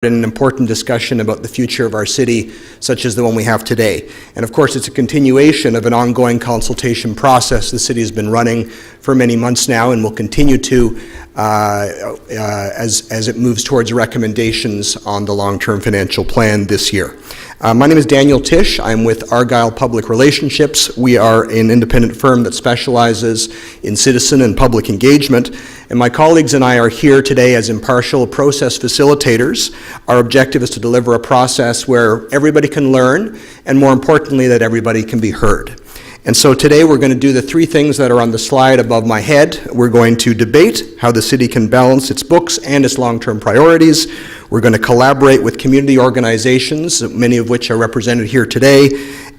in an important discussion about the future of our city, such as the one we have today. And of course, it's a continuation of an ongoing consultation process the city has been running for many months now and will continue to as it moves towards recommendations on the long-term financial plan this year. My name is Daniel Tisch. I'm with Argyle Public Relationships. We are an independent firm that specializes in citizen and public engagement, and my colleagues and I are here today as impartial process facilitators. Our objective is to deliver a process where everybody can learn, and more importantly, that everybody can be heard. And so today we're going to do the three things that are on the slide above my head. We're going to debate how the city can balance its books and its long-term priorities. We're going to collaborate with community organizations, many of which are represented here today,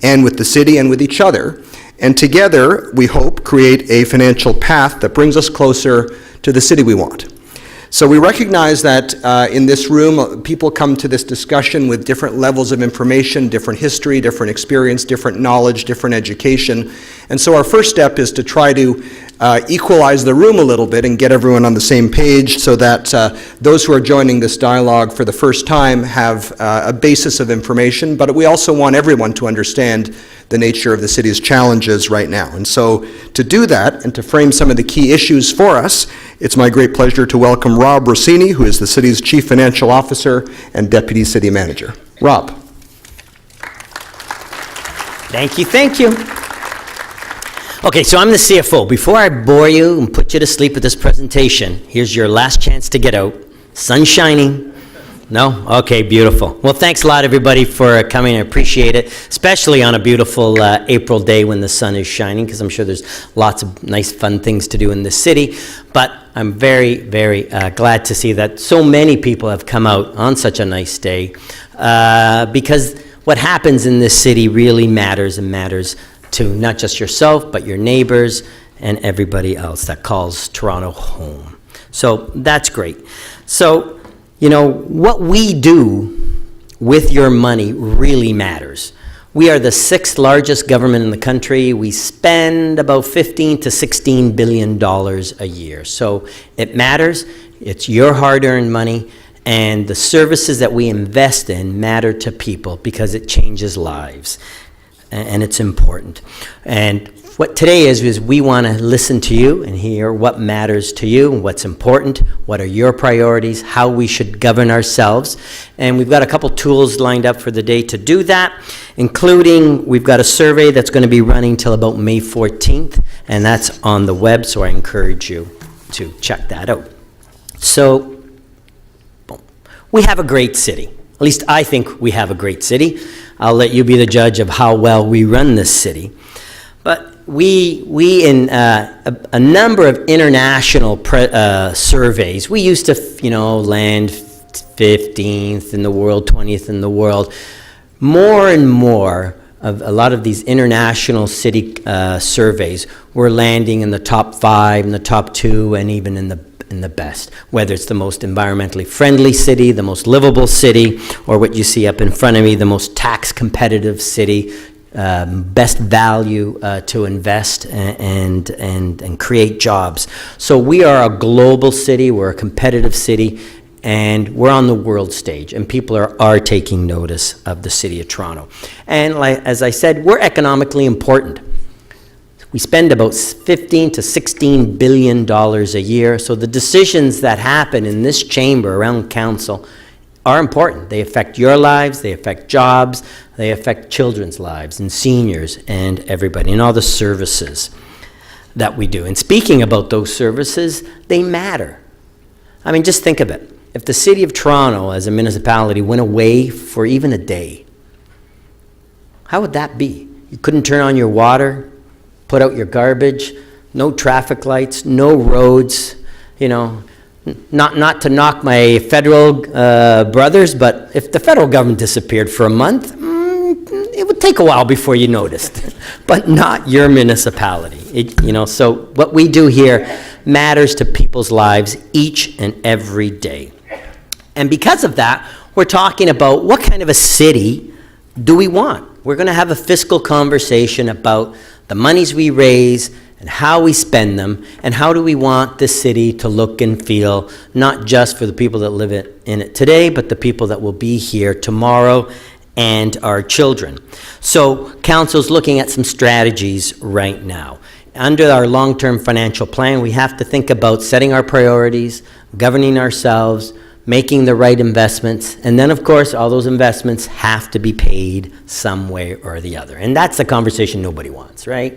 and with the city and with each other. And together, we hope, create a financial path that brings us closer to the city we want. So we recognize that in this room, people come to this discussion with different levels of information, different history, different experience, different knowledge, different education. And so our first step is to try to equalize the room a little bit and get everyone on the same page so that those who are joining this dialogue for the first time have a basis of information, but we also want everyone to understand the nature of the city's challenges right now. And so to do that and to frame some of the key issues for us, it's my great pleasure to welcome Rob Rossini, who is the city's Chief Financial Officer and Deputy City Manager. Rob. Thank you, thank you. Okay, so I'm the CFO. Before I bore you and put you to sleep with this presentation, here's your last chance to get out. Sun shining. No? Okay, beautiful. Well, thanks a lot, everybody, for coming. I appreciate it, especially on a beautiful April day when the sun is shining, because I'm sure there's lots of nice, fun things to do in the city. But I'm very, very glad to see that so many people have come out on such a nice day, because what happens in this city really matters, and matters to not just yourself, but your neighbors and everybody else that calls Toronto home. So that's great. So, you know, what we do with your money really matters. We are the 6th largest government in the country. We spend about $15 to $16 billion a year. So it matters. It's your hard-earned money. And the services that we invest in matter to people because it changes lives. And it's important. And what today is we want to listen to you and hear what matters to you, what's important, what are your priorities, how we should govern ourselves. And we've got a couple tools lined up for the day to do that, including we've got a survey that's going to be running till about May 14th, and that's on the web, so I encourage you to check that out. So, we have a great city. At least I think we have a great city. I'll let you be the judge of how well we run this city. But we in a number of international surveys, we used to, land 15th in the world, 20th in the world. More and more of a lot of these international city surveys, we're landing in the top 5, in the top 2, and even in the best, whether it's the most environmentally friendly city, the most livable city, or what you see up in front of me, the most tax competitive city, best value to invest and create jobs. So we are a global city, we're a competitive city, and we're on the world stage, and people are taking notice of the city of Toronto. And as I said, we're economically important. We spend about $15 to $16 billion a year, so the decisions that happen in this chamber around council are important. They affect your lives, they affect jobs, they affect children's lives and seniors and everybody and all the services that we do. And speaking about those services, they matter. I mean, just think of it. If the city of Toronto as a municipality went away for even a day, how would that be? You couldn't turn on your water, put out your garbage, no traffic lights, no roads, not to knock my federal brothers, but if the federal government disappeared for a month, it would take a while before you noticed, but not your municipality. So what we do here matters to people's lives each and every day. And because of that, we're talking about what kind of a city do we want? We're going to have a fiscal conversation about the monies we raise and how we spend them, and how do we want this city to look and feel, not just for the people that live in it today, but the people that will be here tomorrow and our children. So council's looking at some strategies right now. Under our long-term financial plan, we have to think about setting our priorities, governing ourselves, making the right investments, and then, of course, all those investments have to be paid some way or the other. And that's the conversation nobody wants, right?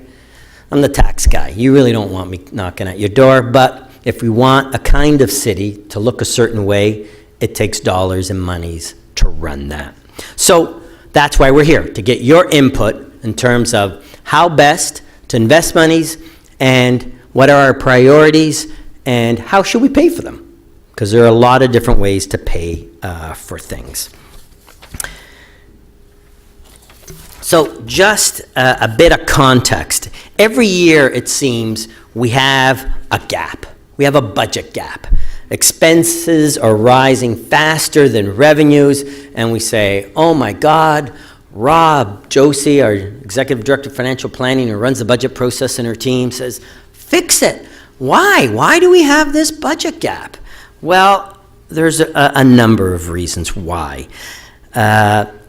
I'm the tax guy. You really don't want me knocking at your door, but if we want a kind of city to look a certain way, it takes dollars and monies to run that. So that's why we're here, to get your input in terms of how best to invest monies and what are our priorities and how should we pay for them? Because there are a lot of different ways to pay for things. So just a bit of context. Every year, it seems, we have a gap. We have a budget gap. Expenses are rising faster than revenues, and we say, oh my God, Rob Josie, our Executive Director of Financial Planning, who runs the budget process in her team, says, fix it. Why? Why do we have this budget gap? Well, there's a number of reasons why.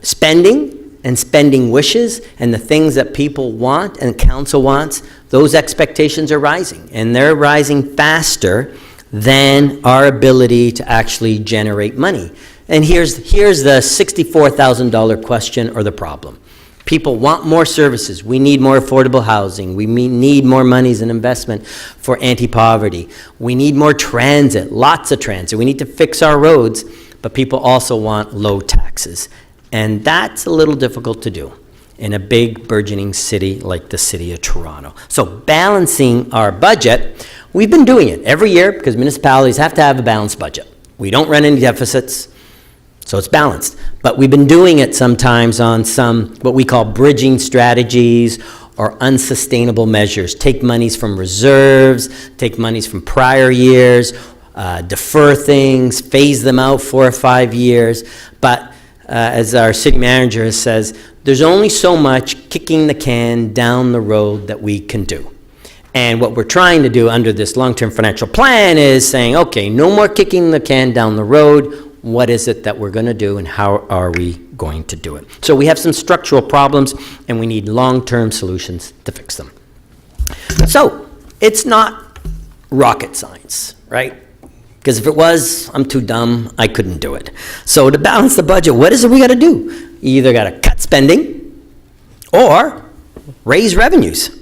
Spending and spending wishes and the things that people want and council wants, those expectations are rising. And they're rising faster than our ability to actually generate money. And here's the $64,000 question or the problem. People want more services. We need more affordable housing. We need more monies and investment for anti-poverty. We need more transit, lots of transit. We need to fix our roads, but people also want low taxes. And that's a little difficult to do in a big burgeoning city like the city of Toronto. So balancing our budget, we've been doing it every year because municipalities have to have a balanced budget. We don't run any deficits, so it's balanced. But we've been doing it sometimes on some what we call bridging strategies or unsustainable measures. Take monies from reserves, take monies from prior years, defer things, phase them out 4 or 5 years. But as our city manager says, there's only so much kicking the can down the road that we can do. And what we're trying to do under this long-term financial plan is saying, okay, no more kicking the can down the road. What is it that we're going to do and how are we going to do it? So we have some structural problems and we need long-term solutions to fix them. So it's not rocket science, right? Because if it was, I'm too dumb, I couldn't do it. So to balance the budget, what is it we got to do? You either got to cut spending or raise revenues.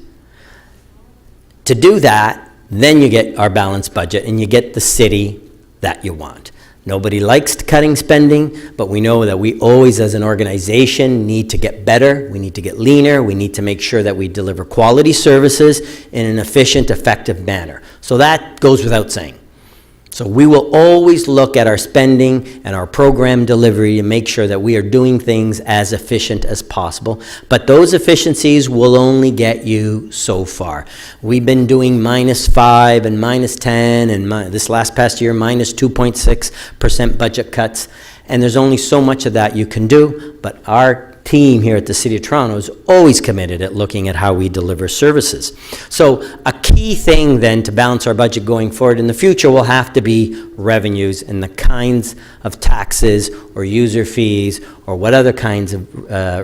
To do that, then you get our balanced budget and you get the city that you want. Nobody likes cutting spending, but we know that we always, as an organization, need to get better. We need to get leaner. We need to make sure that we deliver quality services in an efficient, effective manner. So that goes without saying. So we will always look at our spending and our program delivery to make sure that we are doing things as efficient as possible. But those efficiencies will only get you so far. We've been doing -5 and -10 and this past year minus 2.6% budget cuts. And there's only so much of that you can do. But our team here at the City of Toronto is always committed at looking at how we deliver services. So a key thing then to balance our budget going forward in the future will have to be revenues and the kinds of taxes or user fees or what other kinds of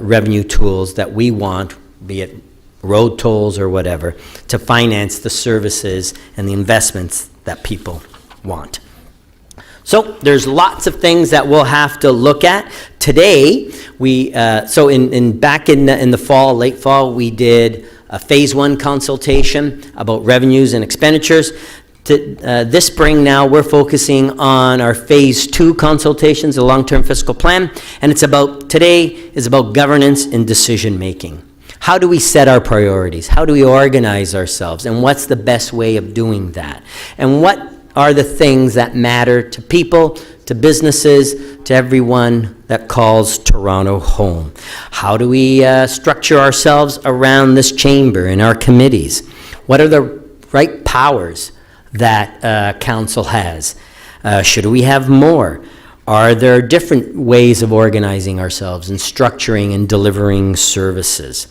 revenue tools that we want, be it road tolls or whatever, to finance the services and the investments that people want. So there's lots of things that we'll have to look at. Today, back in the fall, late fall, we did a phase 1 consultation about revenues and expenditures. This spring now, we're focusing on our phase 2 consultations, the long-term fiscal plan, and today is about governance and decision making. How do we set our priorities? How do we organize ourselves? And what's the best way of doing that? And what are the things that matter to people, to businesses, to everyone that calls Toronto home? How do we structure ourselves around this chamber and our committees? What are the right powers that council has? Should we have more? Are there different ways of organizing ourselves and structuring and delivering services?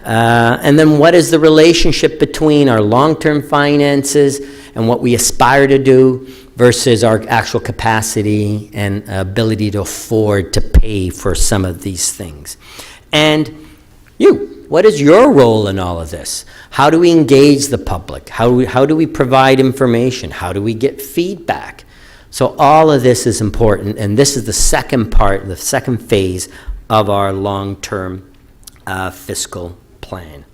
And then what is the relationship between our long-term finances and what we aspire to do versus our actual capacity and ability to afford to pay for some of these things. And what is your role in all of this? How do we engage the public? How do we provide information? How do we get feedback? So all of this is important, and this is the second part, the second phase of our long-term fiscal plan.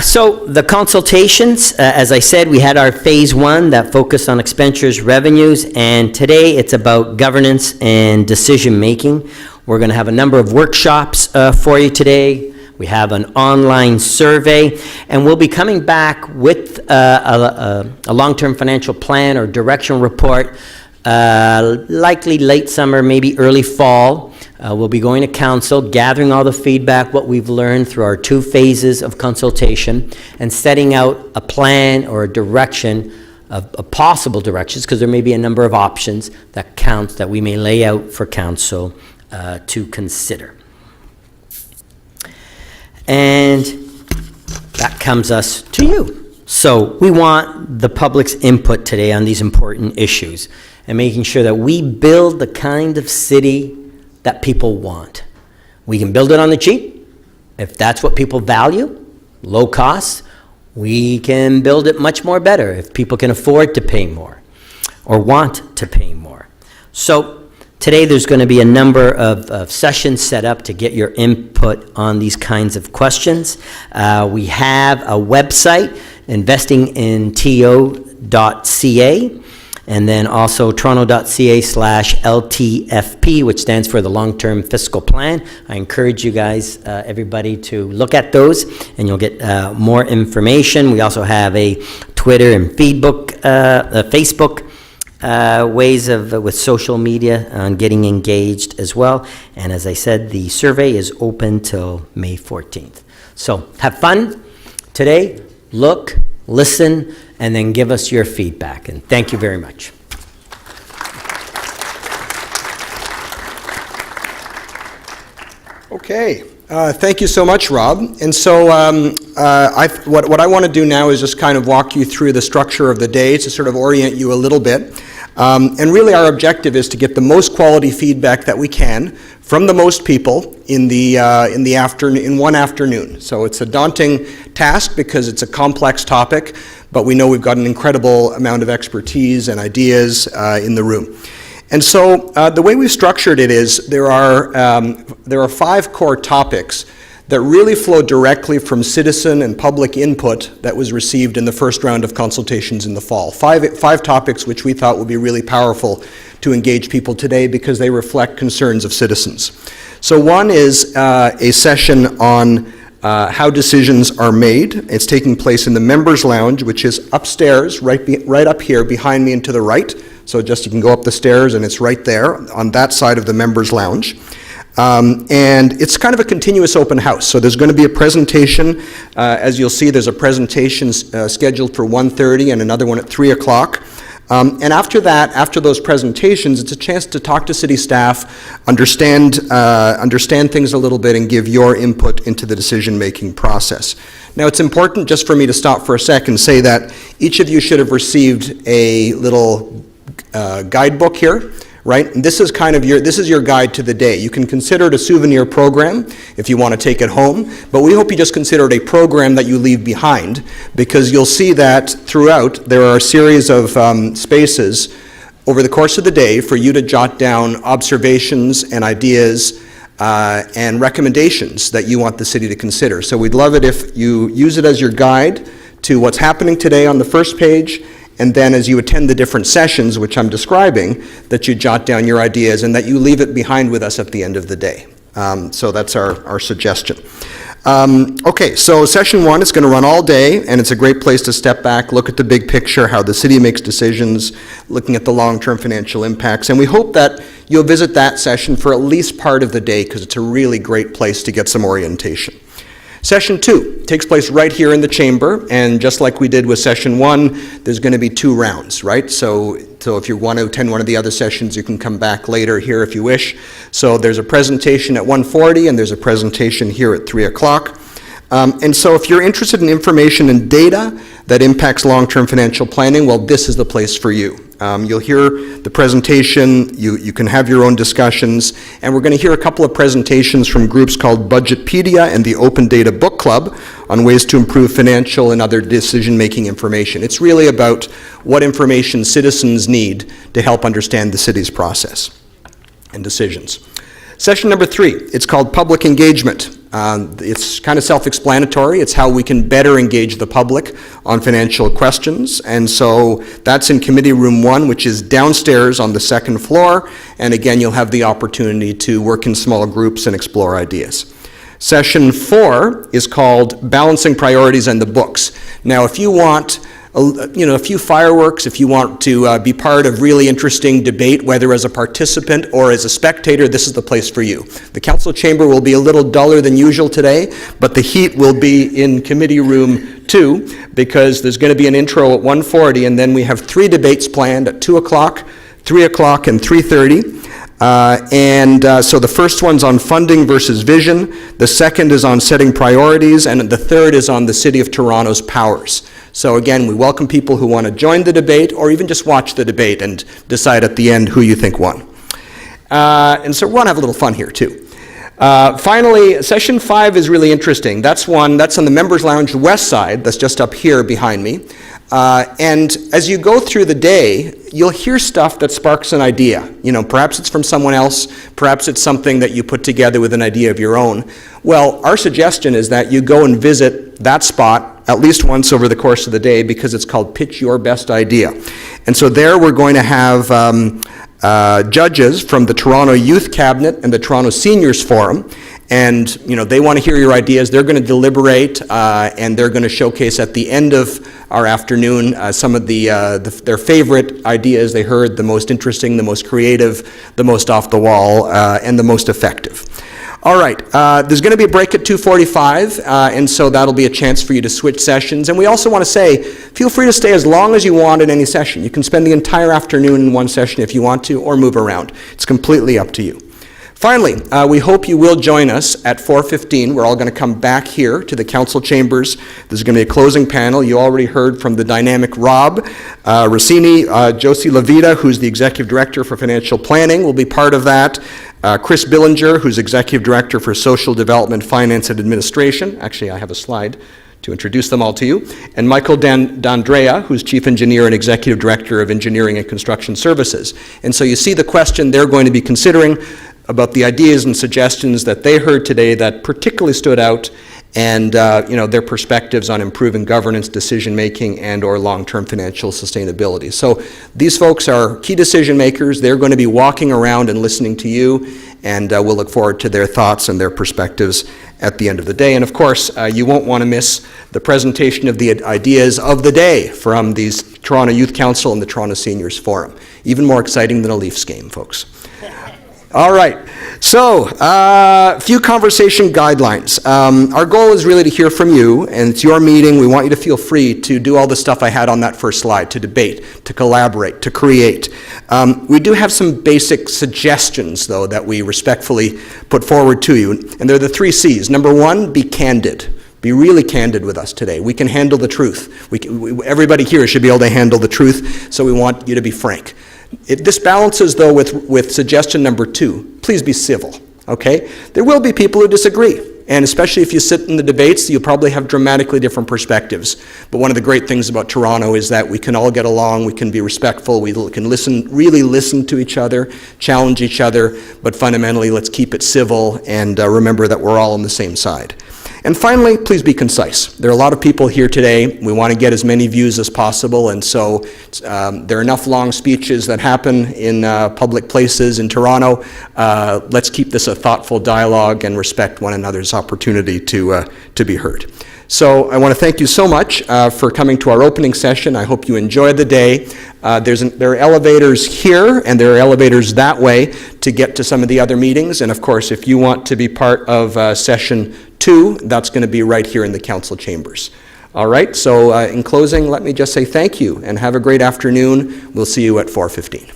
So the consultations, as I said, we had our phase one that focused on expenditures, revenues, and today it's about governance and decision-making. We're going to have a number of workshops for you today. We have an online survey, and we'll be coming back with a long-term financial plan or direction report, likely late summer, maybe early fall. We'll be going to council, gathering all the feedback, what we've learned through our 2 phases of consultation, and setting out a plan or a direction of possible directions, because there may be a number of options that we may lay out for council to consider. And that comes us to you. So we want the public's input today on these important issues and making sure that we build the kind of city that people want. We can build it on the cheap. If that's what people value, low cost, we can build it much more better if people can afford to pay more or want to pay more. So today there's going to be a number of sessions set up to get your input on these kinds of questions. We have a website, investinginto.ca, and then also toronto.ca/LTFP, which stands for the Long-Term Fiscal Plan. I encourage you guys, everybody, to look at those, and you'll get more information. We also have a Twitter and Facebook ways with social media on getting engaged as well. And as I said, the survey is open till May 14th. So have fun today, look, listen, and then give us your feedback. And thank you very much. Okay. Thank you so much, Rob. And so what I want to do now is just kind of walk you through the structure of the day to sort of orient you a little bit. And really our objective is to get the most quality feedback that we can from the most people in one afternoon. So it's a daunting task because it's a complex topic, but we know we've got an incredible amount of expertise and ideas in the room. And so the way we've structured it is there are 5 core topics that really flow directly from citizen and public input that was received in the first round of consultations in the fall. Five topics which we thought would be really powerful to engage people today because they reflect concerns of citizens. So one is a session on how decisions are made. It's taking place in the members' lounge, which is upstairs, right up here behind me and to the right. So just you can go up the stairs and it's right there on that side of the members' lounge. And it's kind of a continuous open house. So there's going to be a presentation. As you'll see, there's a presentation scheduled for 1:30 and another one at 3 o'clock. And after that, after those presentations, it's a chance to talk to city staff, understand things a little bit, and give your input into the decision-making process. Now, it's important just for me to stop for a second and say that each of you should have received a little guidebook here. Right? And this is your guide to the day. You can consider it a souvenir program if you want to take it home, but we hope you just consider it a program that you leave behind, because you'll see that throughout there are a series of spaces over the course of the day for you to jot down observations and ideas and recommendations that you want the city to consider. So we'd love it if you use it as your guide to what's happening today on the first page, and then as you attend the different sessions, which I'm describing, that you jot down your ideas and that you leave it behind with us at the end of the day. So that's our suggestion. Okay, so session 1 is going to run all day, and it's a great place to step back, look at the big picture, how the city makes decisions, looking at the long-term financial impacts. And we hope that you'll visit that session for at least part of the day, because it's a really great place to get some orientation. Session 2 takes place right here in the chamber, and just like we did with Session 1, there's going to be 2 rounds, right? So if you want to attend one of the other sessions, you can come back later here if you wish. So there's a presentation at 1:40, and there's a presentation here at 3 o'clock. And so if you're interested in information and data that impacts long-term financial planning, well, this is the place for you. You'll hear the presentation, you can have your own discussions, and we're going to hear a couple of presentations from groups called Budgetpedia and the Open Data Book Club on ways to improve financial and other decision-making information. It's really about what information citizens need to help understand the city's process and decisions. Session number 3, it's called Public Engagement. It's kind of self-explanatory. It's how we can better engage the public on financial questions. And so that's in Committee Room 1, which is downstairs on the 2nd floor. And again, you'll have the opportunity to work in small groups and explore ideas. Session 4 is called Balancing Priorities and the Books. Now, if you want a few fireworks, if you want to be part of really interesting debate, whether as a participant or as a spectator, this is the place for you. The council chamber will be a little duller than usual today, but the heat will be in Committee Room 2, because there's going to be an intro at 1:40, and then we have 3 debates planned at 2 o'clock, 3 o'clock, and 3:30. So the first one's on funding versus vision, the second is on setting priorities, and the third is on the City of Toronto's powers. So again, we welcome people who want to join the debate or even just watch the debate and decide at the end who you think won. And so we want to have a little fun here too. Finally, Session 5 is really interesting. That's on the Members Lounge west side, that's just up here behind me. And as you go through the day, you'll hear stuff that sparks an idea. Perhaps it's from someone else, perhaps it's something that you put together with an idea of your own. Well, our suggestion is that you go and visit that spot at least once over the course of the day, because it's called Pitch Your Best Idea. And so there we're going to have judges from the Toronto Youth Cabinet and the Toronto Seniors Forum, and they want to hear your ideas. They're going to deliberate, and they're going to showcase at the end of our afternoon some of their favorite ideas they heard, the most interesting, the most creative, the most off the wall, and the most effective. All right, there's going to be a break at 2:45, and so that'll be a chance for you to switch sessions. And we also want to say, feel free to stay as long as you want in any session. You can spend the entire afternoon in one session if you want to, or move around. It's completely up to you. Finally, we hope you will join us at 4:15. We're all going to come back here to the council chambers. There's going to be a closing panel. You already heard from the dynamic Rob Rossini. Josie Levita, who's the Executive Director for Financial Planning, will be part of that. Chris Billinger, who's Executive Director for Social Development, Finance, and Administration. Actually, I have a slide to introduce them all to you. And Michael D'Andrea, who's Chief Engineer and Executive Director of Engineering and Construction Services. And so you see the question they're going to be considering about the ideas and suggestions that they heard today that particularly stood out, and their perspectives on improving governance, decision-making, and or long-term financial sustainability. So these folks are key decision makers. They're going to be walking around and listening to you, and we'll look forward to their thoughts and their perspectives at the end of the day. And of course, you won't want to miss the presentation of the ideas of the day from these Toronto Youth Council and the Toronto Seniors Forum. Even more exciting than a Leafs game, folks. All right, so a few conversation guidelines. Our goal is really to hear from you, and it's your meeting. We want you to feel free to do all the stuff I had on that first slide, to debate, to collaborate, to create. We do have some basic suggestions, though, that we respectfully put forward to you, and they're the 3 C's. Number 1, be candid. Be really candid with us today. We can handle the truth. Everybody here should be able to handle the truth, so we want you to be frank. This balances, though, with suggestion number 2. Please be civil, okay? There will be people who disagree, and especially if you sit in the debates, you'll probably have dramatically different perspectives. But one of the great things about Toronto is that we can all get along, we can be respectful, we can really listen to each other, challenge each other, but fundamentally, let's keep it civil and remember that we're all on the same side. And finally, please be concise. There are a lot of people here today. We want to get as many views as possible, and so there are enough long speeches that happen in public places in Toronto. Let's keep this a thoughtful dialogue and respect one another's opportunity to be heard. So I want to thank you so much for coming to our opening session. I hope you enjoyed the day. There are elevators here, and there are elevators that way to get to some of the other meetings. And of course, if you want to be part of session 2, that's going to be right here in the council chambers. All right, so in closing, let me just say thank you and have a great afternoon. We'll see you at 4:15.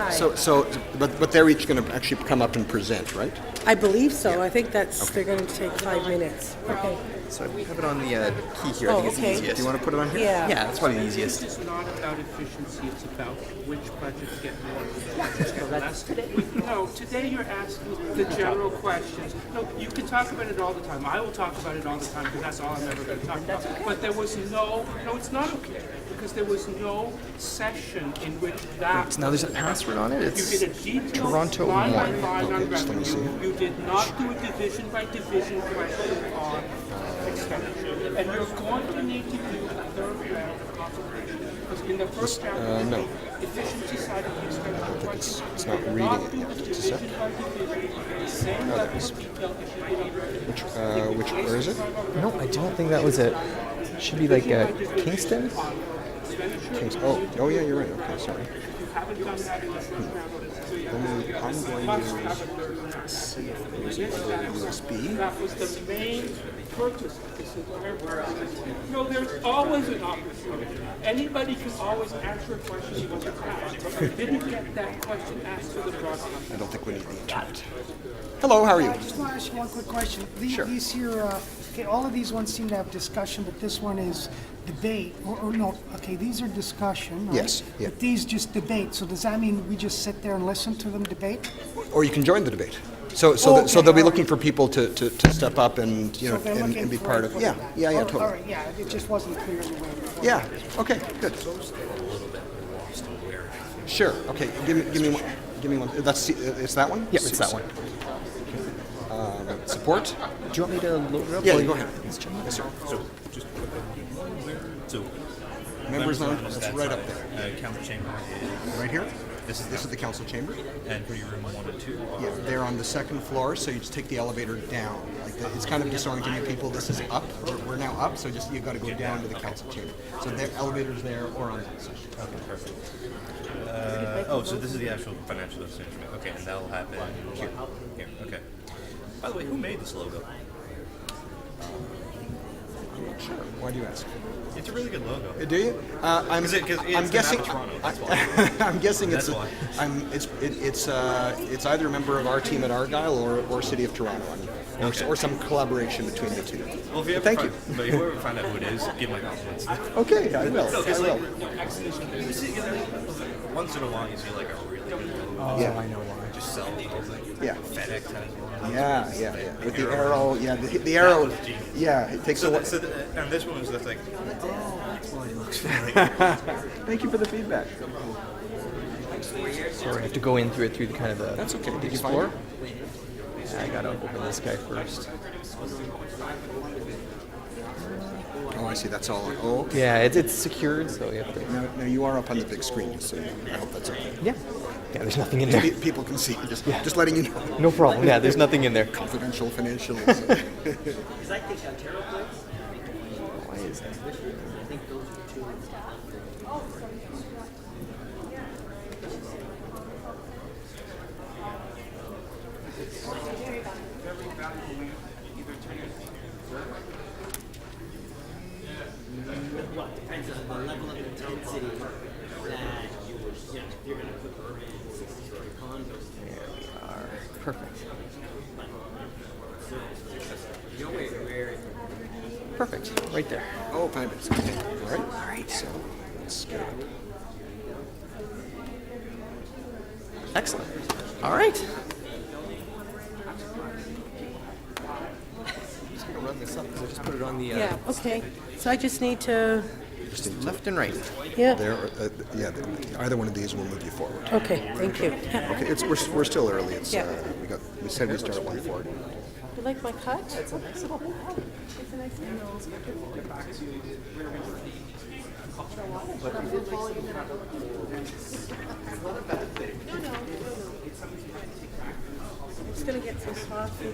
But they're each going to actually come up and present, right? I believe so. I think they're going to take 5 minutes. Okay. So I have it on the key here. I Oh, think it's okay. the easiest. Do you want to put it on here? Yeah. Yeah, that's probably the easiest. It's not about efficiency, it's about which budgets get more, which budgets get less. No, today you're asking the general questions. No, you can talk about it all the time. I will talk about it all the time because that's all I'm ever going to talk about. But there was no, it's not okay, because there was no session in which that. So now there's a password on it. You It's did a detailed Toronto line by 1. line on just let me see. revenue. You did not do a division by division question on expenditure. And you're going to need to do a third round of consultation. Because in the first round, no. efficiency side of the expenditure question, It's not you did reading not it do yet. a Just a division sec. by division, the same level of detail as you did on revenue. Where is it? No, I don't think that was it. It should be like Kingston. Oh, yeah, you're right. Okay, sorry. You haven't done that in the first round. So you I'm going to have a third round. USB. That was the main purpose of this entire process. No, there's always an opportunity. Anybody can always answer a question you wasn't asked. But I didn't get that question asked to the broadcast. I don't think we need to turn it. Hello, how are you? I just want to ask you one quick question. Sure. These here, okay, all of these ones seem to have discussion, but this one is debate. Or no, okay, these are discussion, right? Yes, yeah. But these just debate. So does that mean we just sit there and listen to them debate? Or you can join the debate. So Okay, they'll be all looking right. for people to step up and, So they're looking and be for part of, input yeah, on that. totally. All right, yeah, it just wasn't clear in the way before. Yeah, okay, good. Sure, okay, give me one, it's that one? Yeah, it's that one. Support? Do you want me to load it up? Yeah, while go you- ahead. Yes, sir. So, Members on, on the it's stat right side, up there. Council chamber is Right here? This is the council chamber. and pretty room 1 and 2. Yeah, they're on the second floor, so you just take the elevator down. It's kind of disorienting you people. This is up. We're now up, so just you got to go down to the council chamber. So the elevator's there or on that side. Okay, perfect. So this is the actual financial instrument. Okay, and that'll happen here. Here. Okay. By the way, who made this logo? Sure. Why do you ask? It's a really good logo. Do you? I'm, 'Cause it's I'm the guessing. map of Toronto, that's why. I'm guessing it's. That's why. It's either a member of our team at Argyle or City of Toronto, Okay. or some collaboration between the two. Well, if you ever Thank find, But if you ever find out who it is, give my compliments. Okay, I will. No, I because will. you see, once in a while you see like a really good logo. Yeah. I know why. Just sell those. Like, Yeah. FedEx has one. Yeah. With the arrow, yeah, the arrow, was genius. yeah, it takes So, a while. and this one was just like, that's why it looks really Thank you for the feedback. Sorry, I have to go in through the kind of the. That's okay. the Did you find Explorer. I gotta open this guy first. Oh, I see. That's all. Oh, okay. Yeah, it's secured, so you have to. Now you are up on the big screen, so I hope that's okay. Yeah. Yeah, there's nothing in there. People can see. Just letting you know. No problem. Yeah, there's nothing in there. Confidential financial. Why is that? Depends on the level of intensity that you're going to put urban 60-story condos. There we are. Perfect. Right there. Oh, 5 minutes. Okay. All right. So let's get it. Excellent. All right. I'm just gonna run this up because I just put it on the Yeah, okay. So I just need to, left and right. yeah, There, either one of these will move you forward. okay, thank you. Okay, we're still early. It's Yeah. we said we start at 1:40. You like my cut? It's a nice little bag. It's a nice I'm just gonna get some coffee.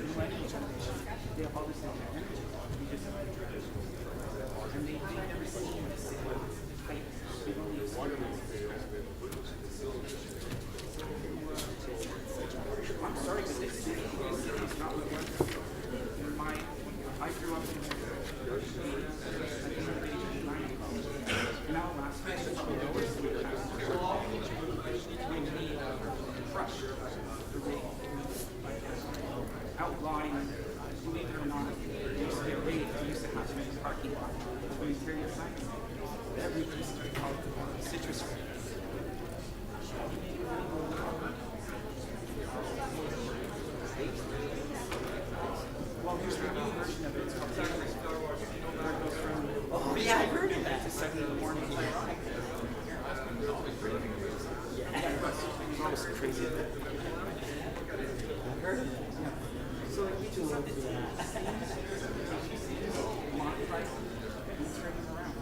Outline, believe it or not, used to get raised, we used to have them in the parking lot. When you hear your sign, every piece of citrus fruit. Well, there's a new version of it. It's called Citrus. Oh, yeah, I heard of that. It's 7 in the morning. Yeah, it's crazy. So like we just have to modify and turn them around.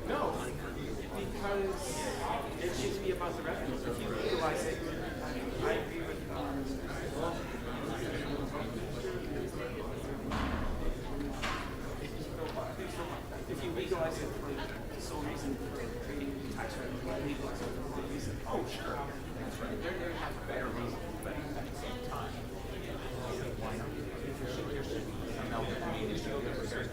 No, because it should be about the revenue. If you utilize it, I agree with if you legalize it for the sole reason for creating tax revenue, legalize it for one reason. Oh, sure. That's right. They're have a better reason, but at the same time, why not? There should be some element. I mean, it's very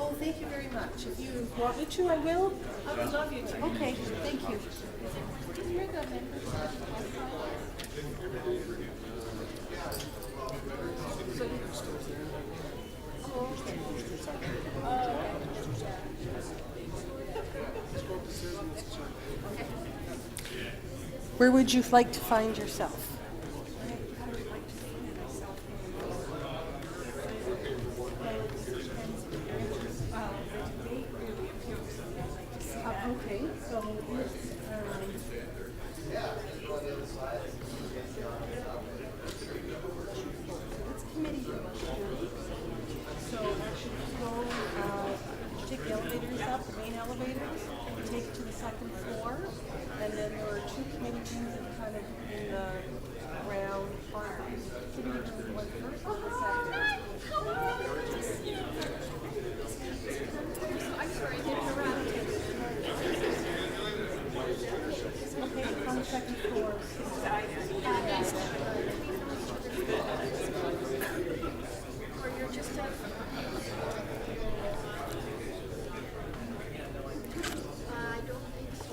Oh, thank you very much. If you want me to, I will. I would love you to. Okay, thank you. You're good, man. Where would you like to find yourself? Okay, so it's committee. So actually go, take the elevators up, the main elevators, take it to the second floor, and then there are two committee rooms that are kind of in the ground part. Committee room one first, and the second. I'm sorry, get around. Okay, on the second floor. Or you're just I don't think so.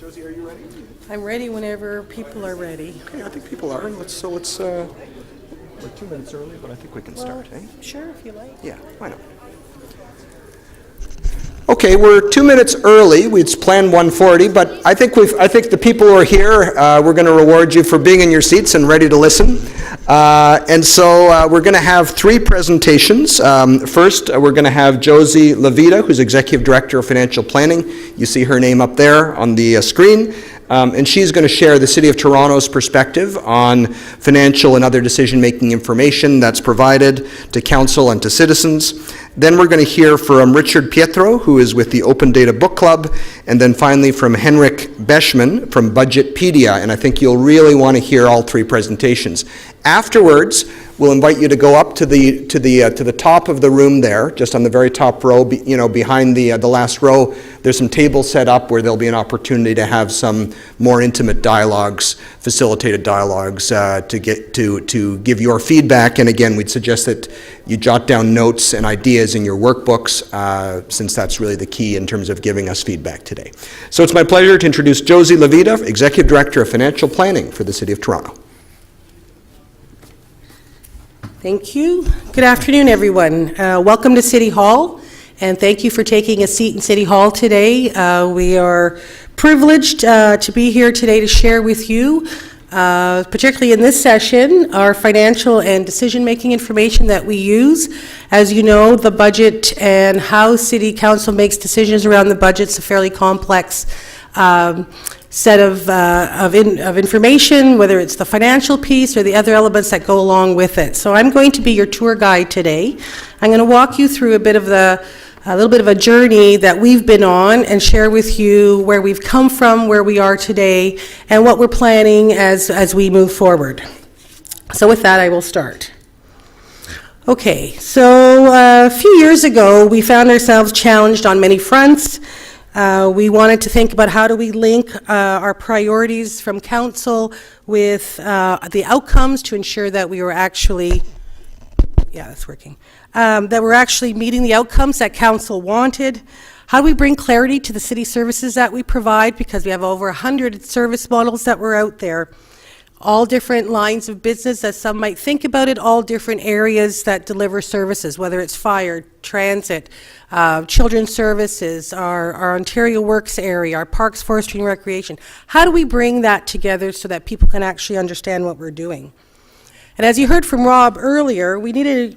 Josie, are you ready? I'm ready whenever people are ready. Okay, I think people are. Let's. We're 2 minutes early, but I think we can start, eh? Sure, if you like. Yeah, why not? Okay, we're 2 minutes early. We'd planned 1:40, but I think the people who are here, we're going to reward you for being in your seats and ready to listen. And so we're going to have three presentations. First, we're going to have Josie Levita, who's Executive Director of Financial Planning. You see her name up there on the screen. And she's going to share the City of Toronto's perspective on financial and other decision-making information that's provided to council and to citizens. Then we're going to hear from Richard Pietro, who is with the Open Data Book Club, and then finally from Henrik Beshman from Budgetpedia, and I think you'll really want to hear all three presentations. Afterwards, we'll invite you to go up to the top of the room there, just on the very top row, behind the last row. There's some tables set up where there'll be an opportunity to have some more intimate dialogues, facilitated dialogues, to give your feedback. And again, we'd suggest that you jot down notes and ideas in your workbooks, since that's really the key in terms of giving us feedback today. So it's my pleasure to introduce Josie Levita, Executive Director of Financial Planning for the City of Toronto. Thank you. Good afternoon, everyone. Welcome to City Hall, and thank you for taking a seat in City Hall today. We are privileged to be here today to share with you, particularly in this session, our financial and decision-making information that we use. As you know, the budget and how City Council makes decisions around the budget is a fairly complex set of information, whether it's the financial piece or the other elements that go along with it. So I'm going to be your tour guide today. I'm going to walk you through a little bit of a journey that we've been on and share with you where we've come from, where we are today, and what we're planning as we move forward. So with that, I will start. Okay, so a few years ago, we found ourselves challenged on many fronts. We wanted to think about how do we link our priorities from council with the outcomes to ensure that we were actually, that's working, that we're actually meeting the outcomes that council wanted. How do we bring clarity to the city services that we provide, because we have over 100 service models that were out there. All different lines of business, as some might think about it, all different areas that deliver services, whether it's fire, transit, children's services, our Ontario Works area, our parks, forestry, and recreation. How do we bring that together so that people can actually understand what we're doing? And as you heard from Rob earlier, we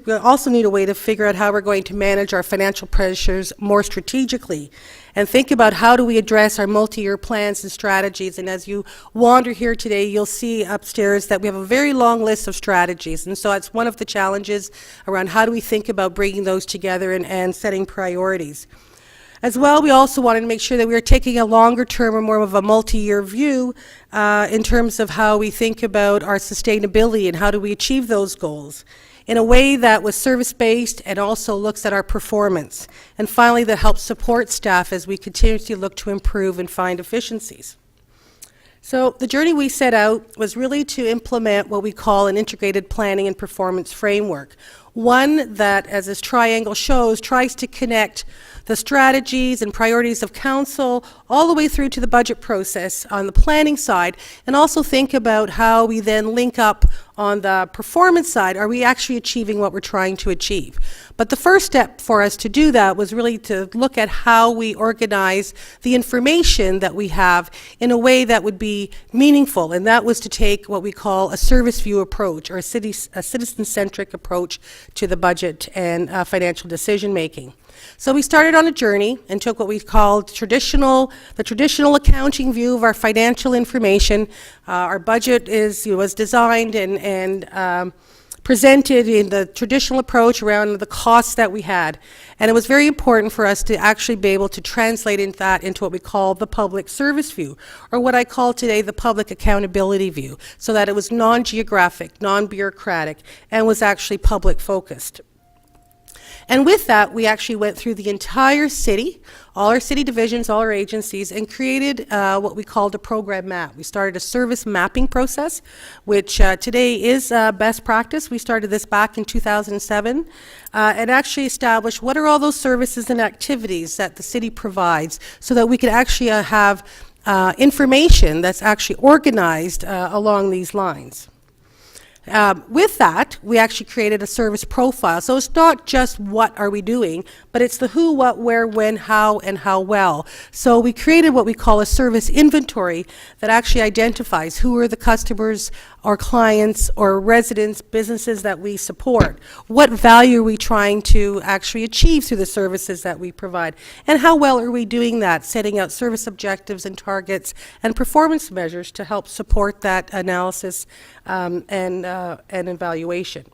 also need a way to figure out how we're going to manage our financial pressures more strategically and think about how do we address our multi-year plans and strategies. And as you wander here today, you'll see upstairs that we have a very long list of strategies. And so that's one of the challenges around how do we think about bringing those together and setting priorities. As well, we also wanted to make sure that we were taking a longer term or more of a multi-year view in terms of how we think about our sustainability and how do we achieve those goals in a way that was service-based and also looks at our performance. And finally, that helps support staff as we continuously look to improve and find efficiencies. So the journey we set out was really to implement what we call an integrated planning and performance framework. One that, as this triangle shows, tries to connect the strategies and priorities of council all the way through to the budget process on the planning side, and also think about how we then link up on the performance side. Are we actually achieving what we're trying to achieve? But the first step for us to do that was really to look at how we organize the information that we have in a way that would be meaningful, and that was to take what we call a service view approach, or a citizen-centric approach to the budget and financial decision making. So we started on a journey and took what we called the traditional accounting view of our financial information. Our budget was designed and presented in the traditional approach around the costs that we had. And it was very important for us to actually be able to translate that into what we call the public service view, or what I call today the public accountability view, so that it was non-geographic, non-bureaucratic, and was actually public focused. And with that, we actually went through the entire city, all our city divisions, all our agencies, and created what we called a program map. We started a service mapping process, which today is best practice. We started this back in 2007 and actually established what are all those services and activities that the city provides so that we could actually have information that's actually organized along these lines. With that, we actually created a service profile. So it's not just what are we doing, but it's the who, what, where, when, how, and how well. So we created what we call a service inventory that actually identifies who are the customers or clients or residents, businesses that we support. What value are we trying to actually achieve through the services that we provide? And how well are we doing that, setting out service objectives and targets and performance measures to help support that analysis and evaluation.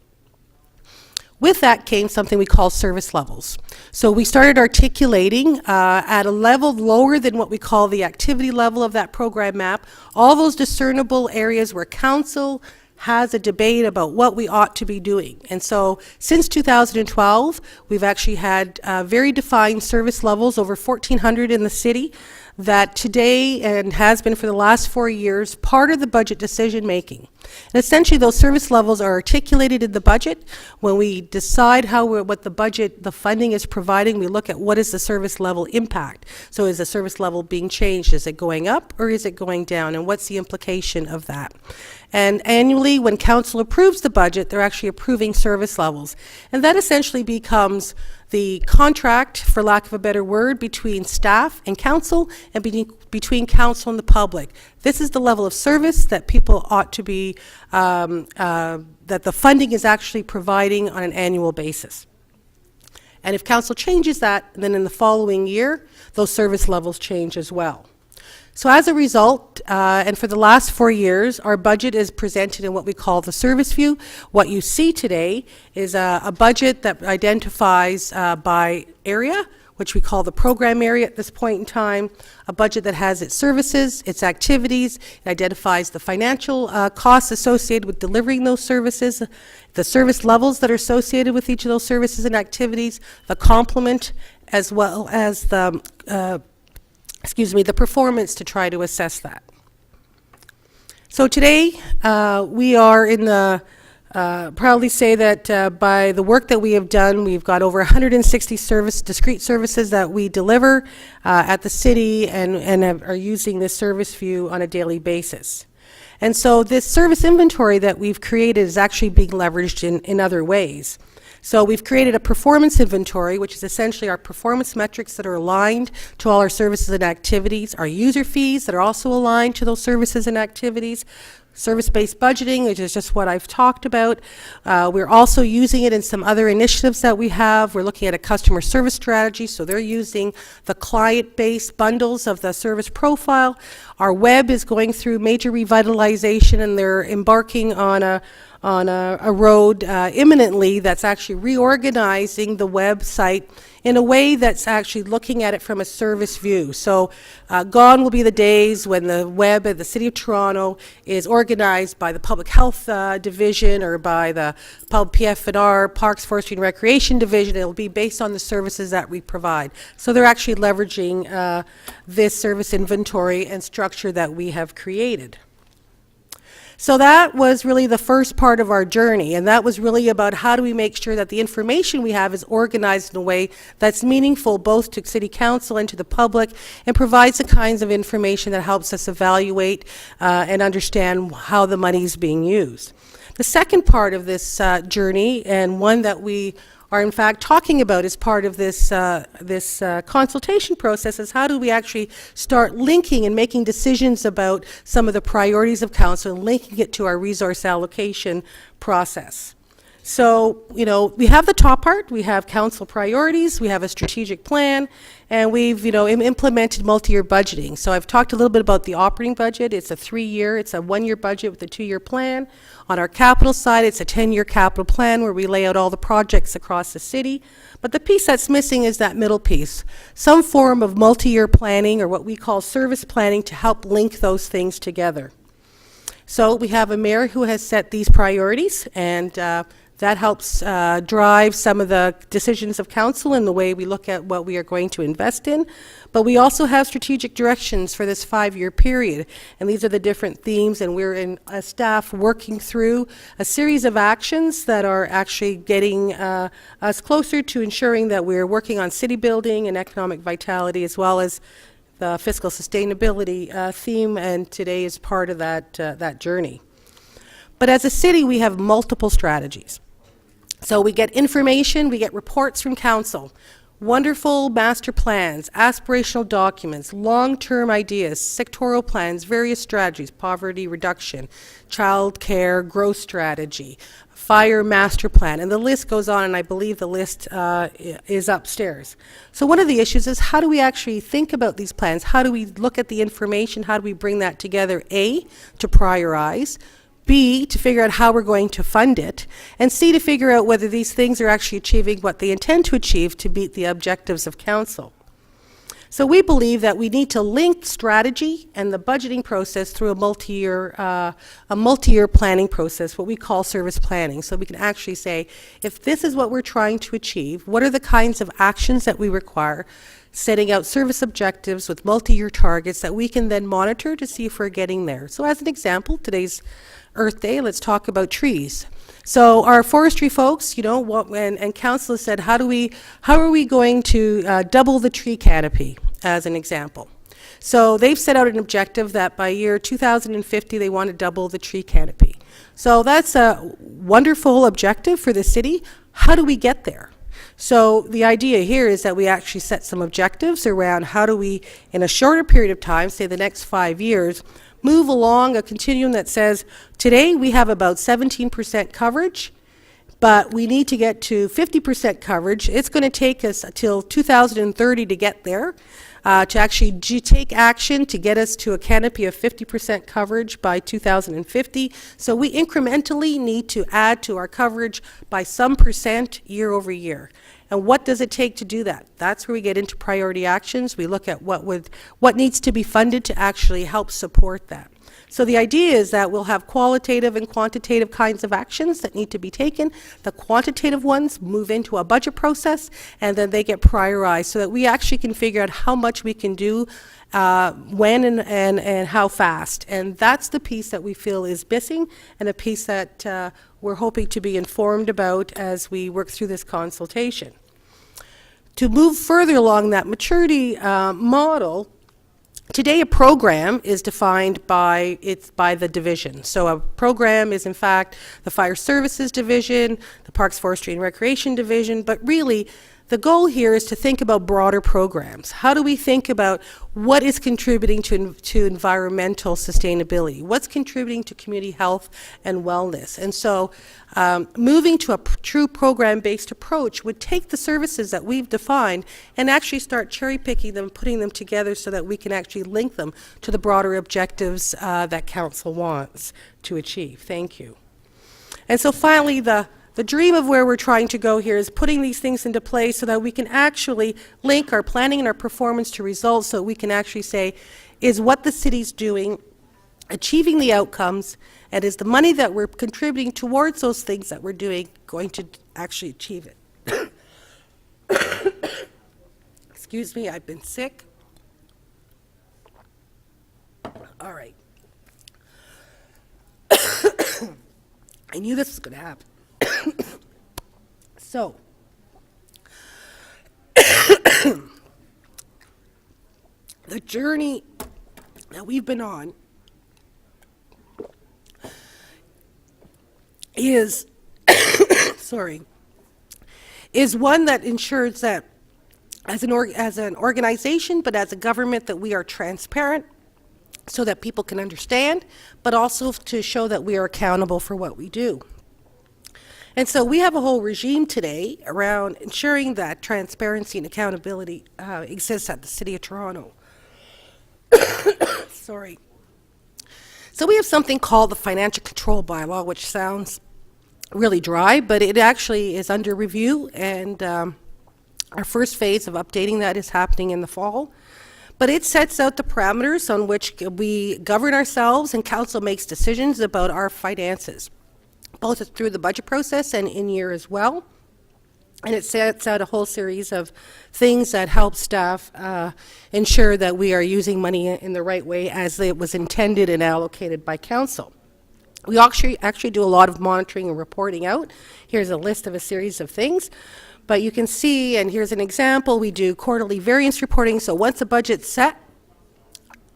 With that came something we call service levels. So we started articulating at a level lower than what we call the activity level of that program map, all those discernible areas where council has a debate about what we ought to be doing. And so since 2012, we've actually had very defined service levels, over 1,400 in the city, that today and has been for the last 4 years part of the budget decision making. And essentially those service levels are articulated in the budget. When we decide what the budget, the funding is providing, we look at what is the service level impact. So is the service level being changed? Is it going up or is it going down? And what's the implication of that? And annually, when council approves the budget, they're actually approving service levels. And that essentially becomes the contract, for lack of a better word, between staff and council and between council and the public. This is the level of service that people ought to be, that the funding is actually providing on an annual basis. And if council changes that, then in the following year, those service levels change as well. So as a result, and for the last 4 years, our budget is presented in what we call the service view. What you see today is a budget that identifies by area, which we call the program area at this point in time, a budget that has its services, its activities, it identifies the financial costs associated with delivering those services, the service levels that are associated with each of those services and activities, the complement, as well as the the performance to try to assess that. So today, we are in the, proudly say that by the work that we have done, we've got over 160 discrete services that we deliver at the city and are using this service view on a daily basis. And so this service inventory that we've created is actually being leveraged in other ways. So we've created a performance inventory, which is essentially our performance metrics that are aligned to all our services and activities, our user fees that are also aligned to those services and activities, service-based budgeting, which is just what I've talked about. We're also using it in some other initiatives that we have. We're looking at a customer service strategy, so they're using the client-based bundles of the service profile. Our web is going through major revitalization, and they're embarking on a road imminently that's actually reorganizing the website in a way that's actually looking at it from a service view. So gone will be the days when the web at the City of Toronto is organized by the Public Health Division or by the PF&R, Parks, Forestry and Recreation Division. It'll be based on the services that we provide. So they're actually leveraging this service inventory and structure that we have created. So that was really the first part of our journey, and that was really about how do we make sure that the information we have is organized in a way that's meaningful both to City Council and to the public and provides the kinds of information that helps us evaluate and understand how the money is being used. The second part of this journey, and one that we are in fact talking about as part of this consultation process, is how do we actually start linking and making decisions about some of the priorities of council and linking it to our resource allocation process. So, you know, we have the top part, we have council priorities, we have a strategic plan, and we've, you know, implemented multi-year budgeting. So I've talked a little bit about the operating budget. It's a 3-year, it's a 1-year budget with a 2-year plan. On our capital side, it's a 10-year capital plan where we lay out all the projects across the city. But the piece that's missing is that middle piece, some form of multi-year planning or what we call service planning to help link those things together. So we have a mayor who has set these priorities, and that helps drive some of the decisions of council and the way we look at what we are going to invest in. But we also have strategic directions for this 5-year period. And these are the different themes, and we're in a staff working through a series of actions that are actually getting us closer to ensuring that we're working on city building and economic vitality, as well as the fiscal sustainability theme, and today is part of that journey. But as a city, we have multiple strategies. So we get information, we get reports from council, wonderful master plans, aspirational documents, long-term ideas, sectoral plans, various strategies, poverty reduction, child care, growth strategy, fire master plan, and the list goes on, and I believe the list is upstairs. So one of the issues is, how do we actually think about these plans? How do we look at the information? How do we bring that together? A, to prioritize. B, to figure out how we're going to fund it, and C, to figure out whether these things are actually achieving what they intend to achieve to meet the objectives of council. So we believe that we need to link strategy and the budgeting process through a multi-year planning process, what we call service planning. So we can actually say, if this is what we're trying to achieve, what are the kinds of actions that we require, setting out service objectives with multi-year targets that we can then monitor to see if we're getting there. So as an example, today's Earth Day, let's talk about trees. So our forestry folks, you know, and council has said, how are we going to double the tree canopy, as an example. So they've set out an objective that by year 2050, they want to double the tree canopy. So that's a wonderful objective for the city. How do we get there? So the idea here is that we actually set some objectives around how do we, in a shorter period of time, say the next 5 years, move along a continuum that says, today we have about 17% coverage, but we need to get to 50% coverage. It's going to take us until 2030 to get there, to actually take action to get us to a canopy of 50% coverage by 2050. So we incrementally need to add to our coverage by some percent year over year. And what does it take to do that? That's where we get into priority actions. We look at what needs to be funded to actually help support that. So the idea is that we'll have qualitative and quantitative kinds of actions that need to be taken. The quantitative ones move into a budget process, and then they get prioritized so that we actually can figure out how much we can do, when and how fast. And that's the piece that we feel is missing, and a piece that we're hoping to be informed about as we work through this consultation. To move further along that maturity model, today a program is defined by the division. So a program is in fact the Fire Services Division, the Parks, Forestry and Recreation Division, but really the goal here is to think about broader programs. How do we think about what is contributing to environmental sustainability? What's contributing to community health and wellness? And so moving to a true program-based approach would take the services that we've defined and actually start cherry-picking them, putting them together so that we can actually link them to the broader objectives that Council wants to achieve. Thank you. And so finally, the dream of where we're trying to go here is putting these things into place so that we can actually link our planning and our performance to results, so we can actually say, is what the city's doing achieving the outcomes, and is the money that we're contributing towards those things that we're doing going to actually achieve it? Excuse me, I've been sick. All right. I knew this was going to happen. So, the journey that we've been on is, is one that ensures that as an organization, but as a government, that we are transparent so that people can understand, but also to show that we are accountable for what we do. And so we have a whole regime today around ensuring that transparency and accountability exists at the City of Toronto. Sorry. So we have something called the Financial Control Bylaw, which sounds really dry, but it actually is under review, and our first phase of updating that is happening in the fall. But it sets out the parameters on which we govern ourselves, and Council makes decisions about our finances, both through the budget process and in year as well. And it sets out a whole series of things that help staff ensure that we are using money in the right way as it was intended and allocated by Council. We actually do a lot of monitoring and reporting out. Here's a list of a series of things. But you can see, and here's an example, we do quarterly variance reporting. So once a budget's set,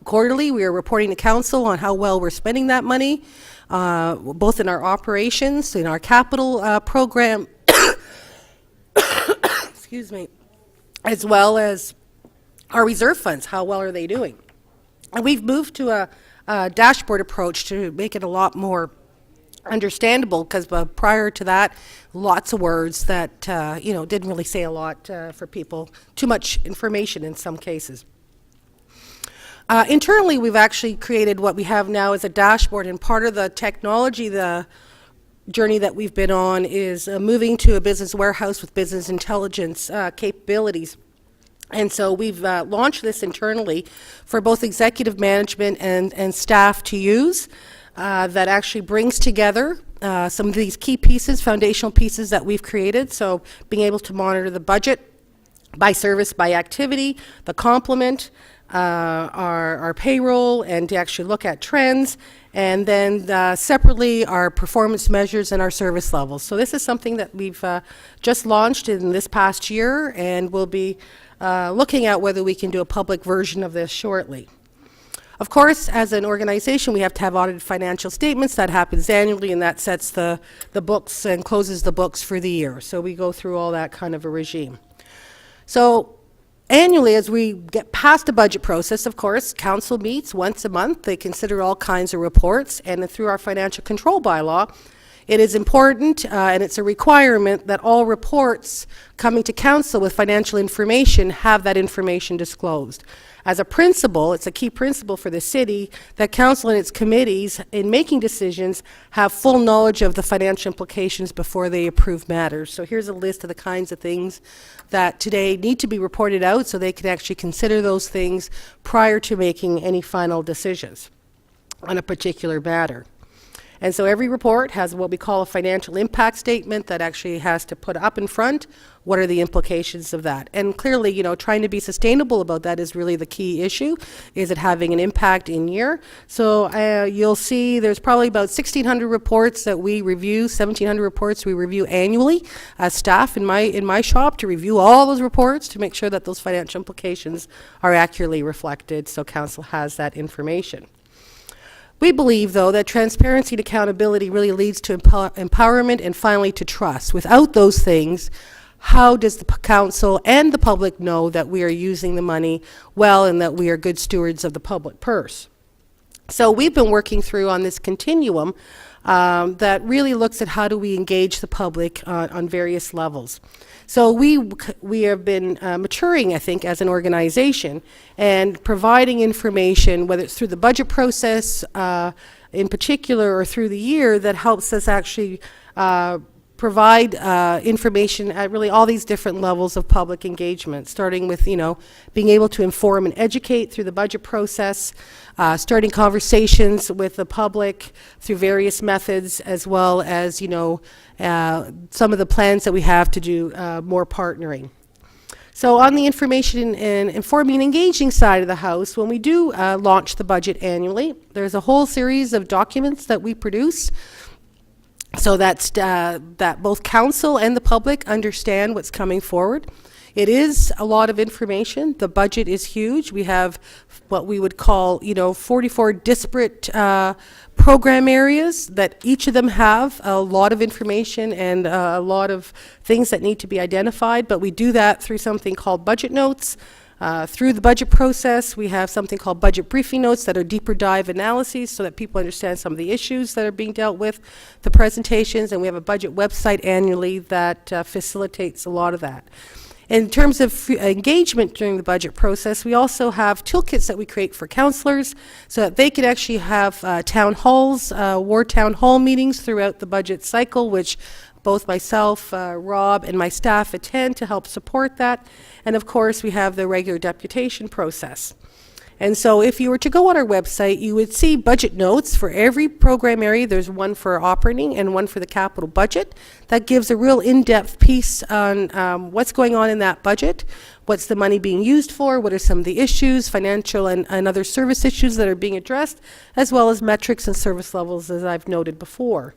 Quarterly, we are reporting to council on how well we're spending that money, both in our operations, in our capital program, excuse me, as well as our reserve funds. How well are they doing? And we've moved to a dashboard approach to make it a lot more understandable, because prior to that, lots of words that didn't really say a lot for people. Too much information in some cases. Internally, we've actually created what we have now as a dashboard, and part of the technology, the journey that we've been on, is moving to a business warehouse with business intelligence capabilities. And so we've launched this internally for both executive management and staff to use, that actually brings together some of these key pieces, foundational pieces that we've created. So being able to monitor the budget by service, by activity, the complement, our payroll, and to actually look at trends, and then separately our performance measures and our service levels. So this is something that we've just launched in this past year, and we'll be looking at whether we can do a public version of this shortly. Of course, as an organization, we have to have audited financial statements. That happens annually, and that sets the books and closes the books for the year. So we go through all that kind of a regime. So annually, as we get past the budget process, of course, council meets once a month. They consider all kinds of reports, and through our financial control bylaw, it is important and it's a requirement that all reports coming to council with financial information have that information disclosed. As a principle, it's a key principle for the city that council and its committees, in making decisions, have full knowledge of the financial implications before they approve matters. So here's a list of the kinds of things that today need to be reported out, so they can actually consider those things prior to making any final decisions on a particular matter. And so every report has what we call a financial impact statement that actually has to put up in front what are the implications of that. And clearly, trying to be sustainable about that is really the key issue. Is it having an impact in year? So you'll see there's probably about 1,600 reports that we review, 1,700 reports we review annually as staff in my shop, to review all those reports to make sure that those financial implications are accurately reflected, so council has that information. We believe, though, that transparency and accountability really leads to empowerment and finally to trust. Without those things, how does the council and the public know that we are using the money well and that we are good stewards of the public purse? So we've been working through on this continuum that really looks at how do we engage the public on various levels. So we have been maturing, I think, as an organization, and providing information, whether it's through the budget process in particular or through the year, that helps us actually provide information at really all these different levels of public engagement, starting with, being able to inform and educate through the budget process, starting conversations with the public through various methods, as well as, some of the plans that we have to do more partnering. So on the information and informing and engaging side of the house, when we do launch the budget annually, there's a whole series of documents that we produce, so that's that both council and the public understand what's coming forward. It is a lot of information. The budget is huge. We have what we would call, 44 disparate program areas that each of them have a lot of information and a lot of things that need to be identified, but we do that through something called budget notes. Through the budget process, we have something called budget briefing notes that are deeper dive analyses so that people understand some of the issues that are being dealt with, the presentations, and we have a budget website annually that facilitates a lot of that. In terms of engagement during the budget process, we also have toolkits that we create for councillors so that they can actually have town halls, ward town hall meetings throughout the budget cycle, which both myself, Rob, and my staff attend to help support that. And of course, we have the regular deputation process. And so if you were to go on our website, you would see budget notes for every program area. There's one for operating and one for the capital budget. That gives a real in-depth piece on what's going on in that budget, what's the money being used for, what are some of the issues, financial and other service issues that are being addressed, as well as metrics and service levels, as I've noted before.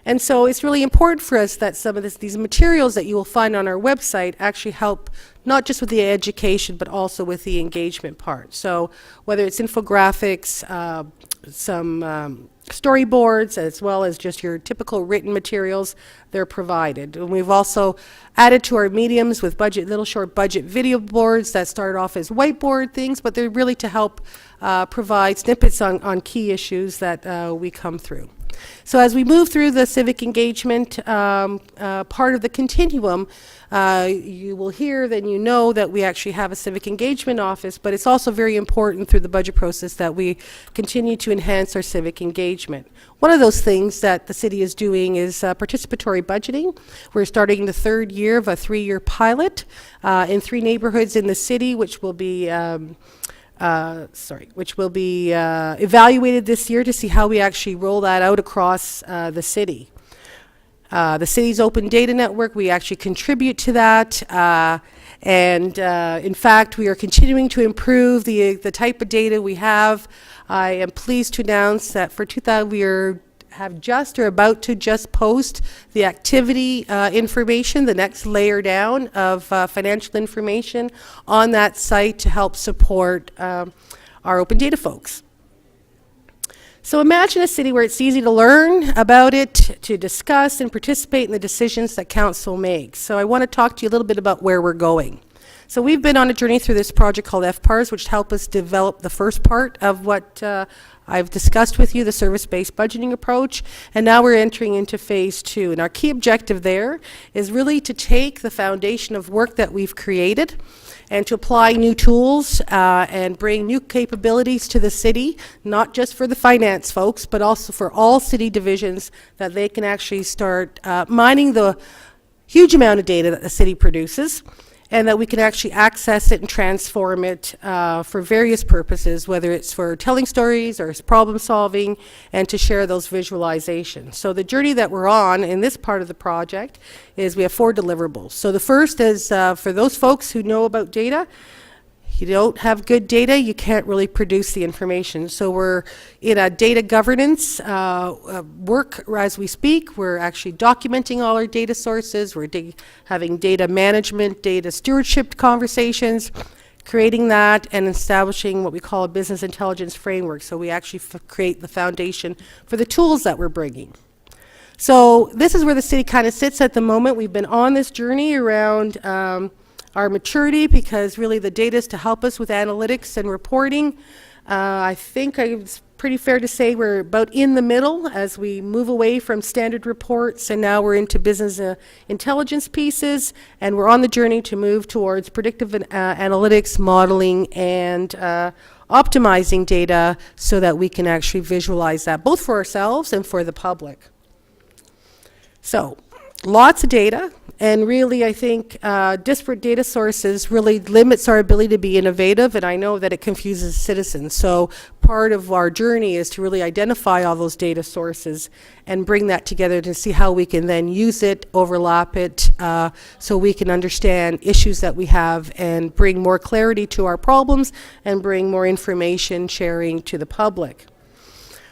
And so it's really important for us that some of these materials that you will find on our website actually help not just with the education, but also with the engagement part. So whether it's infographics, some storyboards, as well as just your typical written materials, they're provided. And we've also added to our mediums with little short budget video boards that started off as whiteboard things, but they're really to help provide snippets on key issues that we come through. So as we move through the civic engagement part of the continuum, you will hear, then you know that we actually have a civic engagement office, but it's also very important through the budget process that we continue to enhance our civic engagement. One of those things that the city is doing is participatory budgeting. We're starting the third year of a 3-year pilot in 3 neighborhoods in the city, which will be evaluated this year to see how we actually roll that out across the city. The city's open data network, we actually contribute to that, and in fact, we are continuing to improve the type of data we have. I am pleased to announce that for 2000, we have just or about to just post the activity information, the next layer down of financial information on that site to help support our open data folks. So imagine a city where it's easy to learn about it, to discuss and participate in the decisions that council makes. So I want to talk to you a little bit about where we're going. So we've been on a journey through this project called FPARS, which helped us develop the first part of what I've discussed with you, the service-based budgeting approach, and now we're entering into phase 2. And our key objective there is really to take the foundation of work that we've created and to apply new tools and bring new capabilities to the city, not just for the finance folks, but also for all city divisions, that they can actually start mining the huge amount of data that the city produces, and that we can actually access it and transform it for various purposes, whether it's for telling stories or it's problem solving, and to share those visualizations. So the journey that we're on in this part of the project is we have 4 deliverables. So the first is for those folks who know about data. You don't have good data, you can't really produce the information. So we're in a data governance work as we speak. We're actually documenting all our data sources. We're having data management, data stewardship conversations, creating that and establishing what we call a business intelligence framework. So we actually create the foundation for the tools that we're bringing. So this is where the city kind of sits at the moment. We've been on this journey around our maturity, because really the data is to help us with analytics and reporting. I think it's pretty fair to say we're about in the middle as we move away from standard reports, and now we're into business intelligence pieces, and we're on the journey to move towards predictive analytics, modeling, and optimizing data so that we can actually visualize that both for ourselves and for the public. So lots of data. And really, I think disparate data sources really limits our ability to be innovative, and I know that it confuses citizens. So part of our journey is to really identify all those data sources and bring that together to see how we can then use it, overlap it, so we can understand issues that we have and bring more clarity to our problems and bring more information sharing to the public.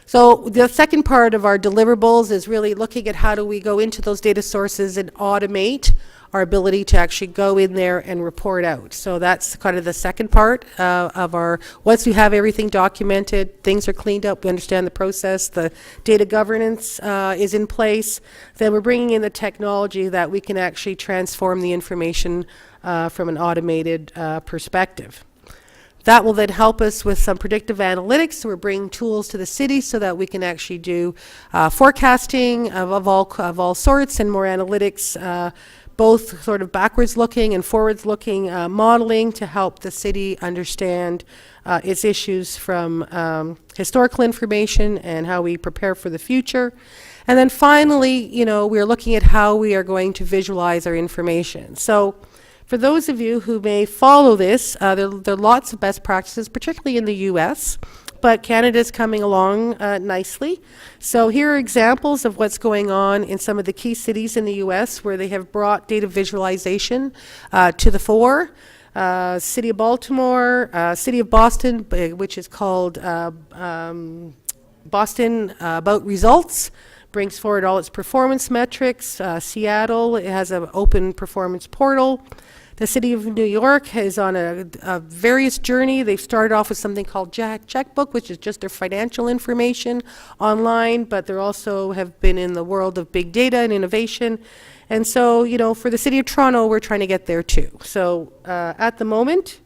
So the second part of our deliverables is really looking at how do we go into those data sources and automate our ability to actually go in there and report out. So that's kind of the second part of our, once we have everything documented, things are cleaned up, we understand the process, the data governance is in place, then we're bringing in the technology that we can actually transform the information from an automated perspective. That will then help us with some predictive analytics. So we're bringing tools to the city so that we can actually do forecasting of all sorts and more analytics, both sort of backwards looking and forwards looking modeling to help the city understand its issues from historical information and how we prepare for the future. And then finally, you know, we're looking at how we are going to visualize our information. So for those of you who may follow this, there are lots of best practices, particularly in the US, but Canada's coming along nicely. So here are examples of what's going on in some of the key cities in the US where they have brought data visualization to the fore. City of Baltimore, City of Boston, which is called Boston About Results, brings forward all its performance metrics. Seattle, it has an open performance portal. The City of New York is on a various journey. They've started off with something called Checkbook, which is just their financial information online, but they also have been in the world of big data and innovation. And so, you know, for the City of Toronto, we're trying to get there too. So at the moment,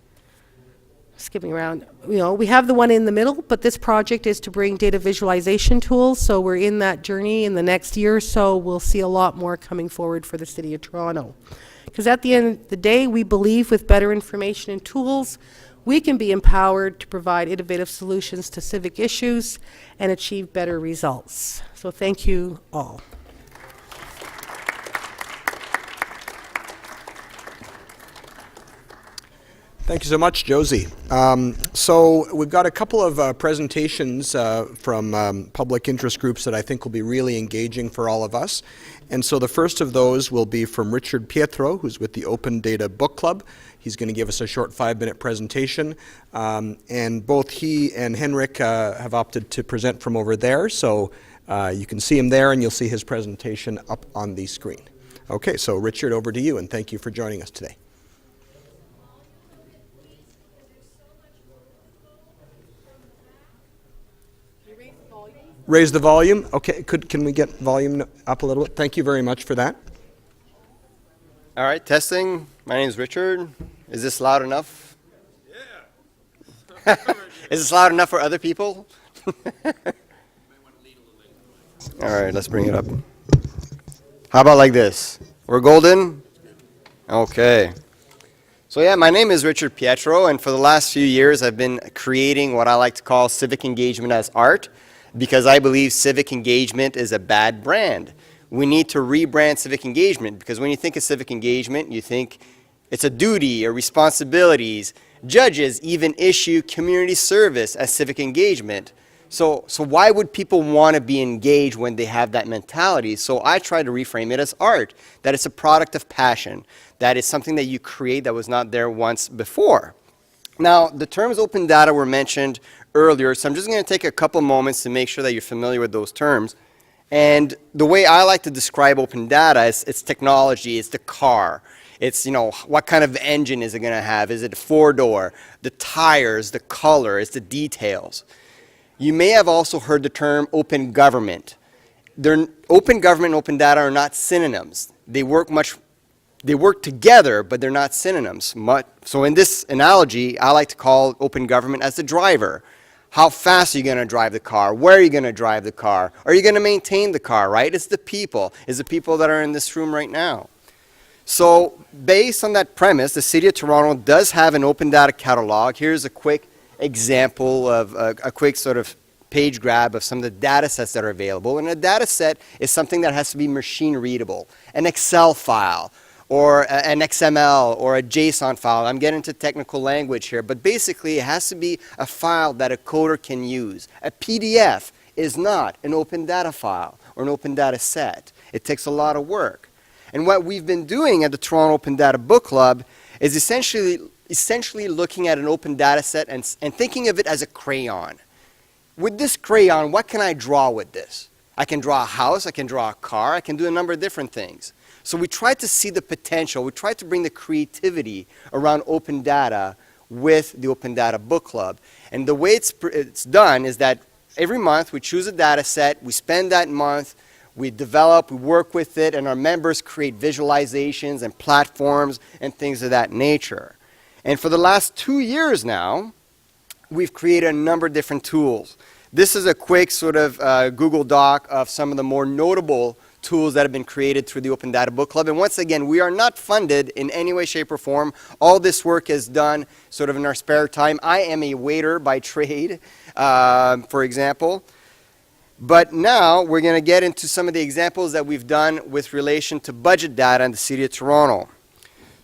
skipping around, you know, we have the one in the middle, but this project is to bring data visualization tools. So we're in that journey. In the next year or so, we'll see a lot more coming forward for the City of Toronto. Because at the end of the day, we believe with better information and tools, we can be empowered to provide innovative solutions to civic issues and achieve better results. So thank you all. Thank you so much, Josie. So we've got a couple of presentations from public interest groups that I think will be really engaging for all of us. And so the first of those will be from Richard Pietro, who's with the Open Data Book Club. He's going to give us a short 5-minute presentation. And both he and Henrik have opted to present from over there. So you can see him there, and you'll see his presentation up on the screen. Okay, so Richard, over to you, and thank you for joining us today. Raise the volume. Okay, can we get volume up a little bit? Thank you very much for that. All right, testing. My name is Richard. Is this loud enough? Yeah. Is this loud enough for other people? All right, let's bring it up. How about like this? We're golden? Okay. So yeah, my name is Richard Pietro, and for the last few years I've been creating what I like to call civic engagement as art, because I believe civic engagement is a bad brand. We need to rebrand civic engagement, because when you think of civic engagement, you think it's a duty or responsibilities. Judges even issue community service as civic engagement. So why would people want to be engaged when they have that mentality? So I try to reframe it as art, that it's a product of passion, that it's something that you create that was not there once before. Now, the terms open data were mentioned earlier, so I'm just going to take a couple moments to make sure that you're familiar with those terms. And the way I like to describe open data is it's technology, it's the car. It's, you know, what kind of engine is it going to have? Is it a 4-door? The tires, the color, it's the details. You may have also heard the term open government. Open government and open data are not synonyms. They work together, but they're not synonyms. So in this analogy, I like to call open government as the driver. How fast are you going to drive the car? Where are you going to drive the car? Are you going to maintain the car, right? It's the people. It's the people that are in this room right now. So based on that premise, the City of Toronto does have an open data catalog. Here's a quick example of a quick sort of page grab of some of the data sets that are available. And a data set is something that has to be machine readable. An Excel file, or an XML, or a JSON file. I'm getting into technical language here, but basically it has to be a file that a coder can use. A PDF is not an open data file or an open data set. It takes a lot of work. And what we've been doing at the Toronto Open Data Book Club is essentially looking at an open data set and thinking of it as a crayon. With this crayon, what can I draw with this? I can draw a house, I can draw a car, I can do a number of different things. So we try to see the potential, we try to bring the creativity around open data with the Open Data Book Club. And the way it's done is that every month we choose a data set, we spend that month, we develop, we work with it, and our members create visualizations and platforms and things of that nature. And for the last 2 years now, we've created a number of different tools. This is a quick sort of Google Doc of some of the more notable tools that have been created through the Open Data Book Club. And once again, we are not funded in any way, shape, or form. All this work is done sort of in our spare time. I am a waiter by trade, for example. But now we're going to get into some of the examples that we've done with relation to budget data in the City of Toronto.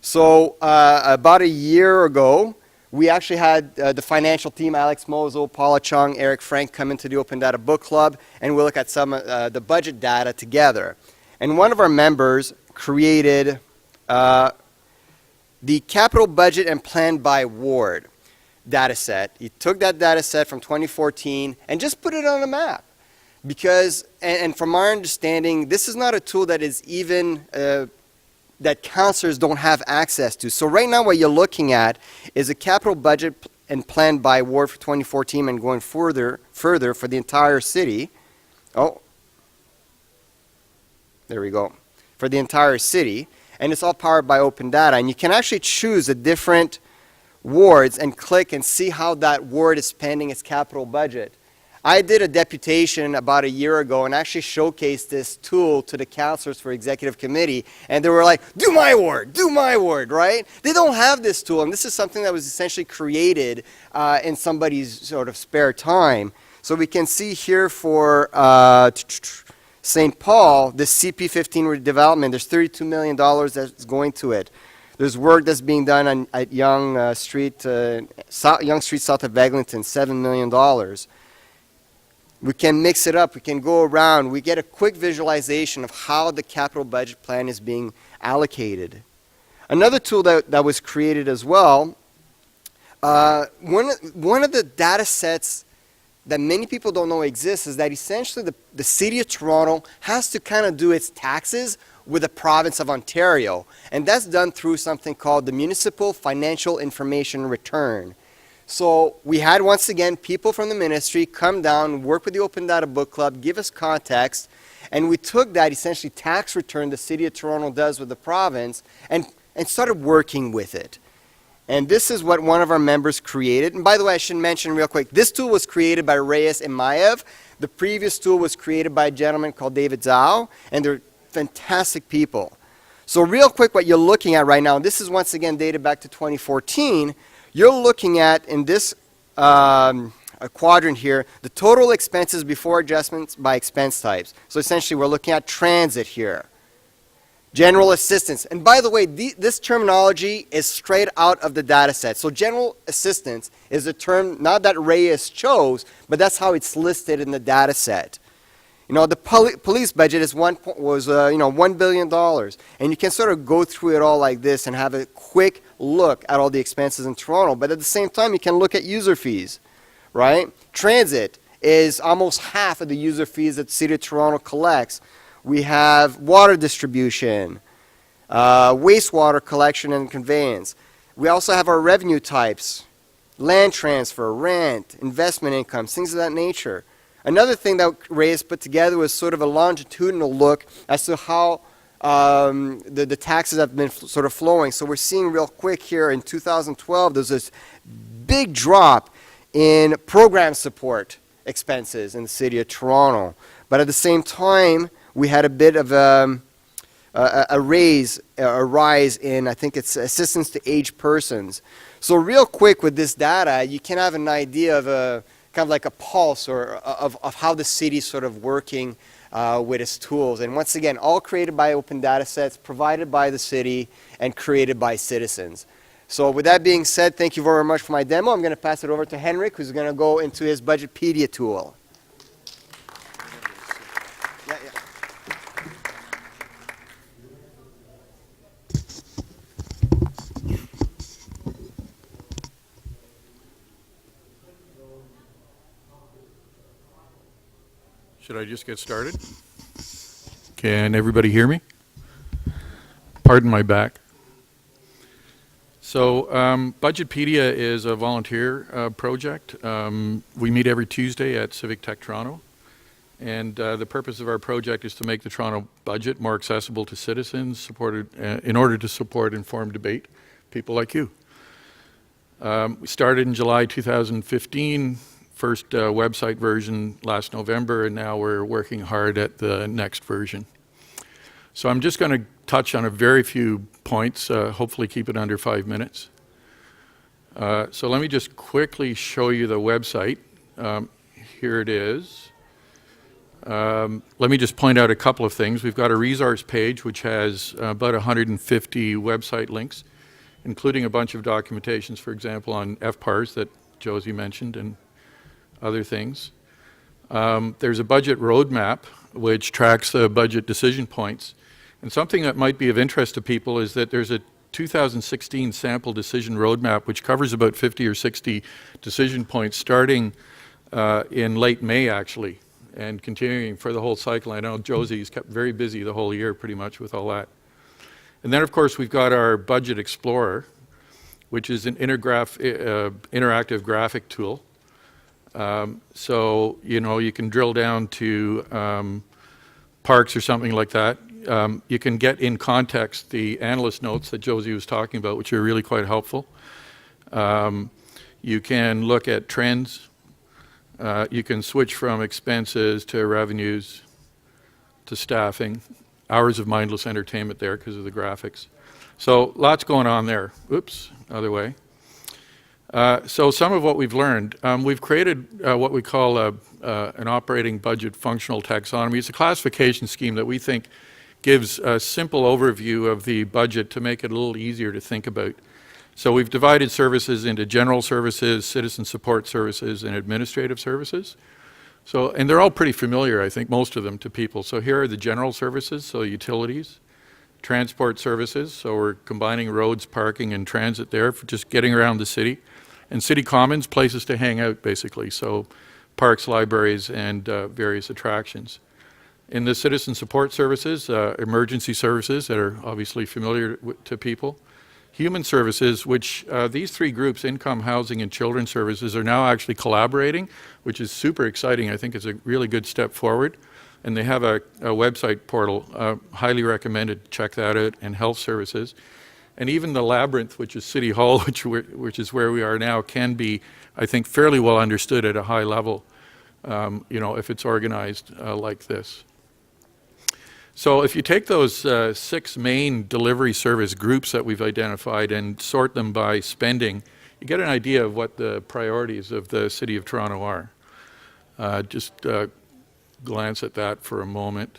So about a year ago, we actually had the financial team, Alex Mozo, Paula Chung, Eric Frank, come into the Open Data Book Club, and we'll look at some of the budget data together. And one of our members created the capital budget and plan by ward data set. He took that data set from 2014 and just put it on a map. because, and from our understanding, this is not a tool that is even, that councillors don't have access to. So right now what you're looking at is a capital budget and plan by ward for 2014 and going further for the entire city. Oh, there we go. For the entire city. And it's all powered by open data. And you can actually choose the different wards and click and see how that ward is spending its capital budget. I did a deputation about a year ago and actually showcased this tool to the councillors for executive committee, and they were like, do my ward, right? They don't have this tool, and this is something that was essentially created in somebody's sort of spare time. So we can see here for St. Paul, the CP15 redevelopment, there's $32 million that's going to it. There's work that's being done at Yonge Street south of Eglinton, $7 million. We can mix it up, we can go around, we get a quick visualization of how the capital budget plan is being allocated. Another tool that was created as well, one of the data sets that many people don't know exists is that essentially the City of Toronto has to kind of do its taxes with the province of Ontario. And that's done through something called the Municipal Financial Information Return. So we had, once again, people from the ministry come down, work with the Open Data Book Club, give us context, and we took that essentially tax return the City of Toronto does with the province and started working with it. And this is what one of our members created. And by the way, I should mention real quick, this tool was created by Reyes and Maev. The previous tool was created by a gentleman called David Zhao, and they're fantastic people. So real quick, what you're looking at right now, this is once again dated back to 2014, you're looking at, in this quadrant here, the total expenses before adjustments by expense types. So essentially, we're looking at transit here. General assistance. And by the way, this terminology is straight out of the data set. So general assistance is a term, not that Reyes chose, but that's how it's listed in the data set. You know, the police budget is $1 billion. And you can sort of go through it all like this and have a quick look at all the expenses in Toronto. But at the same time, you can look at user fees, right? Transit is almost half of the user fees that the City of Toronto collects. We have water distribution, wastewater collection and conveyance. We also have our revenue types, land transfer, rent, investment income, things of that nature. Another thing that Reyes put together was sort of a longitudinal look as to how the taxes have been sort of flowing. So we're seeing real quick here in 2012, there's this big drop in program support expenses in the City of Toronto. But at the same time, we had a bit of a rise in, I think it's assistance to aged persons. So real quick with this data, you can have an idea of kind of like a pulse or of how the city's sort of working with its tools. And once again, all created by open data sets, provided by the city, and created by citizens. So with that being said, thank you very much for my demo. I'm going to pass it over to Henrik, who's going to go into his Budgetpedia tool. Should I just get started? Can everybody hear me? Pardon my back. So Budgetpedia is a volunteer project. We meet every Tuesday at Civic Tech Toronto. And the purpose of our project is to make the Toronto budget more accessible to citizens, in order to support informed debate, people like you. We started in July 2015. First website version last November, and now we're working hard at the next version. So I'm just going to touch on a very few points, hopefully keep it under 5 minutes. So let me just quickly show you the website. Here it is. Let me just point out a couple of things. We've got a resource page which has about 150 website links, including a bunch of documentations, for example, on FPARs that Josie mentioned, and other things. There's a budget roadmap which tracks the budget decision points. And something that might be of interest to people is that there's a 2016 sample decision roadmap which covers about 50 or 60 decision points starting in late May, actually. and continuing for the whole cycle. I know Josie's kept very busy the whole year pretty much with all that. And then, of course, we've got our Budget Explorer, which is an interactive graphic tool. So, you know, you can drill down to parks or something like that. You can get in context the analyst notes that Josie was talking about, which are really quite helpful. You can look at trends. You can switch from expenses to revenues to staffing. Hours of mindless entertainment there because of the graphics. So lots going on there. Oops, other way. So some of what we've learned, we've created what we call an operating budget functional taxonomy. It's a classification scheme that we think gives a simple overview of the budget to make it a little easier to think about. So we've divided services into general services, citizen support services, and administrative services. So, and they're all pretty familiar, I think, most of them to people. So here are the general services, so utilities, transport services, so we're combining roads, parking, and transit there for just getting around the city. And city commons, places to hang out, basically, so parks, libraries, and various attractions. In the citizen support services, emergency services that are obviously familiar to people. Human services, which these three groups, income, housing, and children's services, are now actually collaborating, which is super exciting. I think it's a really good step forward. And they have a website portal, highly recommended, check that out, and health services. And even the labyrinth, which is City Hall, which is where we are now, can be, I think, fairly well understood at a high level, you know, if it's organized like this. So if you take those 6 main delivery service groups that we've identified and sort them by spending, you get an idea of what the priorities of the City of Toronto are. Just glance at that for a moment.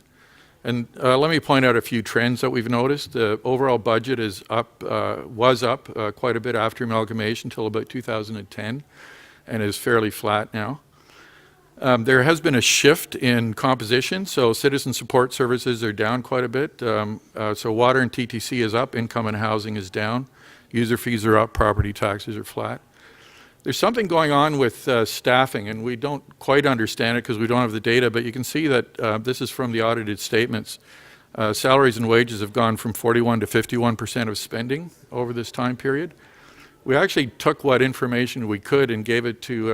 And let me point out a few trends that we've noticed. The overall budget is up, was up quite a bit after amalgamation until about 2010 and is fairly flat now. There has been a shift in composition, so citizen support services are down quite a bit. So water and TTC is up, income and housing is down, user fees are up, property taxes are flat. There's something going on with staffing, and we don't quite understand it because we don't have the data, but you can see that this is from the audited statements. Salaries and wages have gone from 41 to 51% of spending over this time period. We actually took what information we could and gave it to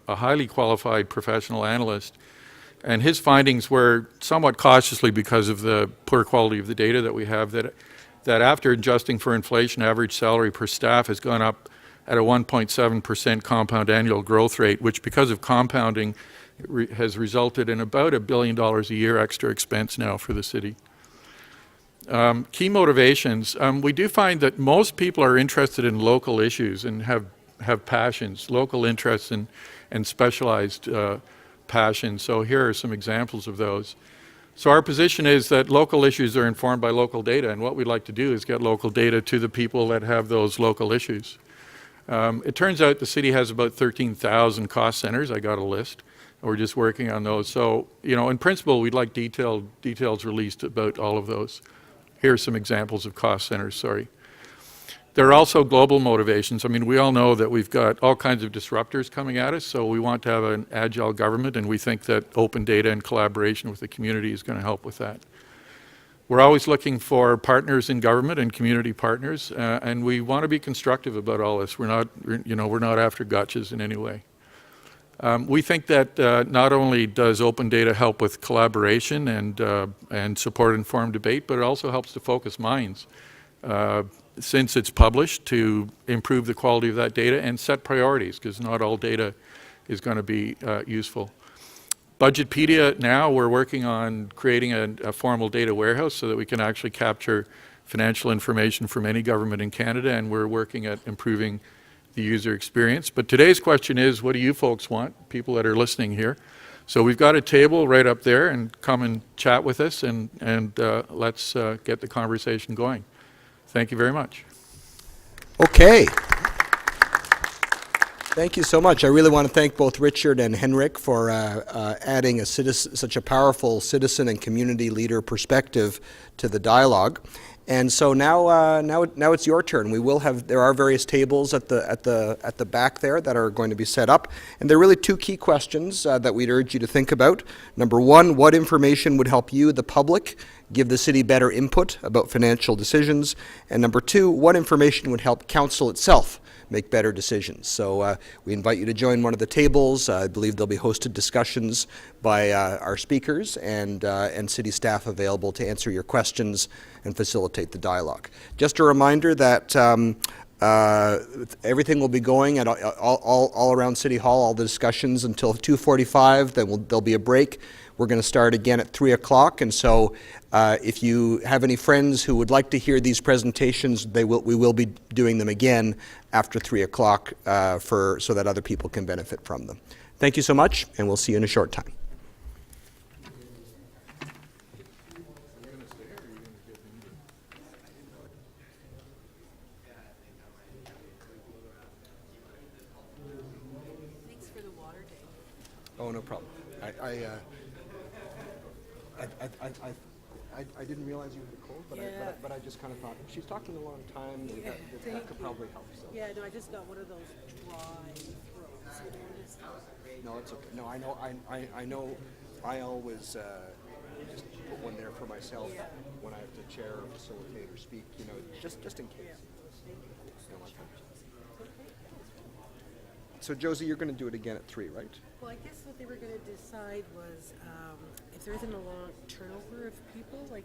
a highly qualified professional analyst. And his findings were somewhat cautiously, because of the poor quality of the data that we have, that after adjusting for inflation, average salary per staff has gone up at a 1.7% compound annual growth rate, which, because of compounding, has resulted in about $1 billion a year extra expense now for the city. Key motivations. We do find that most people are interested in local issues and have passions, local interests and specialized passions. So here are some examples of those. So our position is that local issues are informed by local data, and what we'd like to do is get local data to the people that have those local issues. It turns out the city has about 13,000 cost centers. I got a list. We're just working on those. So, you know, in principle, we'd like details released about all of those. Here are some examples of cost centers, sorry. There are also global motivations. I mean, we all know that we've got all kinds of disruptors coming at us, so we want to have an agile government, and we think that open data and collaboration with the community is going to help with that. We're always looking for partners in government and community partners, and we want to be constructive about all this. We're not after gotchas in any way. We think that not only does open data help with collaboration and support informed debate, but it also helps to focus minds since it's published, to improve the quality of that data and set priorities, because not all data is going to be useful. Budgetpedia, now we're working on creating a formal data warehouse so that we can actually capture financial information from any government in Canada, and we're working at improving the user experience. But today's question is, what do you folks want, people that are listening here? So we've got a table right up there, and come and chat with us, and let's get the conversation going. Thank you very much. Okay. Thank you so much. I really want to thank both Richard and Henrik for adding such a powerful citizen and community leader perspective to the dialogue. And so now it's your turn. There are various tables at the back there that are going to be set up, and there are really two key questions that we'd urge you to think about. Number one, what information would help you, the public, give the city better input about financial decisions? And number two, what information would help council itself make better decisions? So we invite you to join one of the tables. I believe there'll be hosted discussions by our speakers and city staff available to answer your questions and facilitate the dialogue. Just a reminder that everything will be going at all around City Hall, all the discussions until 2:45. Then there'll be a break. We're going to start again at 3 o'clock, and so if you have any friends who would like to hear these presentations, we will be doing them again after 3 o'clock so that other people can benefit from them. Thank you so much, and we'll see you in a short time. Thanks for the water day. Oh, no problem. I didn't realize you had a cold, but I just kind of thought, she's talking a long time, that could probably help. So. Yeah, no, I just got one of those dry throats. You know, just, No, it's okay. No, I know, I always just put one there for myself when I have to chair or facilitate or speak, just in case. No, my pleasure. So Josie, you're going to do it again at 3, right? well, I guess what they were going to decide was if there isn't a long turnover of people, like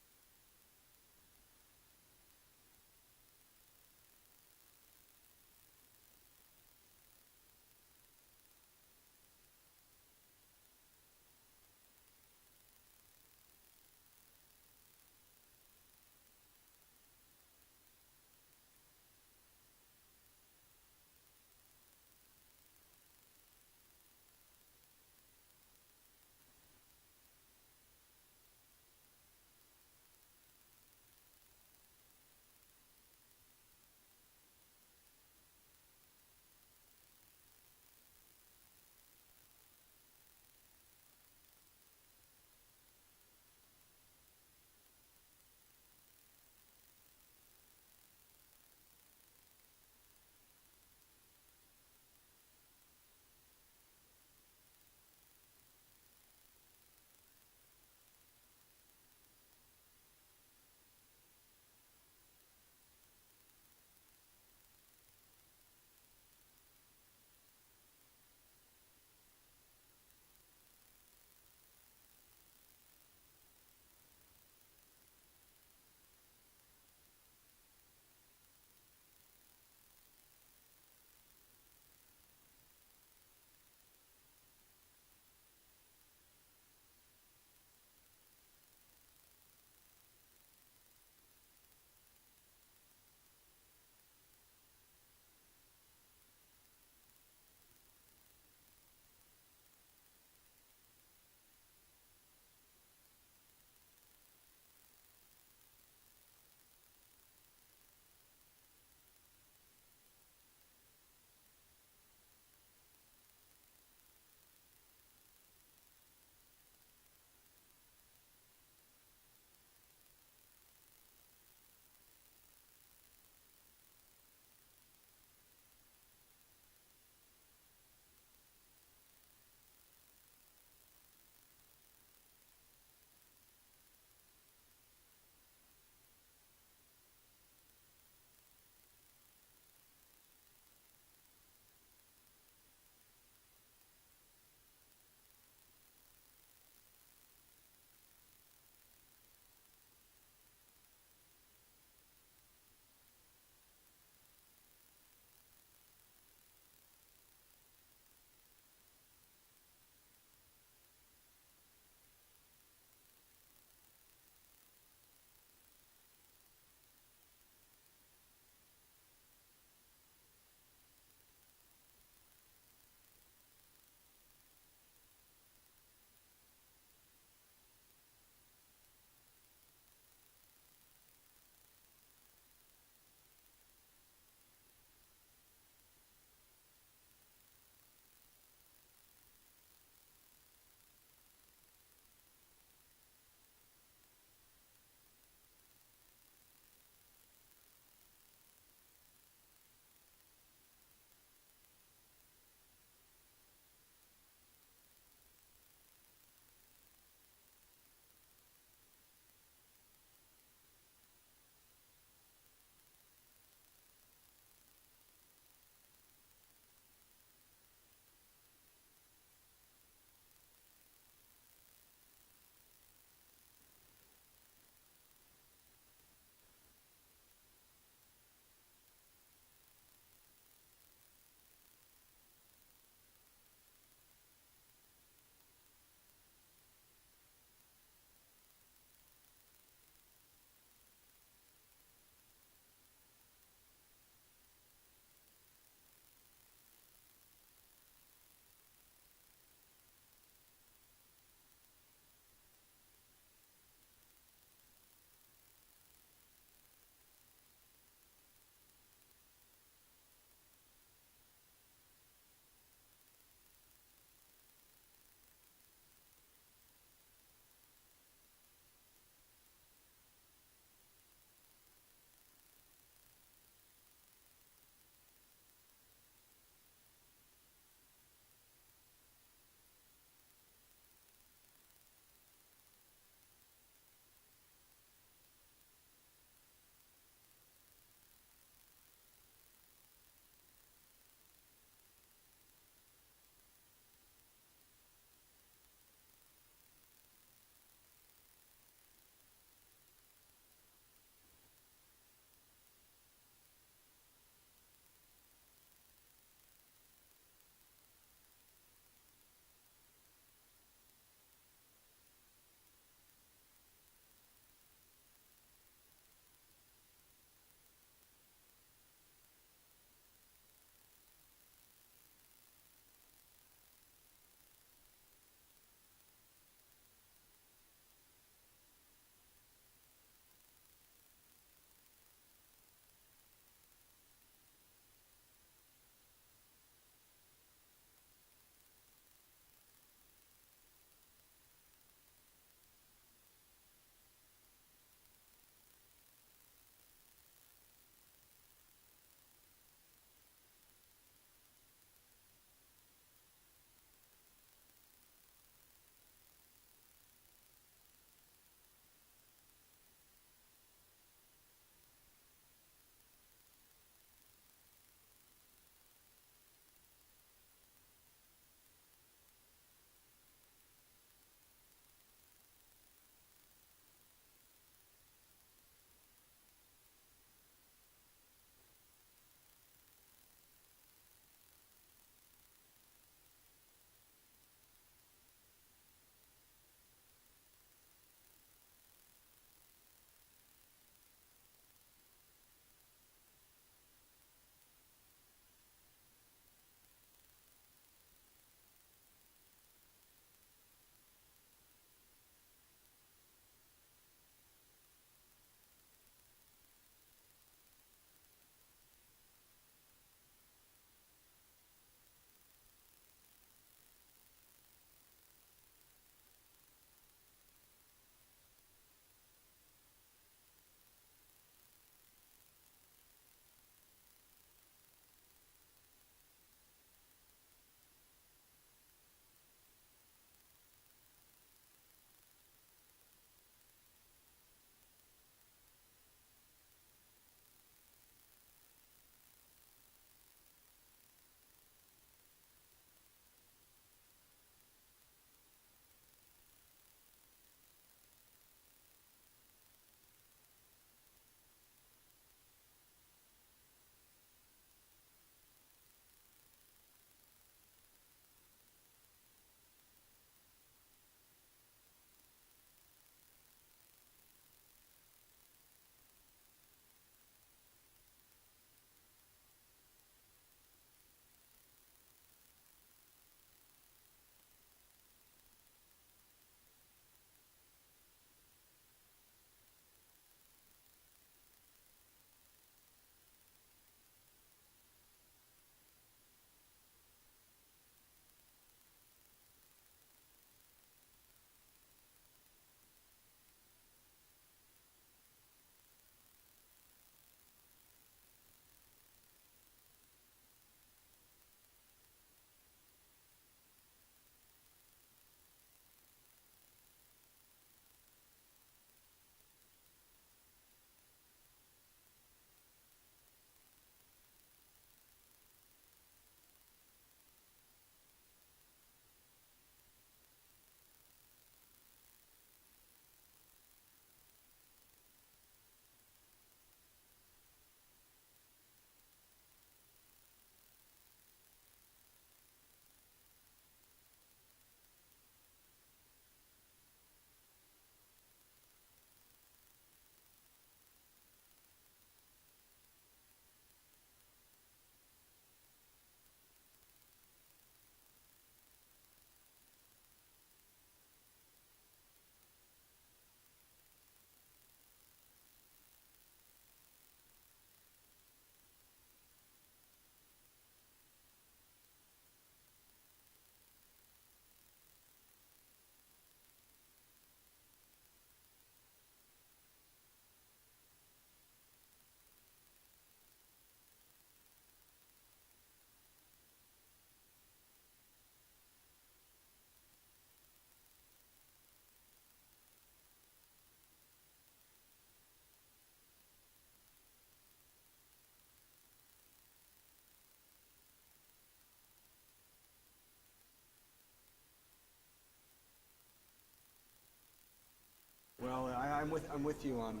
I'm with you on.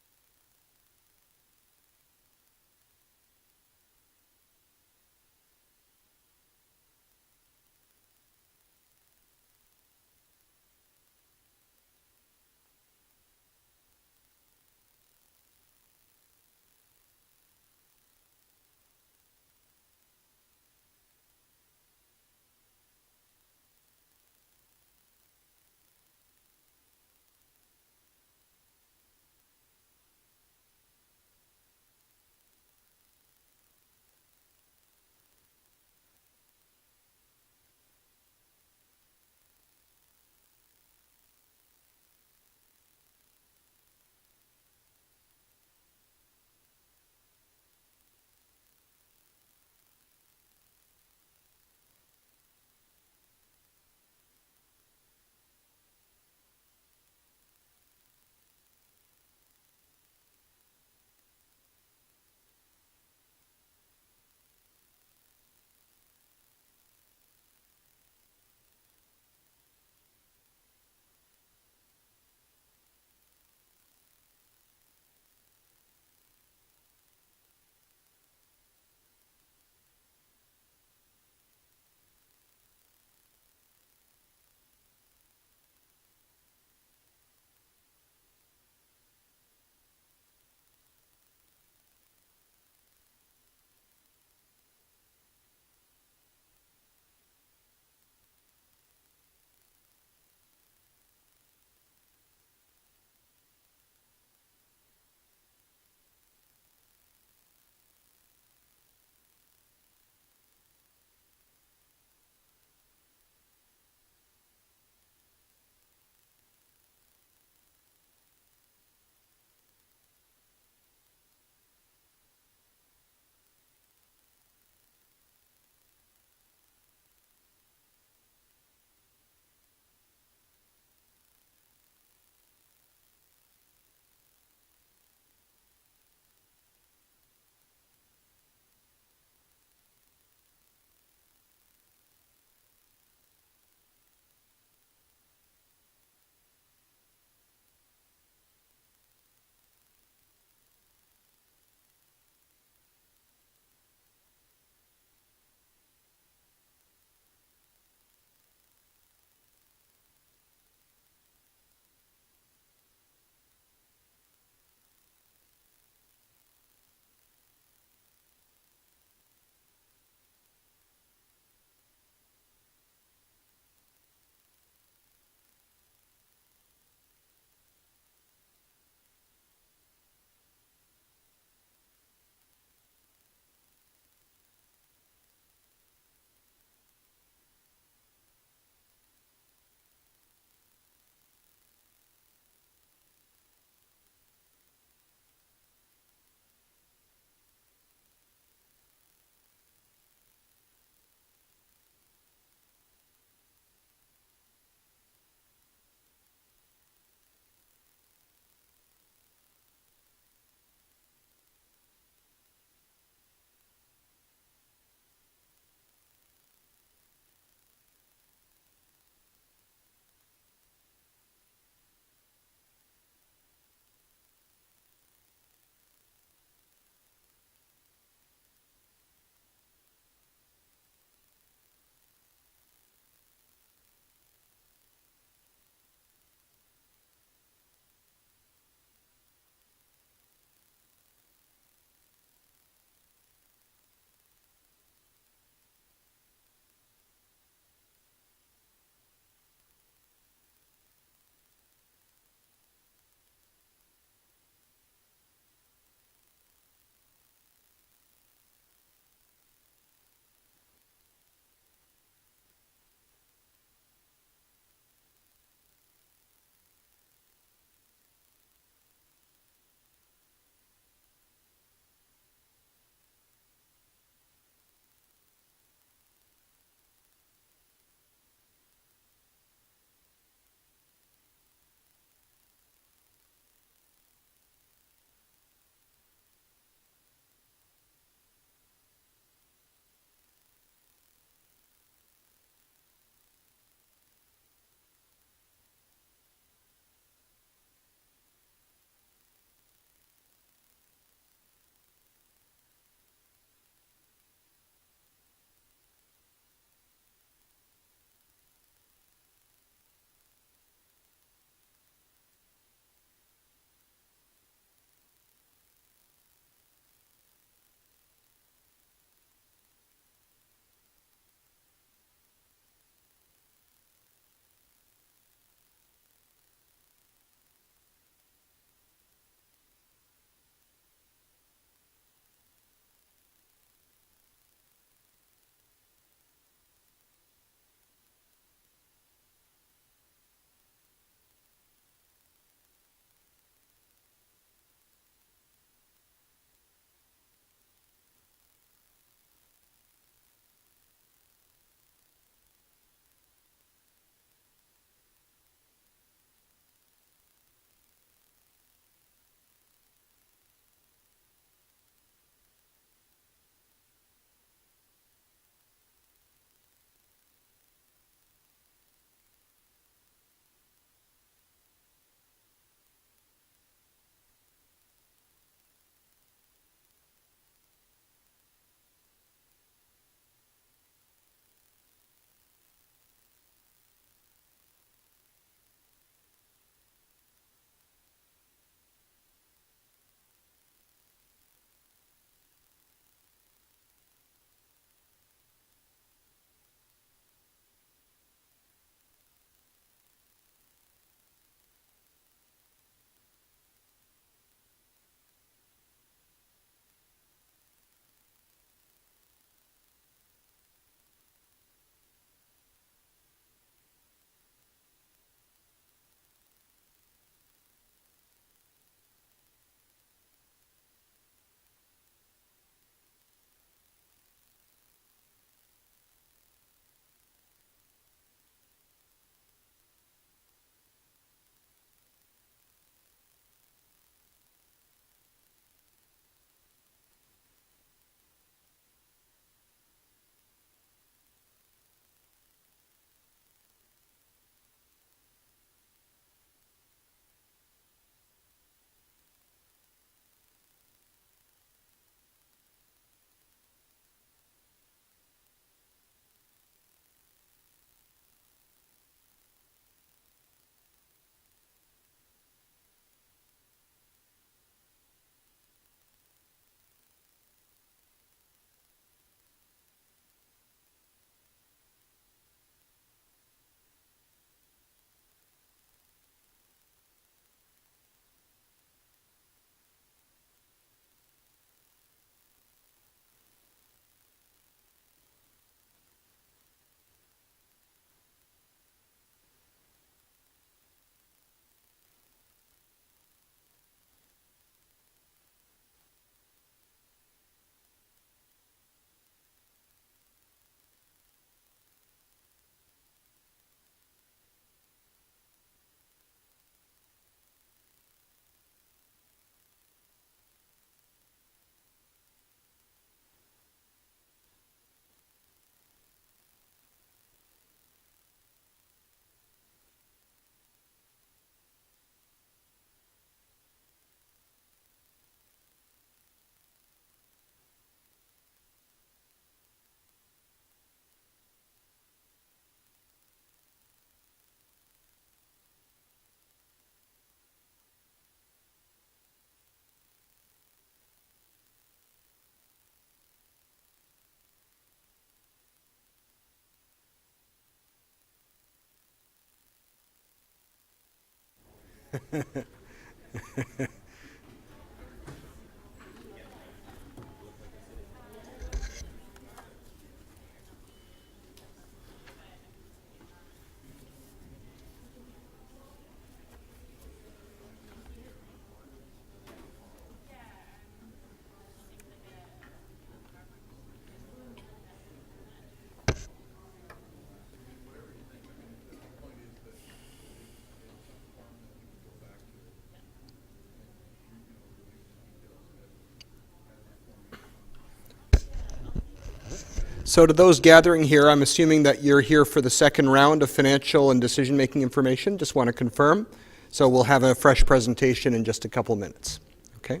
So to those gathering here, I'm assuming that you're here for the second round of financial and decision-making information. Just want to confirm. So we'll have a fresh presentation in just a couple minutes. Okay?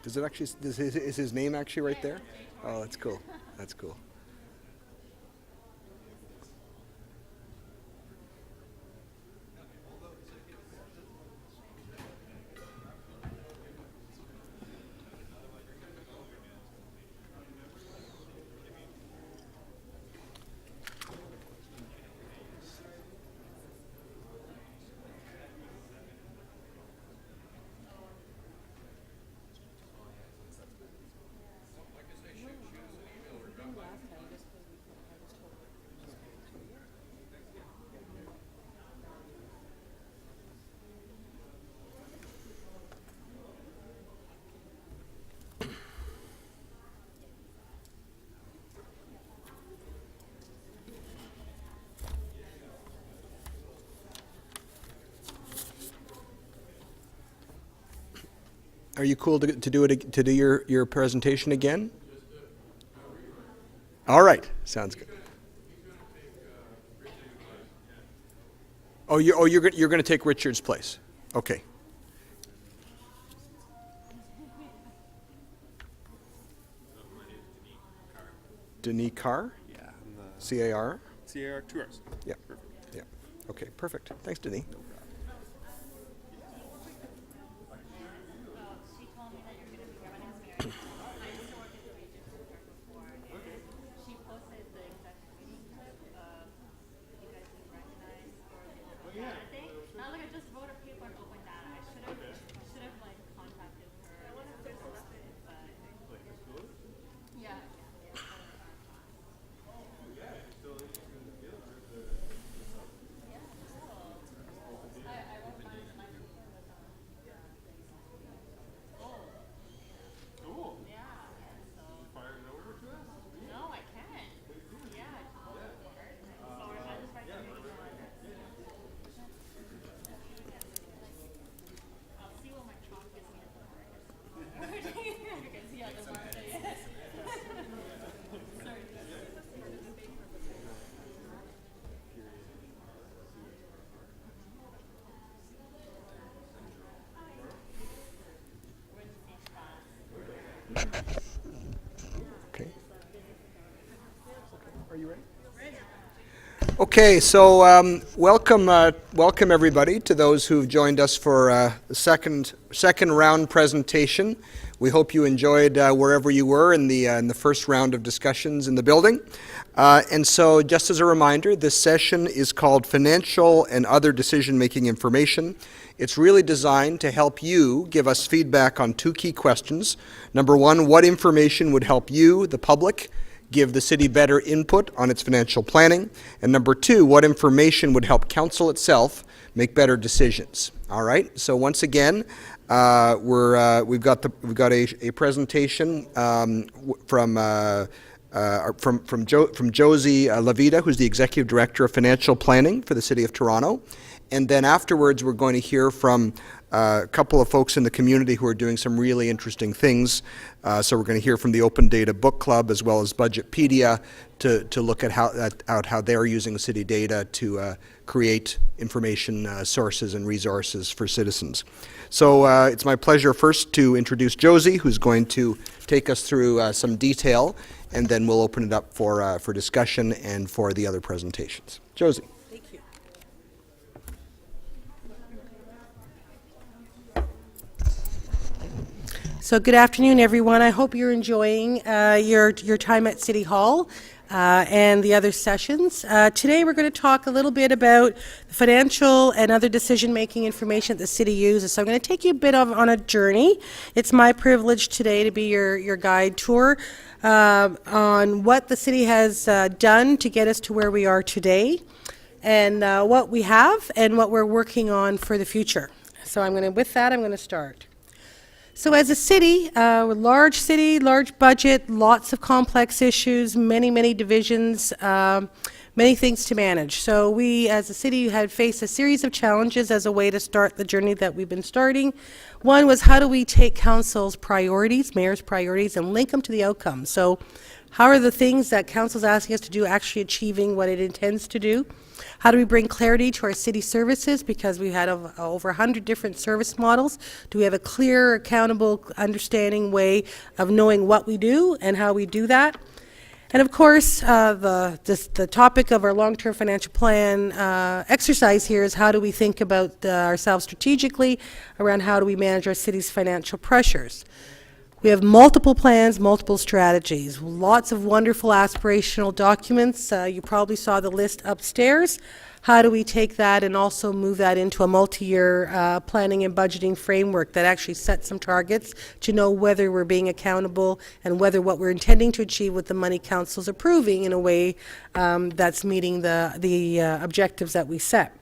Does it actually, is his name actually right there? Oh, that's cool. That's cool. Are you cool to do your presentation again? All right, sounds good. You're going to take Richard's place. Okay. Denis Carr? Yeah, I'm the C-A-R? CAR 2 hours. Yeah. Yeah. Okay, perfect. Thanks, Denis. Okay. Are you ready? Okay, so welcome everybody to those who've joined us for the second round presentation. We hope you enjoyed wherever you were in the first round of discussions in the building. And so, just as a reminder, this session is called Financial and Other Decision-Making Information. It's really designed to help you give us feedback on two key questions. Number one, what information would help you, the public, give the city better input on its financial planning? And number two, what information would help council itself make better decisions? All right. So once again, we've got a presentation from Josie Lavita, who's the Executive Director of Financial Planning for the City of Toronto. And then afterwards, we're going to hear from a couple of folks in the community who are doing some really interesting things. So we're going to hear from the Open Data Book Club as well as Budgetpedia to look at how they're using city data to create information sources and resources for citizens. So it's my pleasure first to introduce Josie, who's going to take us through some detail, and then we'll open it up for discussion and for the other presentations. Josie. Thank you. So good afternoon, everyone. I hope you're enjoying your time at City Hall and the other sessions. Today we're going to talk a little bit about the financial and other decision-making information that the city uses. So I'm going to take you a bit on a journey. It's my privilege today to be your guide tour on what the city has done to get us to where we are today, and what we have and what we're working on for the future. So with that, I'm going to start. So as a city, large city, large budget, lots of complex issues, many divisions, many things to manage. So we as a city had faced a series of challenges as a way to start the journey that we've been starting. One was, how do we take council's priorities, mayor's priorities, and link them to the outcomes? So how are the things that council's asking us to do actually achieving what it intends to do? How do we bring clarity to our city services, because we've had over 100 different service models? Do we have a clear, accountable, understanding way of knowing what we do and how we do that? And of course, the topic of our long-term financial plan exercise here is, how do we think about ourselves strategically around how do we manage our city's financial pressures? We have multiple plans, multiple strategies, lots of wonderful aspirational documents. You probably saw the list upstairs. How do we take that and also move that into a multi-year planning and budgeting framework that actually sets some targets to know whether we're being accountable and whether what we're intending to achieve with the money council's approving in a way that's meeting the objectives that we set.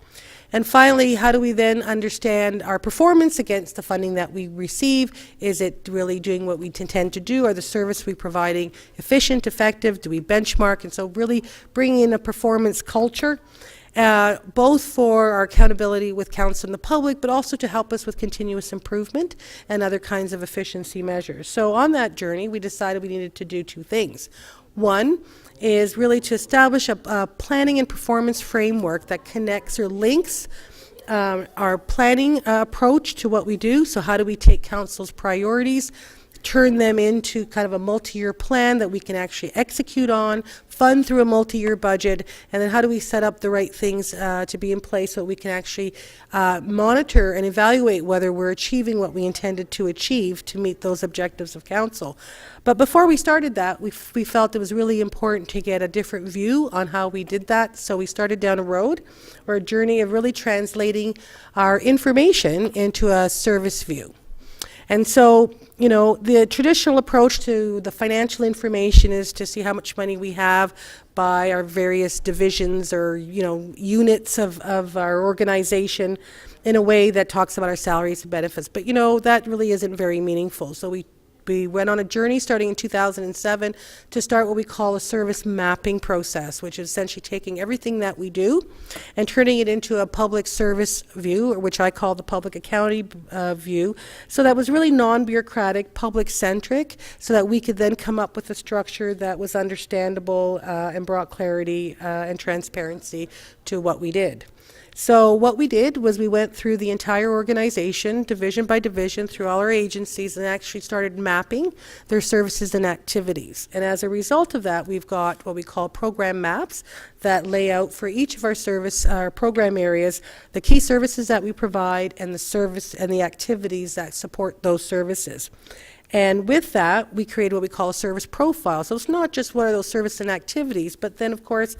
And finally, how do we then understand our performance against the funding that we receive? Is it really doing what we intend to do? Are the service we providing efficient, effective? Do we benchmark? And so really bringing in a performance culture, both for our accountability with council and the public, but also to help us with continuous improvement and other kinds of efficiency measures. So on that journey, we decided we needed to do two things. One is really to establish a planning and performance framework that connects or links our planning approach to what we do. So how do we take council's priorities, turn them into kind of a multi-year plan that we can actually execute on, fund through a multi-year budget, and then how do we set up the right things to be in place so that we can actually monitor and evaluate whether we're achieving what we intended to achieve to meet those objectives of council. But before we started that, we felt it was really important to get a different view on how we did that. So we started down a road or a journey of really translating our information into a service view. And so, the traditional approach to the financial information is to see how much money we have by our various divisions or, units of our organization in a way that talks about our salaries and benefits. But, that really isn't very meaningful. So we went on a journey starting in 2007 to start what we call a service mapping process, which is essentially taking everything that we do and turning it into a public service view, or which I call the public accounting view. So that was really non-bureaucratic, public-centric, so that we could then come up with a structure that was understandable and brought clarity and transparency to what we did. So what we did was we went through the entire organization, division by division, through all our agencies, and actually started mapping their services and activities. And as a result of that, we've got what we call program maps that lay out for each of our program areas the key services that we provide and the service and the activities that support those services. And with that, we created what we call a service profile. So it's not just what are those services and activities, but then, of course,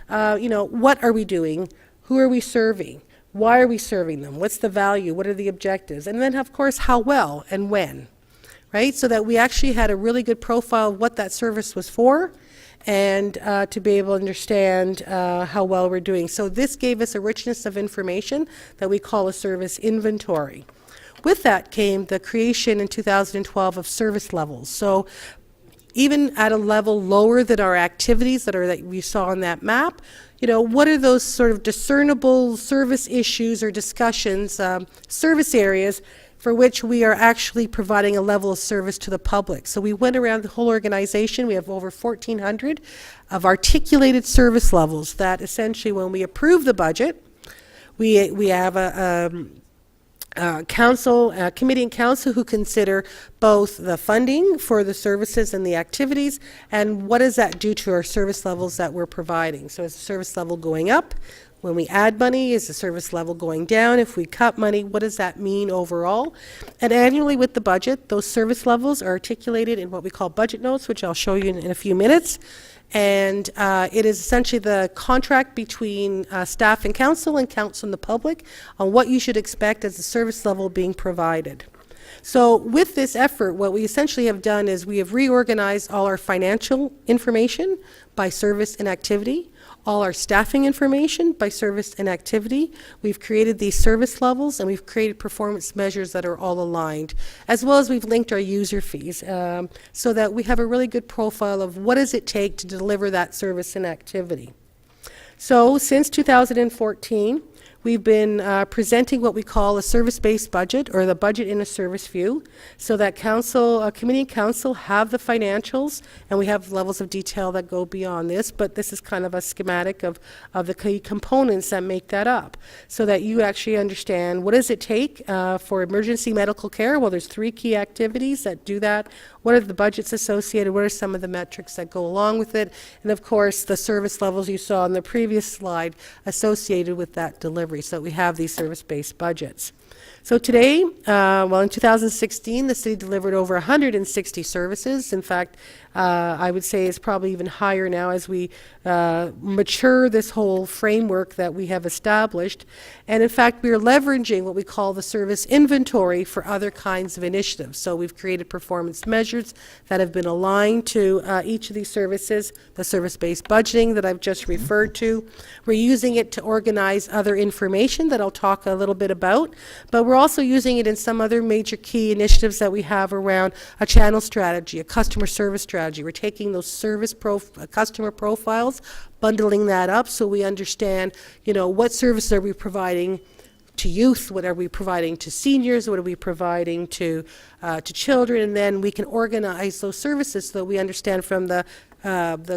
what are we doing? Who are we serving? Why are we serving them? What's the value? What are the objectives? And then, of course, how well and when, right? So that we actually had a really good profile of what that service was for and to be able to understand how well we're doing. So this gave us a richness of information that we call a service inventory. With that came the creation in 2012 of service levels. So even at a level lower than our activities that we saw on that map, what are those sort of discernible service issues or discussions, service areas for which we are actually providing a level of service to the public. So we went around the whole organization. We have over 1,400 of articulated service levels that essentially, when we approve the budget, we have a committee and council who consider both the funding for the services and the activities, and what does that do to our service levels that we're providing. So is the service level going up, When we add money, is the service level going down? If we cut money, what does that mean overall? And annually with the budget, those service levels are articulated in what we call budget notes, which I'll show you in a few minutes. And it is essentially the contract between staff and council and the public on what you should expect as the service level being provided. So with this effort, what we essentially have done is we have reorganized all our financial information by service and activity, all our staffing information by service and activity. We've created these service levels, and we've created performance measures that are all aligned, as well as we've linked our user fees so that we have a really good profile of what does it take to deliver that service and activity. So since 2014, we've been presenting what we call a service-based budget, or the budget in a service view, so that council, committee and council have the financials, and we have levels of detail that go beyond this, but this is kind of a schematic of the key components that make that up, so that you actually understand what does it take for emergency medical care. Well, there's 3 key activities that do that. What are the budgets associated? What are some of the metrics that go along with it? And of course, the service levels you saw on the previous slide associated with that delivery. So we have these service-based budgets. So today, well, in 2016, the city delivered over 160 services. In fact, I would say it's probably even higher now as we mature this whole framework that we have established. And in fact, we are leveraging what we call the service inventory for other kinds of initiatives. So we've created performance measures that have been aligned to each of these services, the service-based budgeting that I've just referred to. We're using it to organize other information that I'll talk a little bit about, but we're also using it in some other major key initiatives that we have around a channel strategy, a customer service strategy. We're taking those customer profiles, bundling that up so we understand, you know, what services are we providing to youth, what are we providing to seniors, what are we providing to children, and then we can organize those services so that we understand from the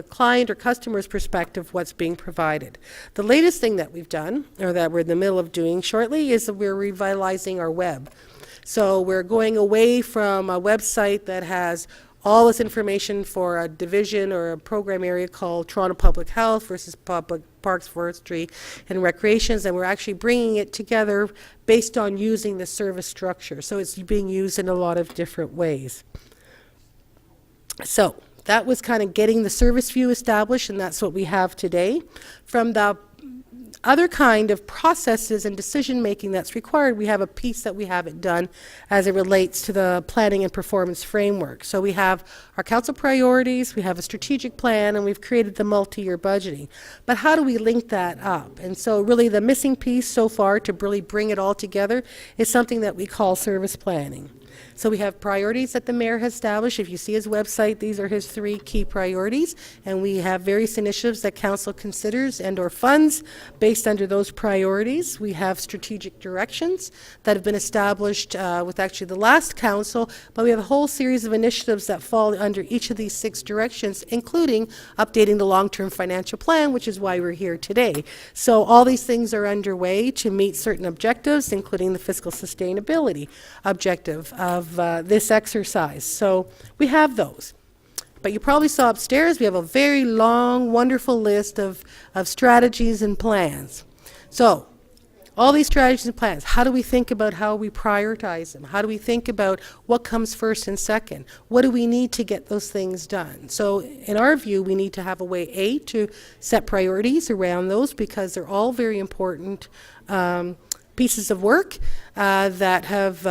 client or customer's perspective what's being provided. The latest thing that we've done, or that we're in the middle of doing shortly, is that we're revitalizing our web. So we're going away from a website that has all this information for a division or a program area called Toronto Public Health versus Public Parks, Forestry, and Recreations, and we're actually bringing it together based on using the service structure. So it's being used in a lot of different ways. So that was kind of getting the service view established, and that's what we have today. From the other kind of processes and decision making that's required, we have a piece that we haven't done as it relates to the planning and performance framework. So we have our council priorities, we have a strategic plan, and we've created the multi-year budgeting. But how do we link that up? And so really the missing piece so far to really bring it all together is something that we call service planning. So we have priorities that the mayor has established. If you see his website, these are his 3 key priorities, and we have various initiatives that council considers and or funds based under those priorities. We have strategic directions that have been established with actually the last council, but we have a whole series of initiatives that fall under each of these 6 directions, including updating the long-term financial plan, which is why we're here today. So all these things are underway to meet certain objectives, including the fiscal sustainability objective of this exercise. So we have those. But you probably saw upstairs we have a very long, wonderful list of strategies and plans. So all these strategies and plans, how do we think about how we prioritize them? How do we think about what comes first and second? What do we need to get those things done? So in our view, we need to have a way, to set priorities around those, because they're all very important pieces of work that have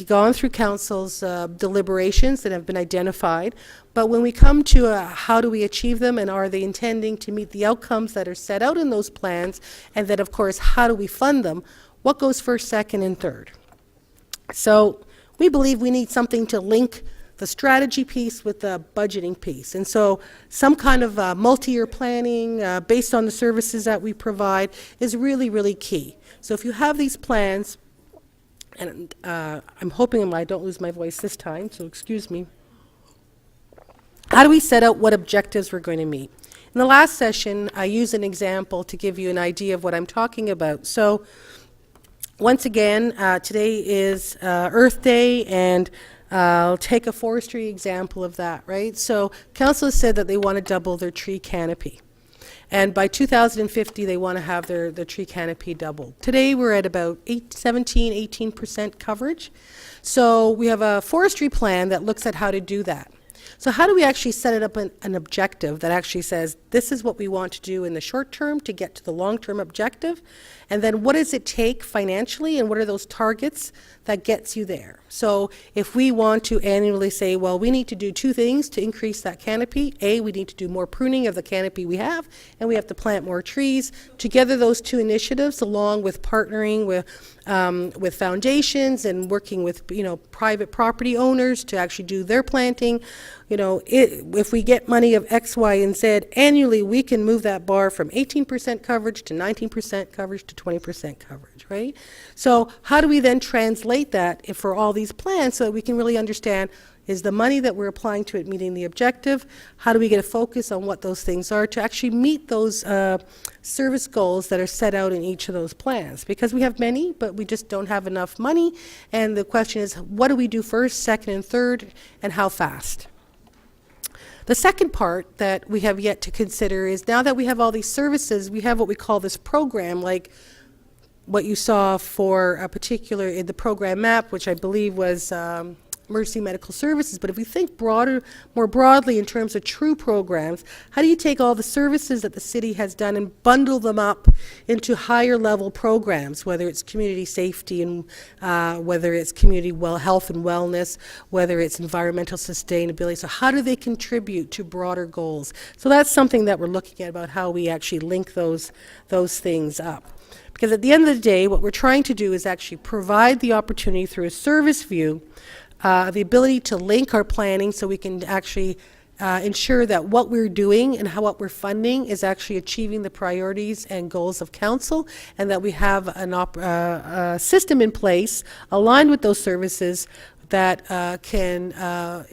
gone through council's deliberations that have been identified. But when we come to how do we achieve them, and are they intending to meet the outcomes that are set out in those plans, and then of course how do we fund them, what goes first, second, and third? So we believe we need something to link the strategy piece with the budgeting piece. And so some kind of multi-year planning based on the services that we provide is really, really key. So if you have these plans, and I'm hoping I don't lose my voice this time, so excuse me. How do we set out what objectives we're going to meet? In the last session, I used an example to give you an idea of what I'm talking about. So once again, today is Earth Day, and I'll take a forestry example of that, right? So council has said that they want to double their tree canopy. And by 2050, they want to have their tree canopy doubled. Today, we're at about 18% coverage. So we have a forestry plan that looks at how to do that. So how do we actually set it up an objective that actually says, this is what we want to do in the short term to get to the long-term objective? And then what does it take financially, and what are those targets that gets you there? So if we want to annually say, well, we need to do two things to increase that canopy. A, we need to do more pruning of the canopy we have, and we have to plant more trees. Together, those two initiatives, along with partnering with foundations and working with, private property owners to actually do their planting, if we get money of X, Y, and Z annually, we can move that bar from 18% coverage to 19% coverage to 20% coverage, right? So how do we then translate that for all these plans so that we can really understand, is the money that we're applying to it meeting the objective? How do we get a focus on what those things are to actually meet those service goals that are set out in each of those plans? Because we have many, but we just don't have enough money. And the question is, what do we do first, second, and third, and how fast? The second part that we have yet to consider is, now that we have all these services, we have what we call this program, like what you saw for a particular, in the program map, which I believe was emergency medical services. But if we think more broadly in terms of true programs, how do you take all the services that the city has done and bundle them up into higher level programs, whether it's community safety and whether it's community health and wellness, whether it's environmental sustainability? So how do they contribute to broader goals? So that's something that we're looking at, about how we actually link those things up. Because at the end of the day, what we're trying to do is actually provide the opportunity through a service view, the ability to link our planning so we can actually ensure that what we're doing and what we're funding is actually achieving the priorities and goals of council, and that we have a system in place aligned with those services that can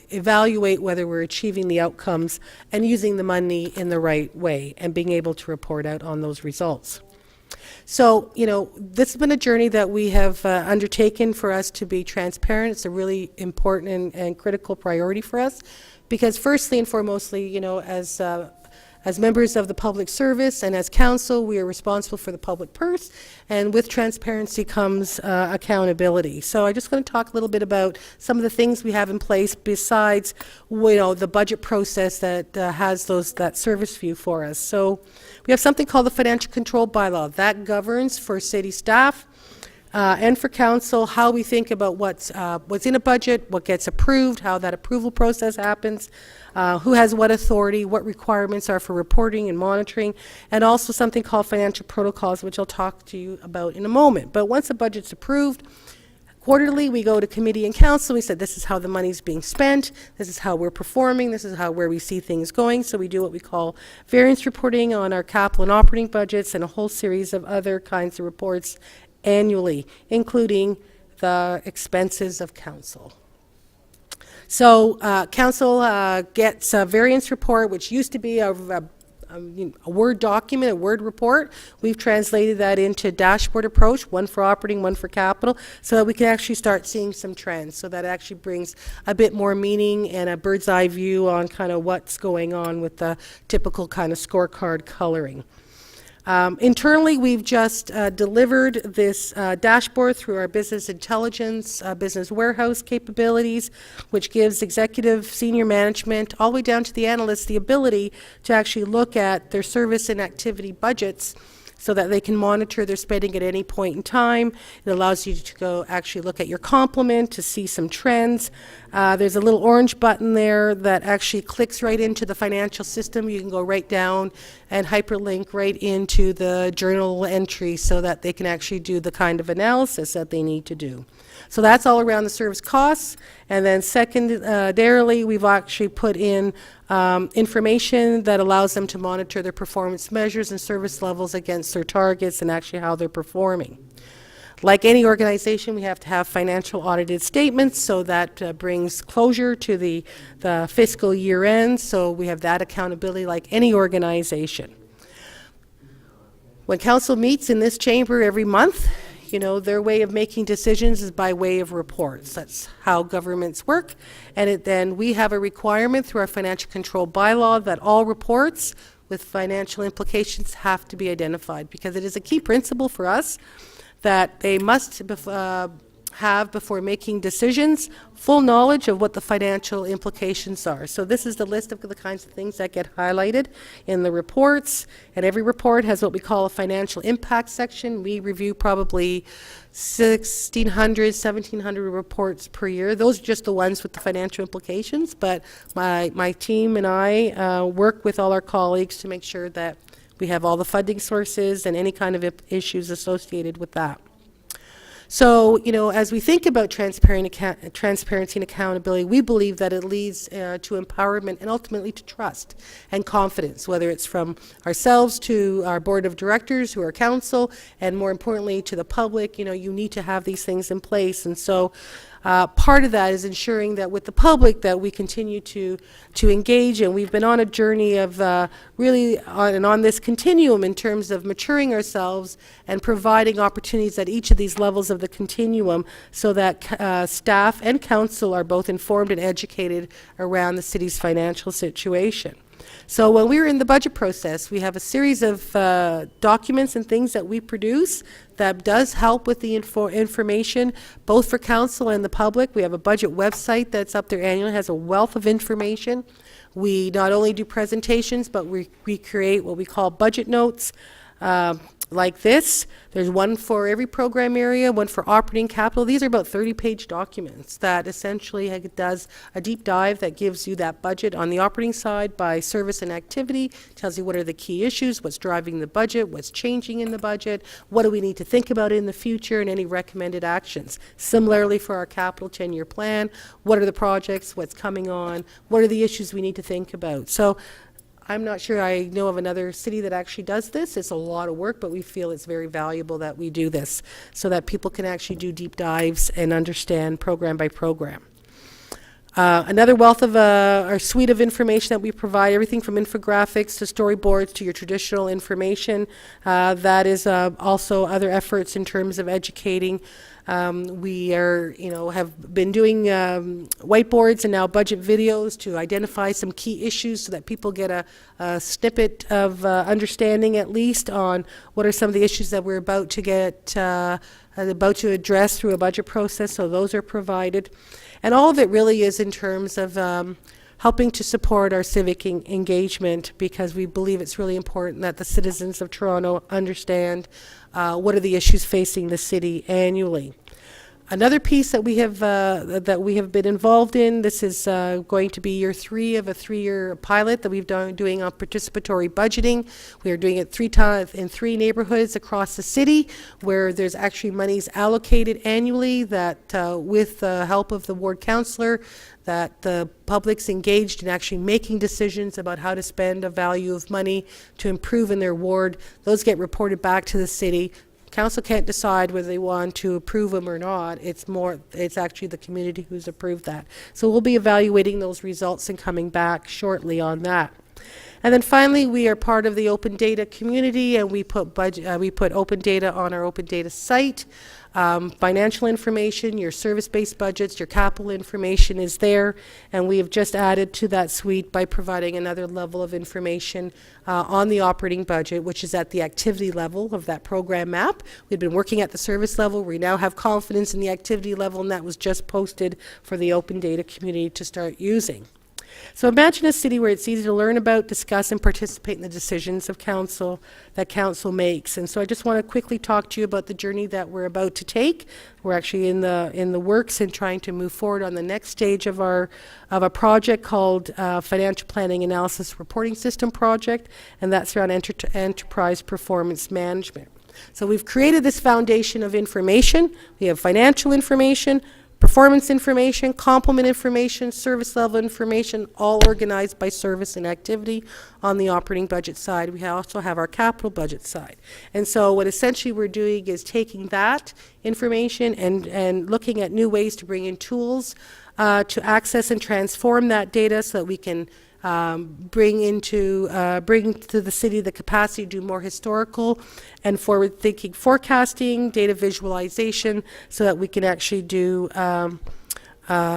evaluate whether we're achieving the outcomes and using the money in the right way, and being able to report out on those results. So, this has been a journey that we have undertaken for us to be transparent. It's a really important and critical priority for us, because firstly and foremostly, as members of the public service and as council, we are responsible for the public purse, and with transparency comes accountability. So I just want to talk a little bit about some of the things we have in place besides, the budget process that has that service view for us. So we have something called the Financial Control Bylaw that governs for city staff and for council how we think about what's in a budget, what gets approved, how that approval process happens, who has what authority, what requirements are for reporting and monitoring, and also something called financial protocols, which I'll talk to you about in a moment. But once a budget's approved, quarterly we go to committee and council. We said, this is how the money's being spent, this is how we're performing, this is where we see things going. So we do what we call variance reporting on our capital and operating budgets, and a whole series of other kinds of reports annually, including the expenses of council. So council gets a variance report, which used to be a Word document, a Word report. We've translated that into dashboard approach, one for operating, one for capital, so that we can actually start seeing some trends. So that actually brings a bit more meaning and a bird's eye view on kind of what's going on with the typical kind of scorecard coloring. Internally, we've just delivered this dashboard through our business intelligence, business warehouse capabilities, which gives executive, senior management, all the way down to the analysts, the ability to actually look at their service and activity budgets so that they can monitor their spending at any point in time. It allows you to go actually look at your complement to see some trends. There's a little orange button there that actually clicks right into the financial system. You can go right down and hyperlink right into the journal entry so that they can actually do the kind of analysis that they need to do. So that's all around the service costs. And then secondarily, we've actually put in information that allows them to monitor their performance measures and service levels against their targets and actually how they're performing. Like any organization, we have to have financial audited statements, so that brings closure to the fiscal year end. So we have that accountability like any organization. When council meets in this chamber every month, their way of making decisions is by way of reports. That's how governments work. And then we have a requirement through our financial control bylaw that all reports with financial implications have to be identified, because it is a key principle for us that they must have, before making decisions, full knowledge of what the financial implications are. So this is the list of the kinds of things that get highlighted in the reports, and every report has what we call a financial impact section. We review probably 1,600, 1,700 reports per year. Those are just the ones with the financial implications, but my team and I work with all our colleagues to make sure that we have all the funding sources and any kind of issues associated with that. So, as we think about transparency and accountability, we believe that it leads to empowerment and ultimately to trust and confidence, whether it's from ourselves to our board of directors, who are council, and more importantly to the public. You need to have these things in place. And so part of that is ensuring that with the public that we continue to engage, and we've been on a journey of really on this continuum in terms of maturing ourselves and providing opportunities at each of these levels of the continuum, so that staff and council are both informed and educated around the city's financial situation. So when we're in the budget process, we have a series of documents and things that we produce that does help with the information, both for council and the public. We have a budget website that's up there annually, has a wealth of information. We not only do presentations, but we create what we call budget notes, like this. There's one for every program area, one for operating capital. These are about 30-page documents that essentially does a deep dive that gives you that budget on the operating side by service and activity, tells you what are the key issues, what's driving the budget, what's changing in the budget, what do we need to think about in the future, and any recommended actions. Similarly for our capital 10-year plan, what are the projects, what's coming on, what are the issues we need to think about. So I'm not sure I know of another city that actually does this. It's a lot of work, but we feel it's very valuable that we do this so that people can actually do deep dives and understand program by program. Another wealth of our suite of information that we provide, everything from infographics to storyboards to your traditional information. That is also other efforts in terms of educating. We have been doing whiteboards and now budget videos to identify some key issues so that people get a snippet of understanding, at least, on what are some of the issues that we're about to address through a budget process. So those are provided. And all of it really is in terms of helping to support our civic engagement, because we believe it's really important that the citizens of Toronto understand what are the issues facing the city annually. Another piece that we have been involved in, this is going to be year 3 of a 3-year pilot that we've done doing on participatory budgeting. We are doing it 3 times in 3 neighborhoods across the city, where there's actually monies allocated annually that with the help of the ward councillor, that the public's engaged in actually making decisions about how to spend a value of money to improve in their ward. Those get reported back to the city. Council can't decide whether they want to approve them or not. It's actually the community who's approved that. So we'll be evaluating those results and coming back shortly on that. And then finally, we are part of the open data community, and we put open data on our open data site. Financial information, your service-based budgets, your capital information is there, and we have just added to that suite by providing another level of information on the operating budget, which is at the activity level of that program map. We've been working at the service level. We now have confidence in the activity level, and that was just posted for the open data community to start using. So imagine a city where it's easy to learn about, discuss, and participate in the decisions of council that council makes. And so I just want to quickly talk to you about the journey that we're about to take. We're actually in the works and trying to move forward on the next stage of a project called Financial Planning Analysis Reporting System Project, and that's around enterprise performance management. So we've created this foundation of information. We have financial information, performance information, complement information, service level information, all organized by service and activity on the operating budget side. We also have our capital budget side. And so what essentially we're doing is taking that information and looking at new ways to bring in tools to access and transform that data so that we can bring to the city the capacity to do more historical and forward-thinking forecasting, data visualization, so that we can actually do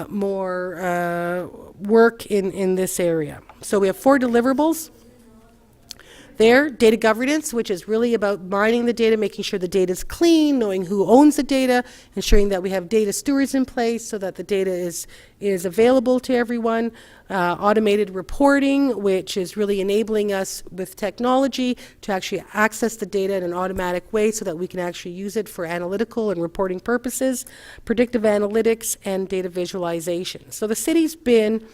more work in this area. So we have 4 deliverables. there. Data governance, which is really about mining the data, making sure the data is clean, knowing who owns the data, ensuring that we have data stewards in place so that the data is available to everyone. Automated reporting, which is really enabling us with technology to actually access the data in an automatic way so that we can actually use it for analytical and reporting purposes. Predictive analytics and data visualization. So the city's been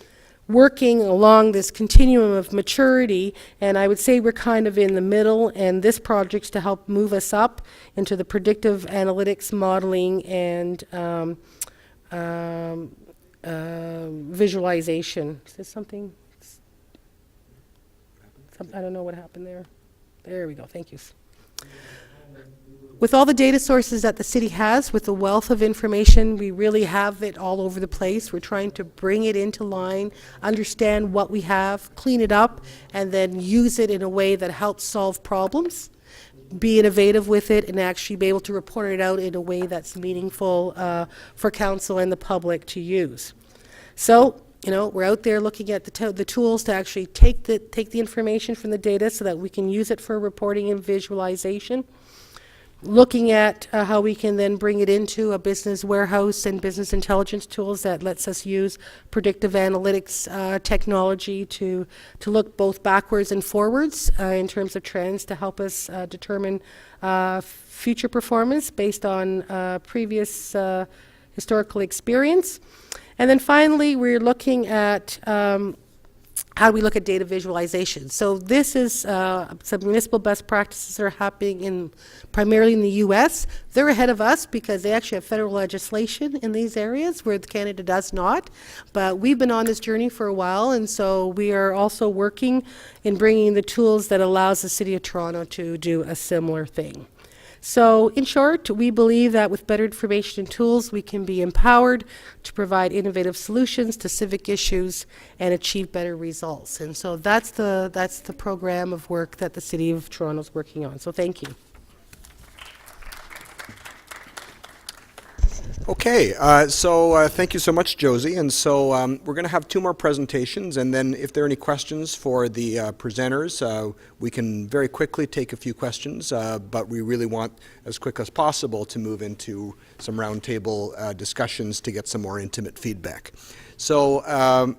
working along this continuum of maturity, and I would say we're kind of in the middle, and this project's to help move us up into the predictive analytics modeling and visualization. Is this something? I don't know what happened there. There we go, thank you. With all the data sources that the city has, with the wealth of information, we really have it all over the place. We're trying to bring it into line, understand what we have, clean it up, and then use it in a way that helps solve problems, be innovative with it, and actually be able to report it out in a way that's meaningful for council and the public to use. So, you know, we're out there looking at the tools to actually take the information from the data so that we can use it for reporting and visualization. Looking at how we can then bring it into a business warehouse and business intelligence tools that lets us use predictive analytics technology to look both backwards and forwards in terms of trends to help us determine future performance based on previous historical experience. And then finally, we're looking at how do we look at data visualization. So this is some municipal best practices that are happening primarily in the US. They're ahead of us because they actually have federal legislation in these areas where Canada does not. But we've been on this journey for a while, and so we are also working in bringing the tools that allows the City of Toronto to do a similar thing. So in short, we believe that with better information and tools, we can be empowered to provide innovative solutions to civic issues and achieve better results. And so that's the program of work that the City of Toronto is working on. So thank you. Okay, so thank you so much, Josie. And so we're going to have two more presentations, and then if there are any questions for the presenters, we can very quickly take a few questions, but we really want, as quick as possible, to move into some roundtable discussions to get some more intimate feedback. So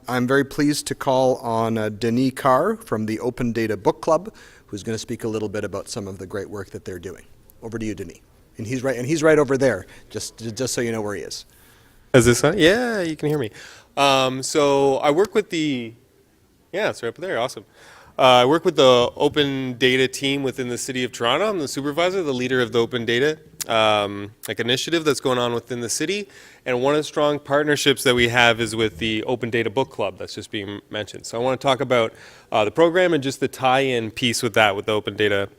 I'm very pleased to call on Denis Carr from the Open Data Book Club, who's going to speak a little bit about some of the great work that they're doing. Over to you, Denis. And he's right over there, just so you know where he is. Is this on? Yeah, you can hear me. So I work with it's right up there, awesome. I work with the open data team within the City of Toronto. I'm the supervisor, the leader of the open data initiative that's going on within the city. And one of the strong partnerships that we have is with the Open Data Book Club that's just being mentioned. So I want to talk about the program and just the tie-in piece with that, with the Open Data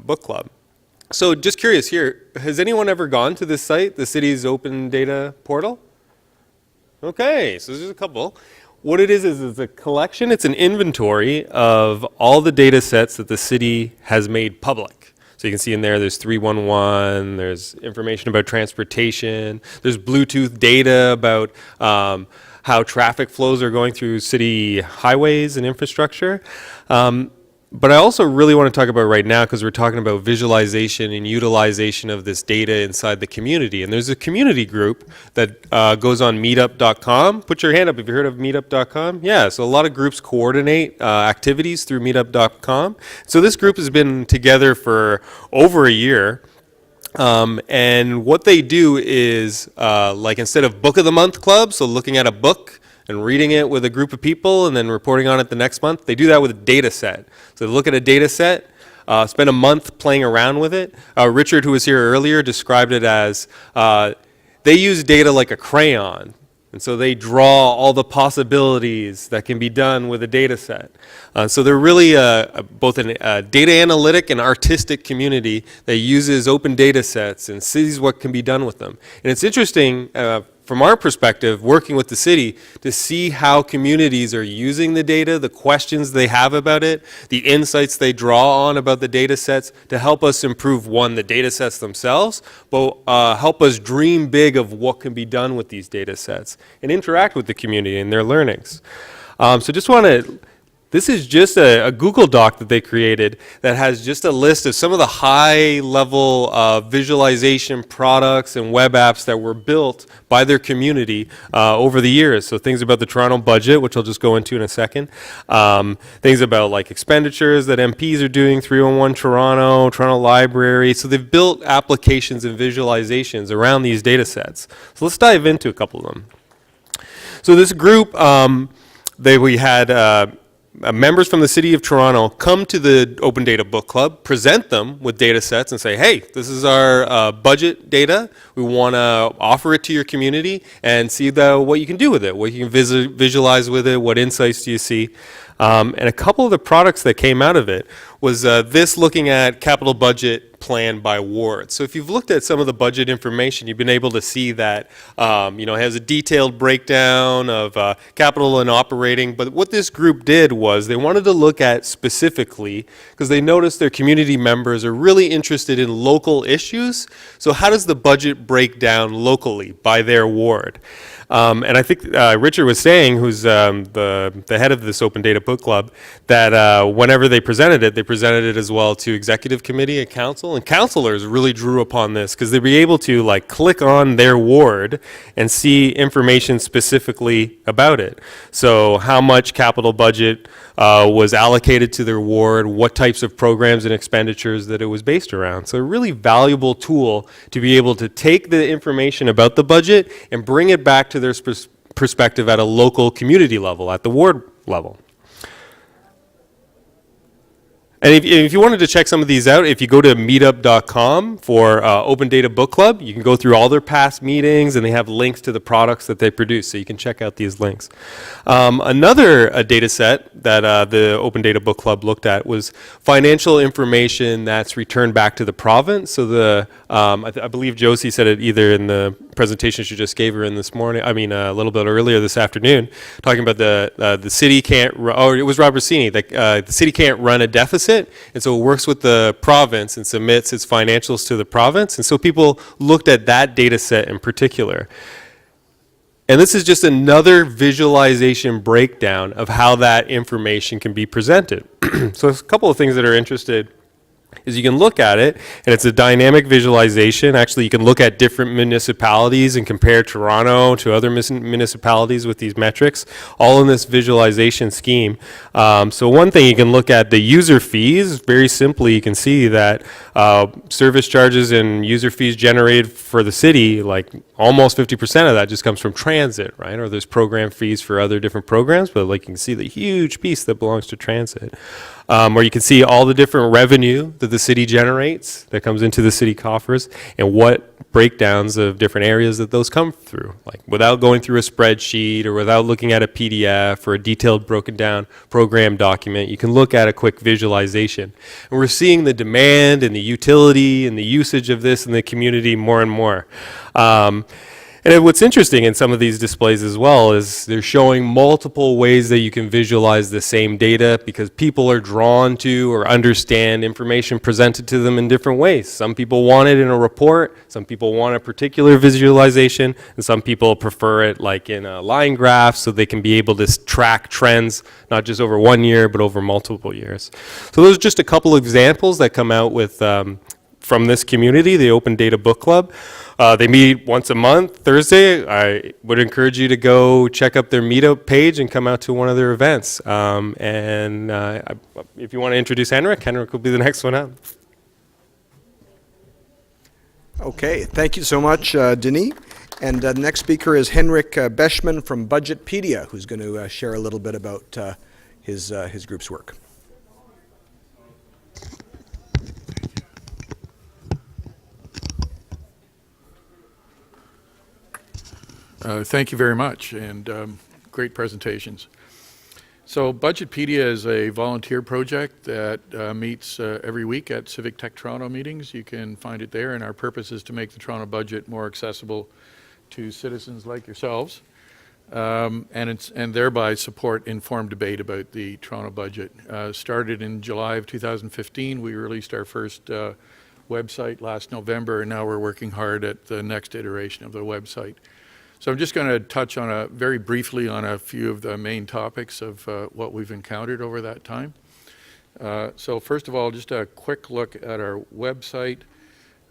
Book Club. So just curious here, has anyone ever gone to this site, the city's open data portal? Okay, so there's a couple. What it is it's a collection, it's an inventory of all the data sets that the city has made public. So you can see in there's 311, there's information about transportation, there's Bluetooth data about how traffic flows are going through city highways and infrastructure. But I also really want to talk about right now, because we're talking about visualization and utilization of this data inside the community. And there's a community group that goes on meetup.com. Put your hand up if you heard of meetup.com. Yeah, so a lot of groups coordinate activities through meetup.com. So this group has been together for over a year. And what they do is, like instead of Book of the Month Club, so looking at a book and reading it with a group of people and then reporting on it the next month, they do that with a data set. So they look at a data set, spend a month playing around with it. Richard, who was here earlier, described it as they use data like a crayon. And so they draw all the possibilities that can be done with a data set. So they're really both a data analytic and artistic community that uses open data sets and sees what can be done with them. And it's interesting, from our perspective, working with the city, to see how communities are using the data, the questions they have about it, the insights they draw on about the data sets to help us improve, one, the data sets themselves, but help us dream big of what can be done with these data sets and interact with the community and their learnings. So just want to This is just a Google Doc that they created that has just a list of some of the high-level visualization products and web apps that were built by their community over the years. So things about the Toronto budget, which I'll just go into in a second. Things about like expenditures that MPs are doing, 301 Toronto, Toronto Library. So they've built applications and visualizations around these data sets. So let's dive into a couple of them. So this group, we had members from the City of Toronto come to the Open Data Book Club, present them with data sets and say, hey, this is our budget data. We want to offer it to your community and see what you can do with it, what you can visualize with it, what insights do you see. And a couple of the products that came out of it was this looking at capital budget plan by ward. So if you've looked at some of the budget information, you've been able to see that it has a detailed breakdown of capital and operating. But what this group did was they wanted to look at specifically, because they noticed their community members are really interested in local issues. So how does the budget break down locally by their ward? And I think Richard was saying, who's the head of this Open Data Book Club, that whenever they presented it as well to executive committee and council, and councilors really drew upon this because they'd be able to like click on their ward and see information specifically about it. So how much capital budget was allocated to their ward, what types of programs and expenditures that it was based around. So a really valuable tool to be able to take the information about the budget and bring it back to their perspective at a local community level, at the ward level. And if you wanted to check some of these out, if you go to meetup.com for Open Data Book Club, you can go through all their past meetings and they have links to the products that they produce, so you can check out these links. Another data set that the Open Data Book Club looked at was financial information that's returned back to the province. So I believe Josie said it either in the presentation she just gave her in this morning, a little bit earlier this afternoon, talking about the city can't, or it was Robert Cini, the city can't run a deficit. And so it works with the province and submits its financials to the province. And so people looked at that data set in particular. And this is just another visualization breakdown of how that information can be presented. So there's a couple of things that are interested is you can look at it, and it's a dynamic visualization. Actually, you can look at different municipalities and compare Toronto to other municipalities with these metrics, all in this visualization scheme. So one thing, you can look at the user fees. Very simply, you can see that service charges and user fees generated for the city, like almost 50% of that just comes from transit, right? Or there's program fees for other different programs, but like you can see the huge piece that belongs to transit. Or you can see all the different revenue that the city generates that comes into the city coffers and what breakdowns of different areas that those come through. Like without going through a spreadsheet or without looking at a PDF or a detailed broken down program document, you can look at a quick visualization. And we're seeing the demand and the utility and the usage of this in the community more and more. And what's interesting in some of these displays as well is they're showing multiple ways that you can visualize the same data because people are drawn to or understand information presented to them in different ways. Some people want it in a report, some people want a particular visualization, and some people prefer it like in a line graph so they can be able to track trends, not just over 1 year, but over multiple years. So those are just a couple of examples that come out with from this community, the Open Data Book Club. They meet once a month, Thursday. I would encourage you to go check up their meetup page and come out to one of their events. If you want to introduce Henrik will be the next one up. Okay, thank you so much, Denis. And the next speaker is Henrik Beshman from Budgetpedia, who's going to share a little bit about his group's work. Thank you very much, and great presentations. So Budgetpedia is a volunteer project that meets every week at Civic Tech Toronto meetings. You can find it there, and our purpose is to make the Toronto budget more accessible to citizens like yourselves, and thereby support informed debate about the Toronto budget. Started in July of 2015. We released our first website last November, and now we're working hard at the next iteration of the website. So I'm just going to touch on very briefly on a few of the main topics of what we've encountered over that time. So first of all, just a quick look at our website.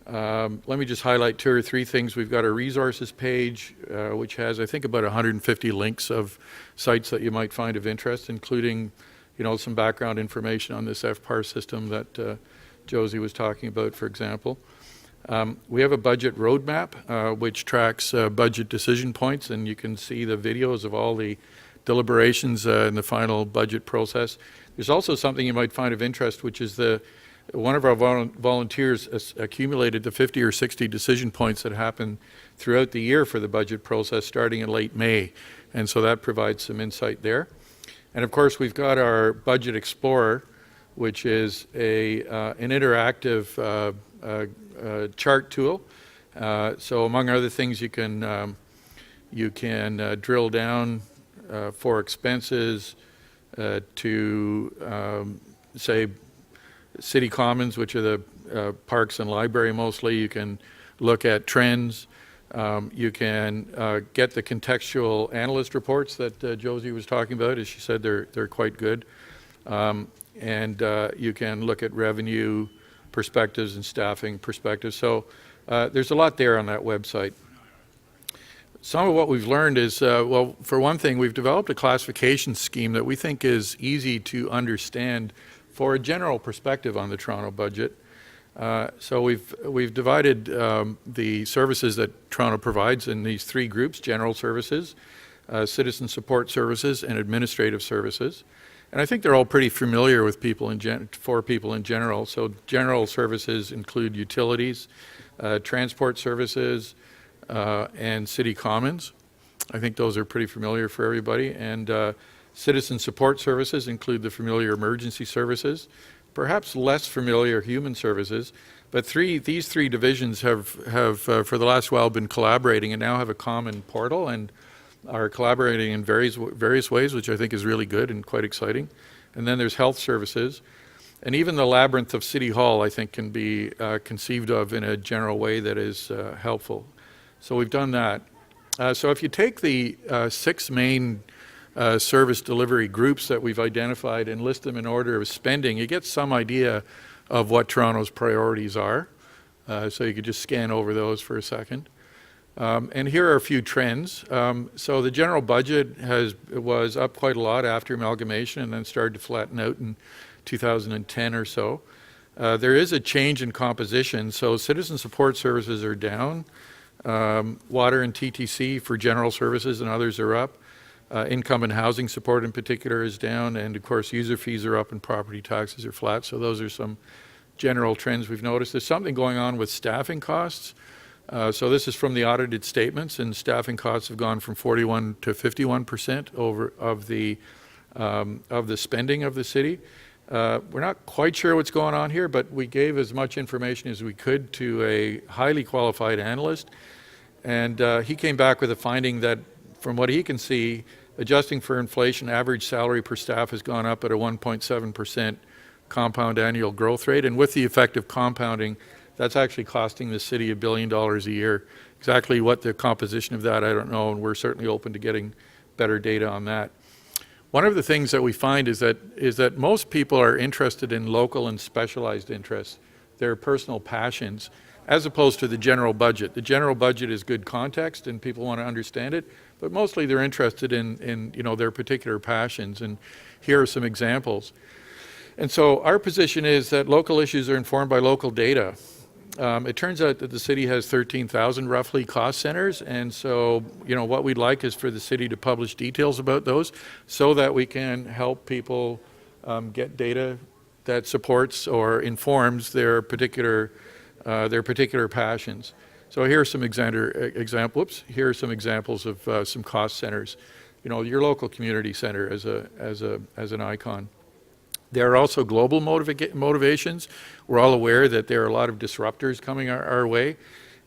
Let me just highlight 2 or 3 things. We've got a resources page, which has, I think, about 150 links of sites that you might find of interest, including, some background information on this FPAR system that Josie was talking about, for example. We have a budget roadmap, which tracks budget decision points, and you can see the videos of all the deliberations in the final budget process. There's also something you might find of interest, which is one of our volunteers accumulated the 50 or 60 decision points that happen throughout the year for the budget process starting in late May. And so that provides some insight there. And of course, we've got our Budget Explorer, which is an interactive chart tool. So among other things, you can drill down for expenses to, say, city commons, which are the parks and library mostly. You can look at trends. You can get the contextual analyst reports that Josie was talking about. As she said, they're quite good. And you can look at revenue perspectives and staffing perspectives. So there's a lot there on that website. Some of what we've learned is, well, for one thing, we've developed a classification scheme that we think is easy to understand for a general perspective on the Toronto budget. So we've divided the services that Toronto provides in these 3 groups: general services, citizen support services, and administrative services. And I think they're all pretty familiar with people for people in general. So general services include utilities, transport services, and city commons. I think those are pretty familiar for everybody. And citizen support services include the familiar emergency services, perhaps less familiar human services. But these 3 divisions have for the last while been collaborating and now have a common portal and are collaborating in various ways, which I think is really good and quite exciting. And then there's health services. And even the labyrinth of City Hall, I think, can be conceived of in a general way that is helpful. So we've done that. So if you take the 6 main service delivery groups that we've identified and list them in order of spending, you get some idea of what Toronto's priorities are. So you could just scan over those for a second. And here are a few trends. So the general budget was up quite a lot after amalgamation and then started to flatten out in 2010 or so. There is a change in composition. So citizen support services are down. Water and TTC for general services and others are up. Income and housing support in particular is down. And of course, user fees are up and property taxes are flat. So those are some general trends we've noticed. There's something going on with staffing costs. So this is from the audited statements, and staffing costs have gone from 41 to 51% of the spending of the city. We're not quite sure what's going on here, but we gave as much information as we could to a highly qualified analyst, and he came back with a finding that, from what he can see, adjusting for inflation, average salary per staff has gone up at a 1.7% compound annual growth rate, and with the effect of compounding, that's actually costing the city $1 billion a year. Exactly what the composition of that, I don't know, and we're certainly open to getting better data on that. One of the things that we find is that most people are interested in local and specialized interests, their personal passions, as opposed to the general budget. The general budget is good context and people want to understand it, but mostly they're interested in their particular passions, and here are some examples. And so our position is that local issues are informed by local data. It turns out that the city has 13,000 roughly cost centers, and so what we'd like is for the city to publish details about those so that we can help people get data that supports or informs their particular passions. So here are some examples of some cost centers. Your local community center as an icon. There are also global motivations. We're all aware that there are a lot of disruptors coming our way,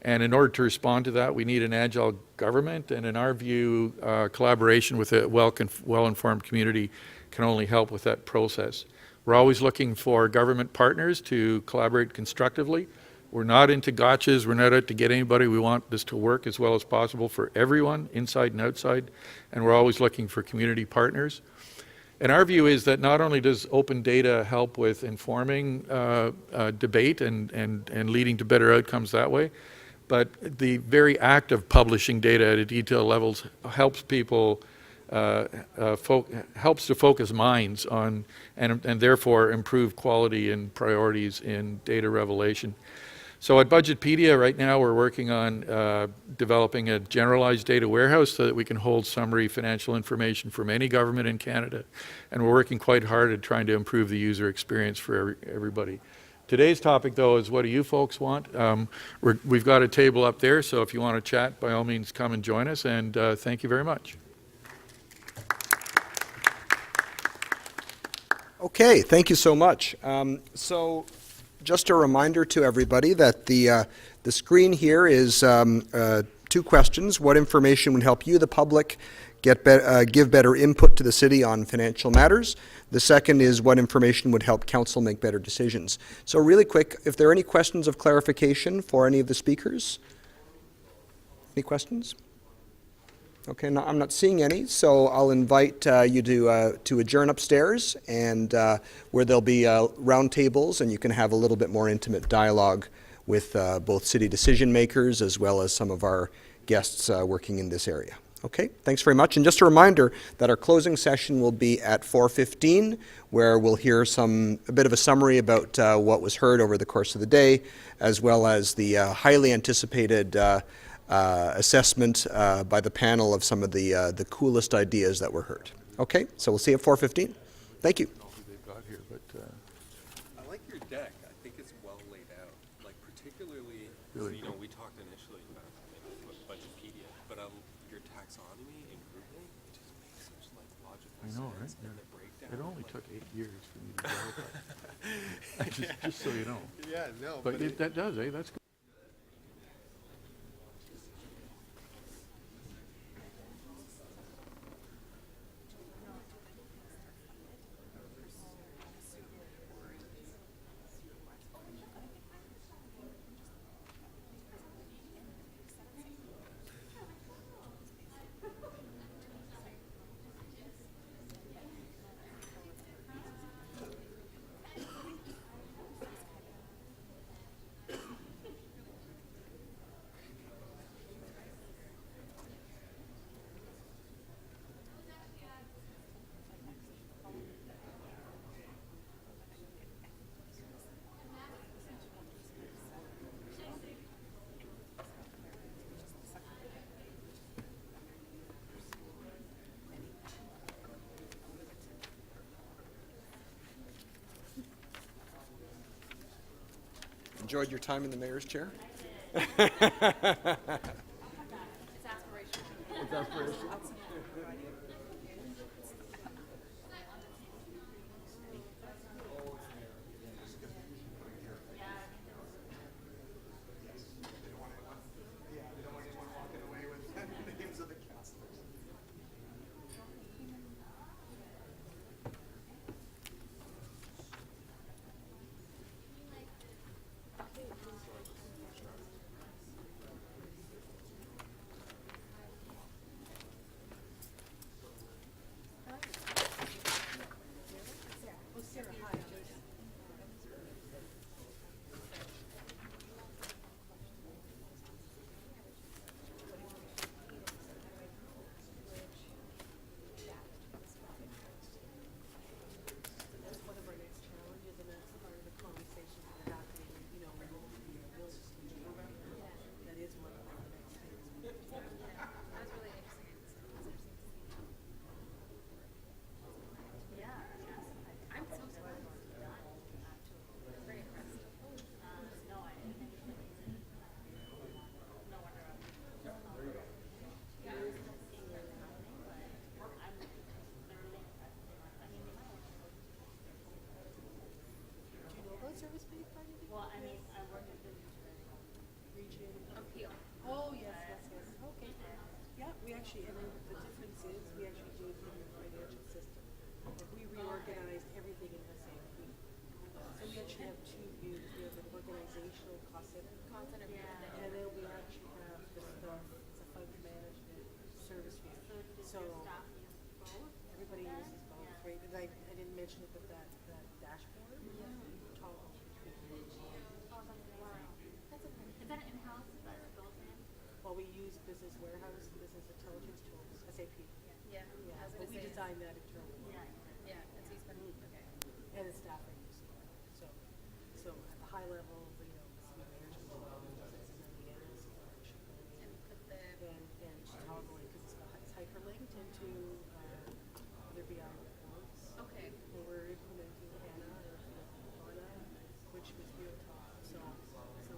and in order to respond to that, we need an agile government, and in our view, collaboration with a well-informed community can only help with that process. We're always looking for government partners to collaborate constructively. We're not into gotchas. We're not out to get anybody. We want this to work as well as possible for everyone, inside and outside, and we're always looking for community partners. And our view is that not only does open data help with informing debate and leading to better outcomes that way, but the very act of publishing data at a detailed level helps people, helps to focus minds on, and therefore improve quality and priorities in data revelation. So at Budgetpedia right now we're working on developing a generalized data warehouse so that we can hold summary financial information from any government in Canada. And we're working quite hard at trying to improve the user experience for everybody. Today's topic though is what do you folks want? We've got a table up there, so if you want to chat, by all means come and join us, and thank you very much. Okay, thank you so much. So just a reminder to everybody that the screen here is 2 questions. What information would help you, the public, give better input to the city on financial matters? The second is what information would help council make better decisions. So really quick, if there are any questions of clarification for any of the speakers? Any questions? Okay, no, I'm not seeing any, so I'll invite you to adjourn upstairs, and where there'll be round tables, and you can have a little bit more intimate dialogue with both city decision makers as well as some of our guests working in this area. Okay, thanks very much. And just a reminder that our closing session will be at 4:15, where we'll hear a bit of a summary about what was heard over the course of the day, as well as the highly anticipated assessment by the panel of some of the coolest ideas that were heard. Okay, so we'll see you at 4:15. Thank you. I like your deck. I think it's well laid out. Like particularly, Really you know, we talked initially about Budgetpedia, but your taxonomy and grouping, it just makes such like logical sense. Right? And the breakdown. It only took 8 years for me to develop that. just so you know. Yeah, no, But that does, eh? That's good. Enjoyed your time in the mayor's chair? It's aspirational. It's aspirational. Oh, yes, yes, yes, okay. Yeah, we actually, and then the difference is, we actually do it in the financial system. Like, we reorganized everything in the same week. So we actually have 2 views. We have an organizational cost center I didn't mention it, but that dashboard, toggle between. That's okay. Is that in-house? Is that built in? Well, we use business warehouse, business intelligence tools, SAP. Yeah. Yeah, I was but gonna we say. designed that internally. Yeah. It's useful. Okay. And the staffing. So at the high level, some management tools, and then the analyst function. And put the. And toggling, because it's hyperlinked into other BI reports. Okay. And we're implementing HANA or HANA, which was real time. So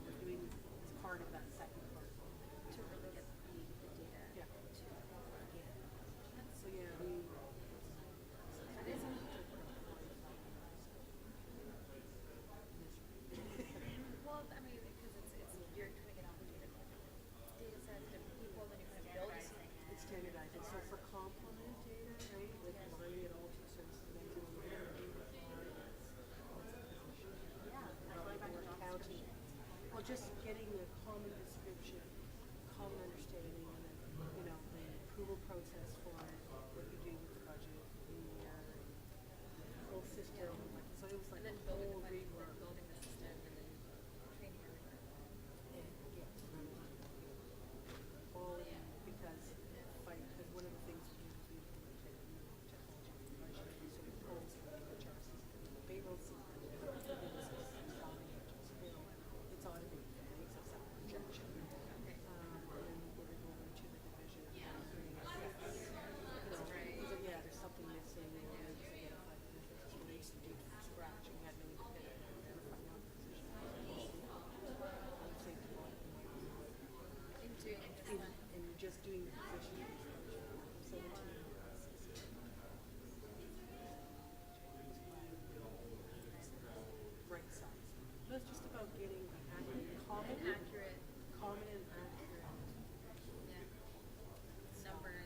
we're doing, it's part of that second part. To really get the data. Yeah. So yeah, That is. Well, I mean, because it's you're putting it on the data sets, different people, then you're going to build. it's standardized. And so for complement data, right, like aligning it all to services and accounting. Well, just getting a common description, common understanding, and then, the approval process for what you do with the budget in the year, the whole system. So it was like And then a building whole the budget, rework. building the system, and then training everyone. All in, because one of the things we do is we implement new technology for the budget, so it pulls from the HR system, the payroll system, the business system, it's automated, it makes us that projection. And we're going to the division. There's something missing, and we need to identify the difference. So we used to do from scratch, and we had many independent identifying out positions. And just doing the position. So the team. Right size. No, it's just about getting common and accurate. Yeah. Numbers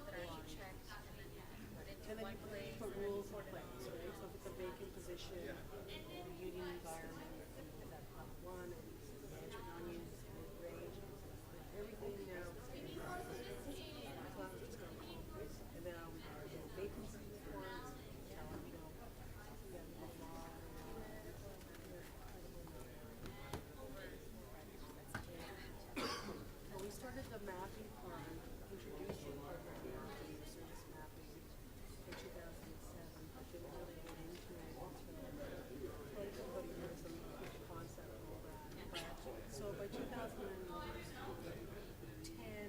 that are all checked and then put into And then one you place. put rules in place, right? So if it's a vacant position, in a union environment, is that class one, and management non-union is mid-range, everything now is cloud just going to conference. And then we have vacancy reports, Well, we started the mapping part, introducing programming service mapping in 2007, but didn't really get into it until everybody knows the concept and all that. But, so by 2010,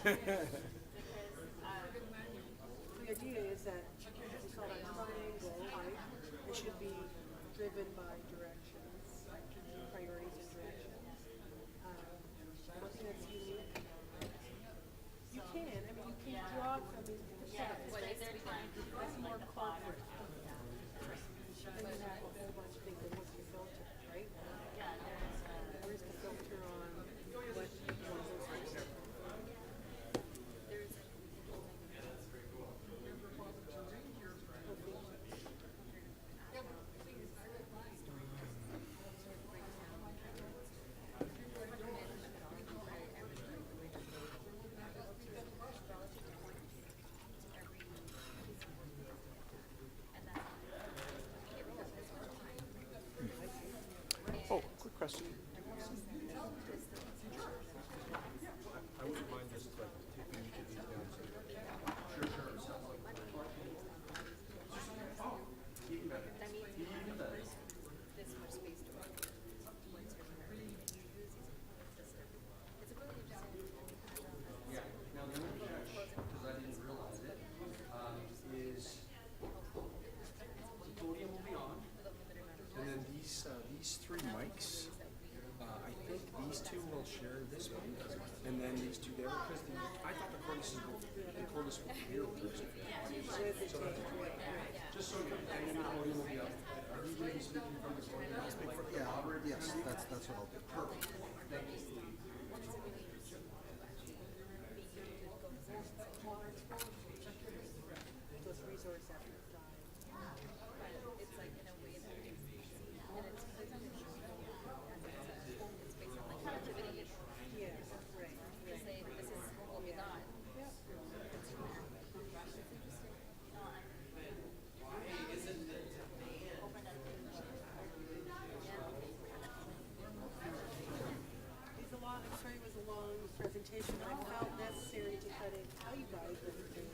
The idea is that we call that triangle, right? It should be driven by directions, priorities and directions. One thing that's unique, you can, I mean, you can draw from these perspectives. That's more corporate. Then you have a whole bunch of things, and what's the filter, right? Where's the filter on what people want those things? Oh, quick question. I wouldn't mind just like taking each of these down. This much space to work with. Once you're there, and you use these system. It's a really interesting. Yeah, now the only thing I checked, because I didn't realize it, is the podium will be on, and then these three mics, I think these two will share this mic, and then these two there, because I thought the cordless would be here first. Just so, and then the podium will be up. Are you going to be speaking from the podium? I'll speak for, yeah, yes, that's what I'll do. Perfect. Those resource efforts die. It's like in a way that it's easy, and it's based on like productivity issues. Yeah, right. You say this is what we got. It's interesting. I'm sorry it was a long presentation, but I felt necessary to kind of tell you guys what we're doing.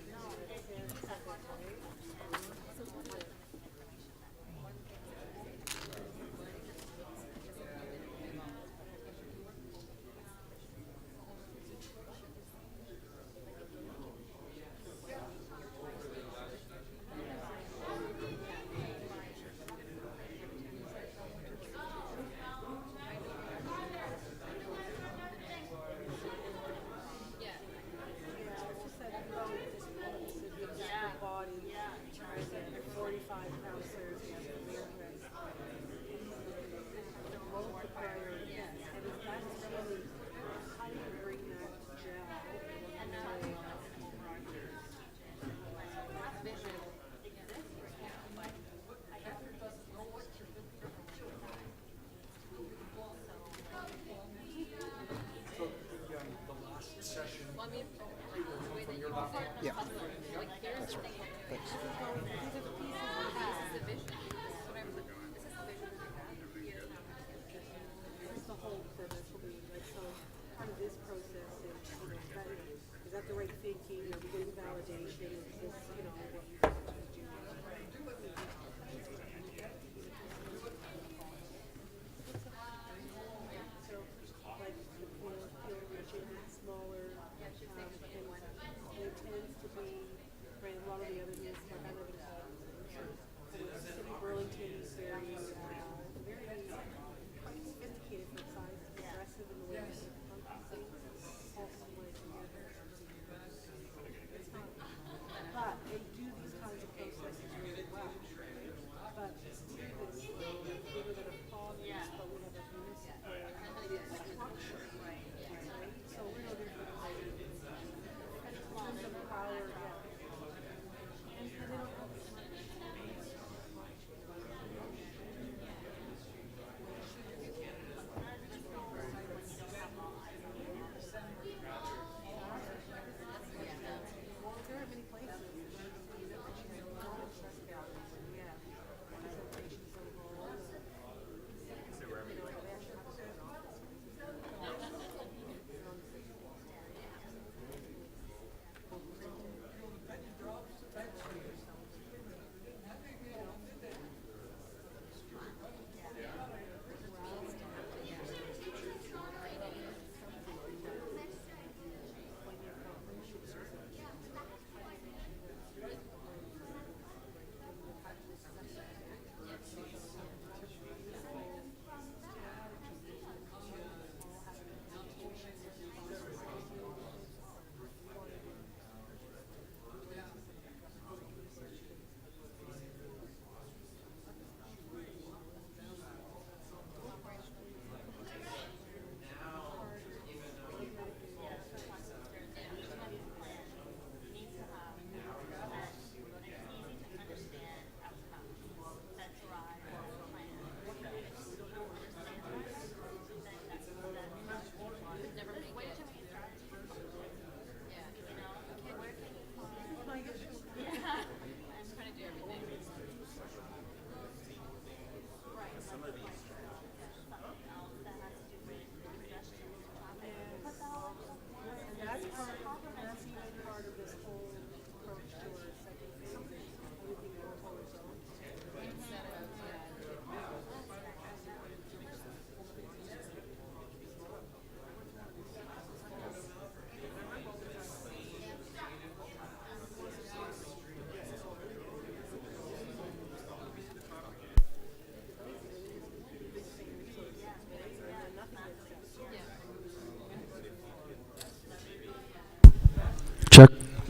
Body, and 45 counselors, and both the priorities, and that's really how do you bring that gel Vision. So the last session. Well, I mean, the way that you Yeah. like, here's the thing. Thanks. This is the vision.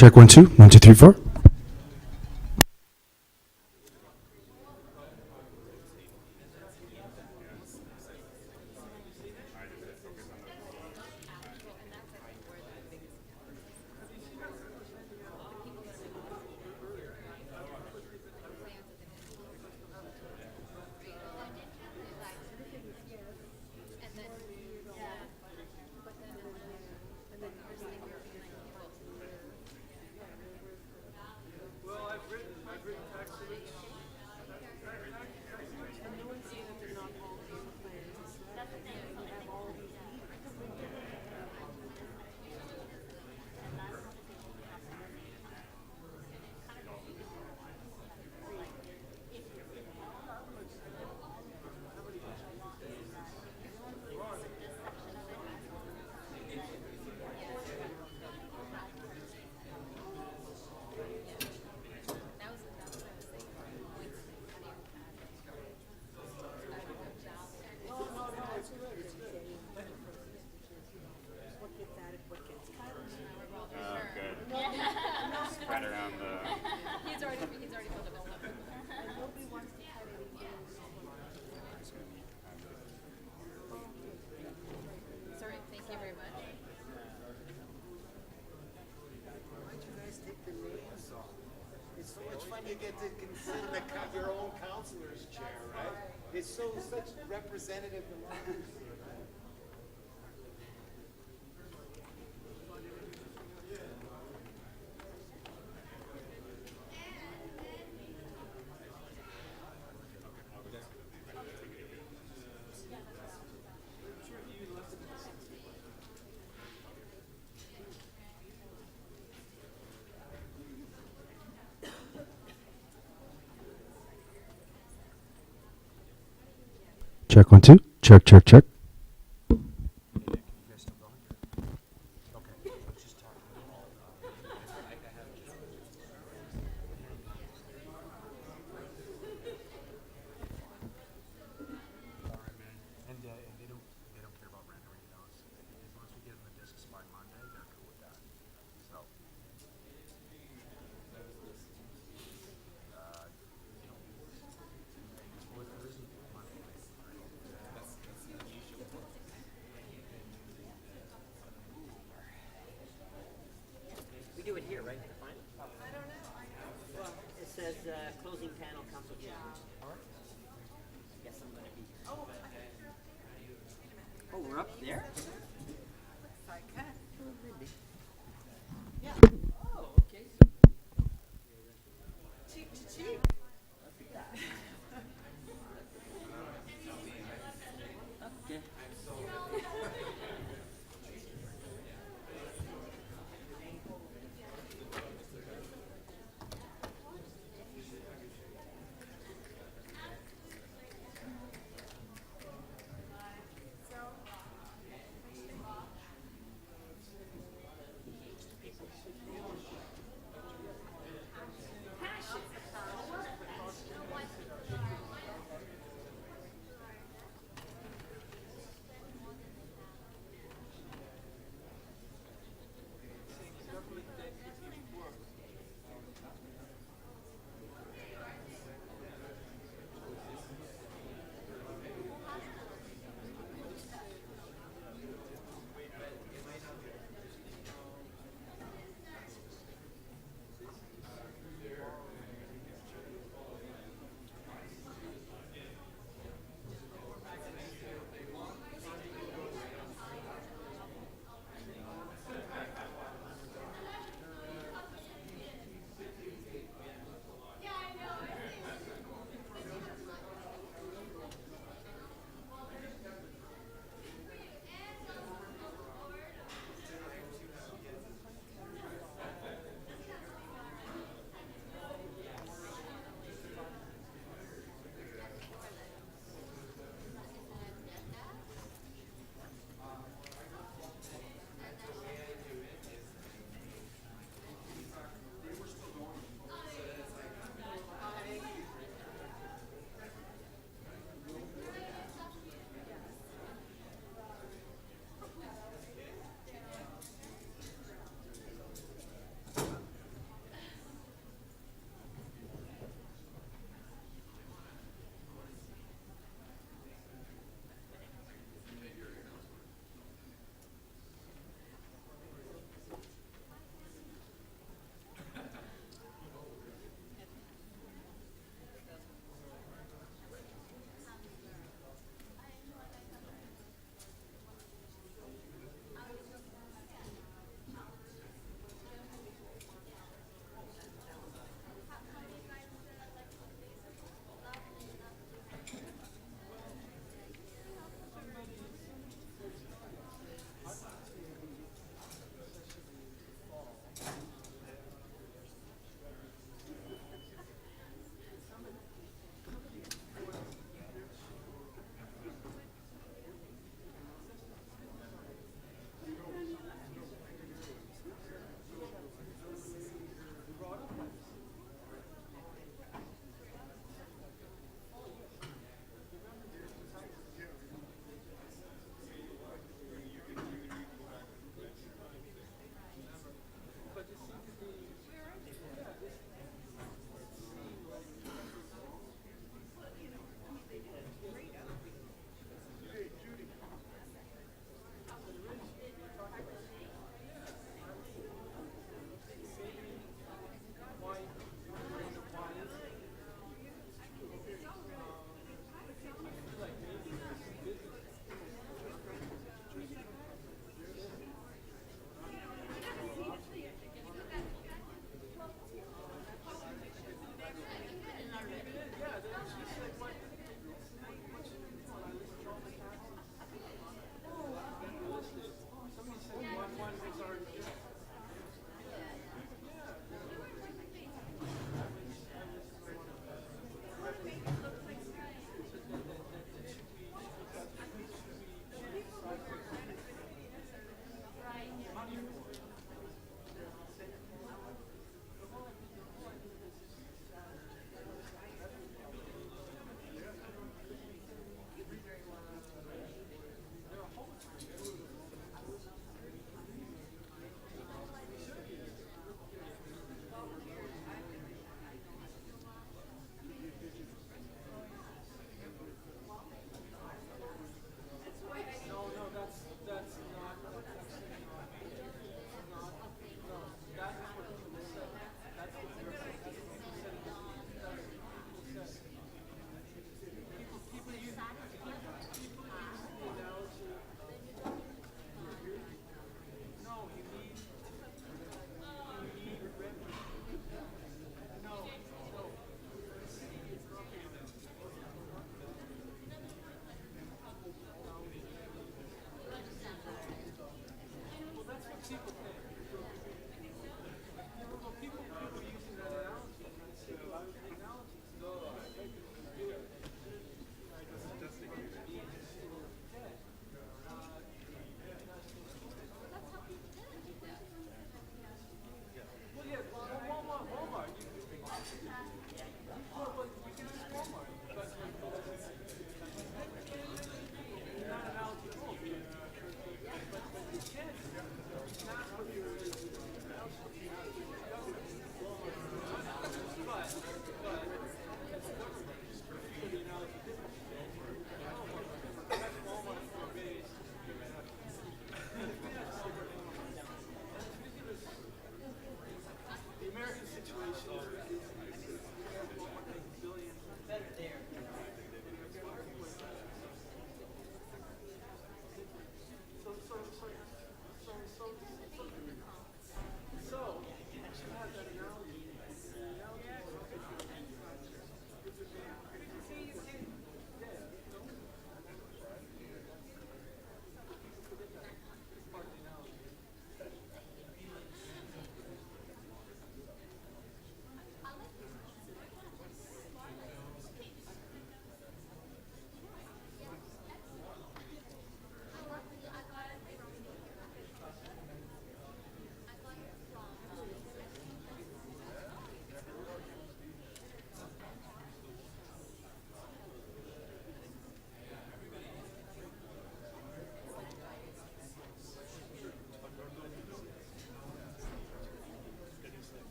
Check 1 2 1 2 3 4. Spread around the. He's already built a build-up. Sorry, thank you very much. Why don't you guys take the names off? It's so much fun you get to consider your own counselor's chair, right? It's such representative democracy. Check 1 2. Check, check, check. And they don't care about rendering those. As long as we get them the discs by Monday, they're cool with that. So. We do it here, right? Fine. I don't know. Well, it says closing panel, Council Chairman. Guess I'm gonna be. Oh, we're up there? Yeah. Oh, okay. Cheap to cheap. Look at that. Okay.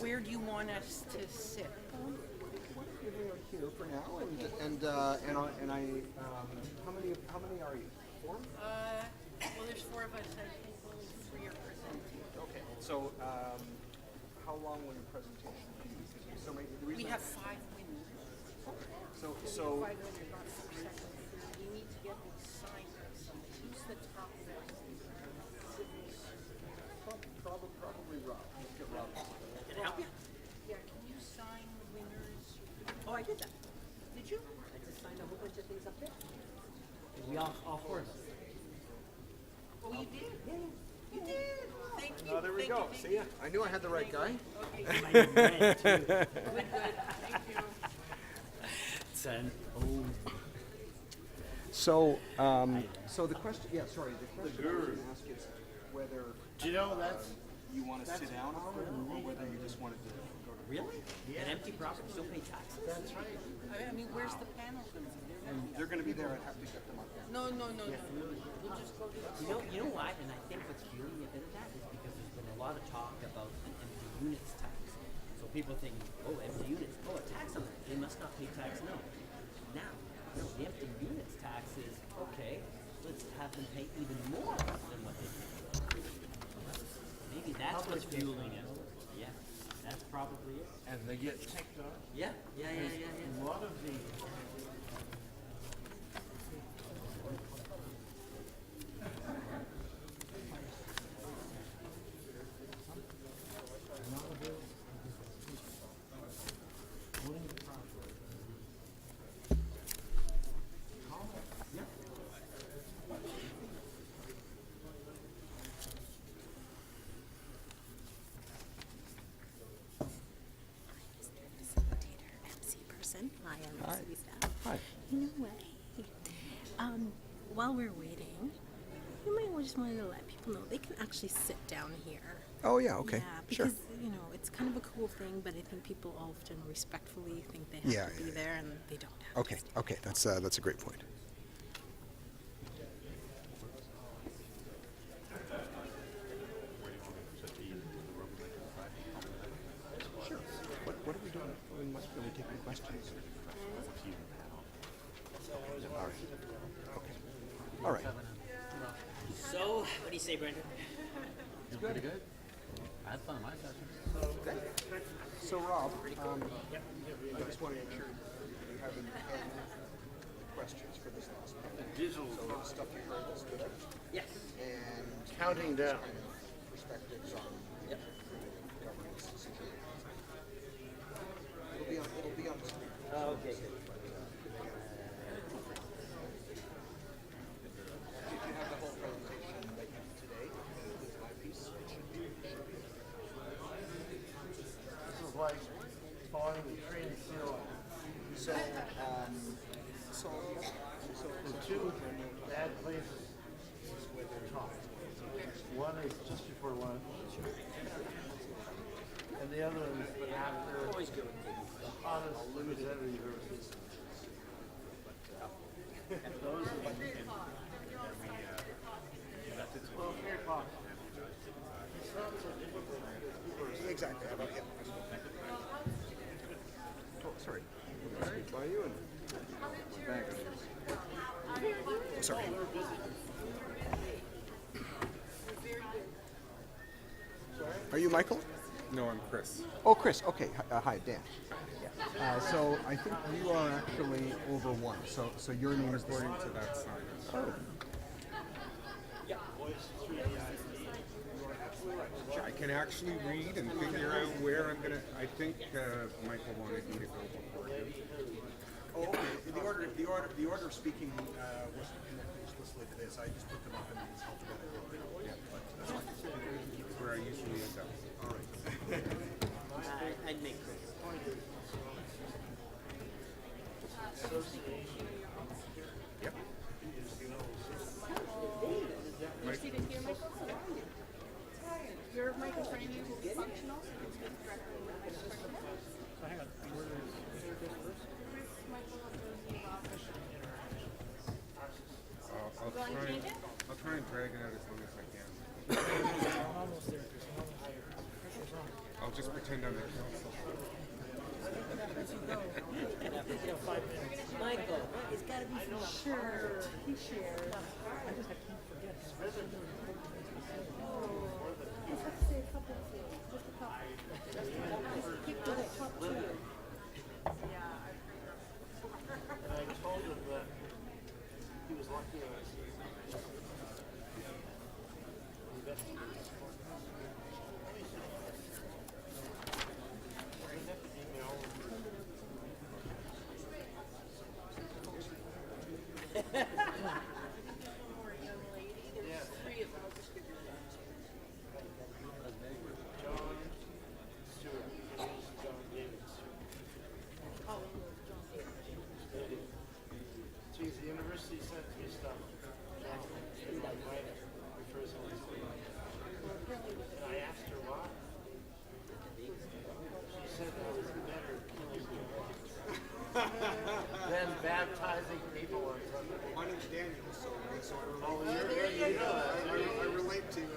Where do you want us to sit? We're here for now, and I. How many are you? 4? Well, there's 4 of us. I think only 3 are presenting. Okay. So, how long will your presentation be? So maybe the reason We have 5 winners. So 5 winners, not 4 seconds. You need to get these signed by somebody. Who's the top person? probably Rob. Let's get Rob. Can I help you? Yeah, can you sign the winners? Oh, I did that. Did you? I just signed a whole bunch of things up there. We all 4 of us. Oh, you did? Yeah. You did. Thank you. Oh, there we go. See ya. I knew I had the right guy. Okay. Good. Thank you. So, so the question, yeah, sorry, the question I was going to ask is whether Do you know that's you want to sit down on it or whether you just wanted to go to. Really? An empty property, don't pay taxes? that's right. I mean, where's the panel going to be? They're going to be there. I'd have to get them up there. No. We'll just go to the. You know why? And I think what's fueling a bit of that is because there's been a lot of talk about the empty units tax. So people think, oh, empty units, oh, a tax on that. They must not pay tax. No. Now, no, the empty units tax is, okay, let's have them pay even more than what they pay. Maybe that's what's fueling it. Yeah, that's probably it. And they get ticked off. Yeah. A lot of the facilitator, MC person. Hi, I'm MC staff. Hi. You know what? Hey, while we're waiting, you might just want to let people know they can actually sit down here. Oh yeah. Okay. Yeah, Sure. because it's kind of a cool thing, but I think people often respectfully think they have Yeah, to be yeah, there, and they don't have Okay. to. Okay. That's a great point. Sure. What are we doing? We might really take any questions. All right. Okay. All right. So, what do you say, Brendan? Pretty good. I had fun in my session. So Rob, I just want to make sure you have any questions for this last panel. digital So the stuff you heard that stood out, Yes. and counting down. kind of perspectives on Yep. governance and security. It'll be on the screen. Okay, good. If you have the whole presentation that you did today, with my piece, it should be. This is like falling the train seal. So, The two bad places where they're taught. One is just before lunch, and the other is after the hottest spaghetti you've ever seen. Those are well, 3 o'clock. It's not so difficult because people are exactly. How about him? Oh, sorry. By you and back. Sorry. Are you Michael? No, I'm Chris. Oh, Chris. Okay. Hi, Dan. So I think you are actually over one. So your name is According to that sign. Oh. I can actually read and figure out where I'm gonna. I think Michael wanted me to go before him. Oh, okay. The order of speaking wasn't connected explicitly to this. I just put them up in alphabetical order. Yeah, but that's fine. That's where I usually end up. All right. I'd make Chris. Yep. You're seated here, Michael? Your microphone will be functional, so you can speak directly with the microphone. So hang on, where is first? I'll try and drag it out as long as I can. I'm almost there, Chris. Pressure's on. I'll just just pretend I'm the council. Michael, it's gotta be for sure. He shares. I just keep forgetting. Just have to say a couple of things, just a couple. Just pick the top two. I told him that he was lucky I was Geez, the university sent me stuff. And I asked her why. She said I was better at killing people than baptizing people on Sunday. My name's Daniel, so I Oh, relate. you know that. I relate to that.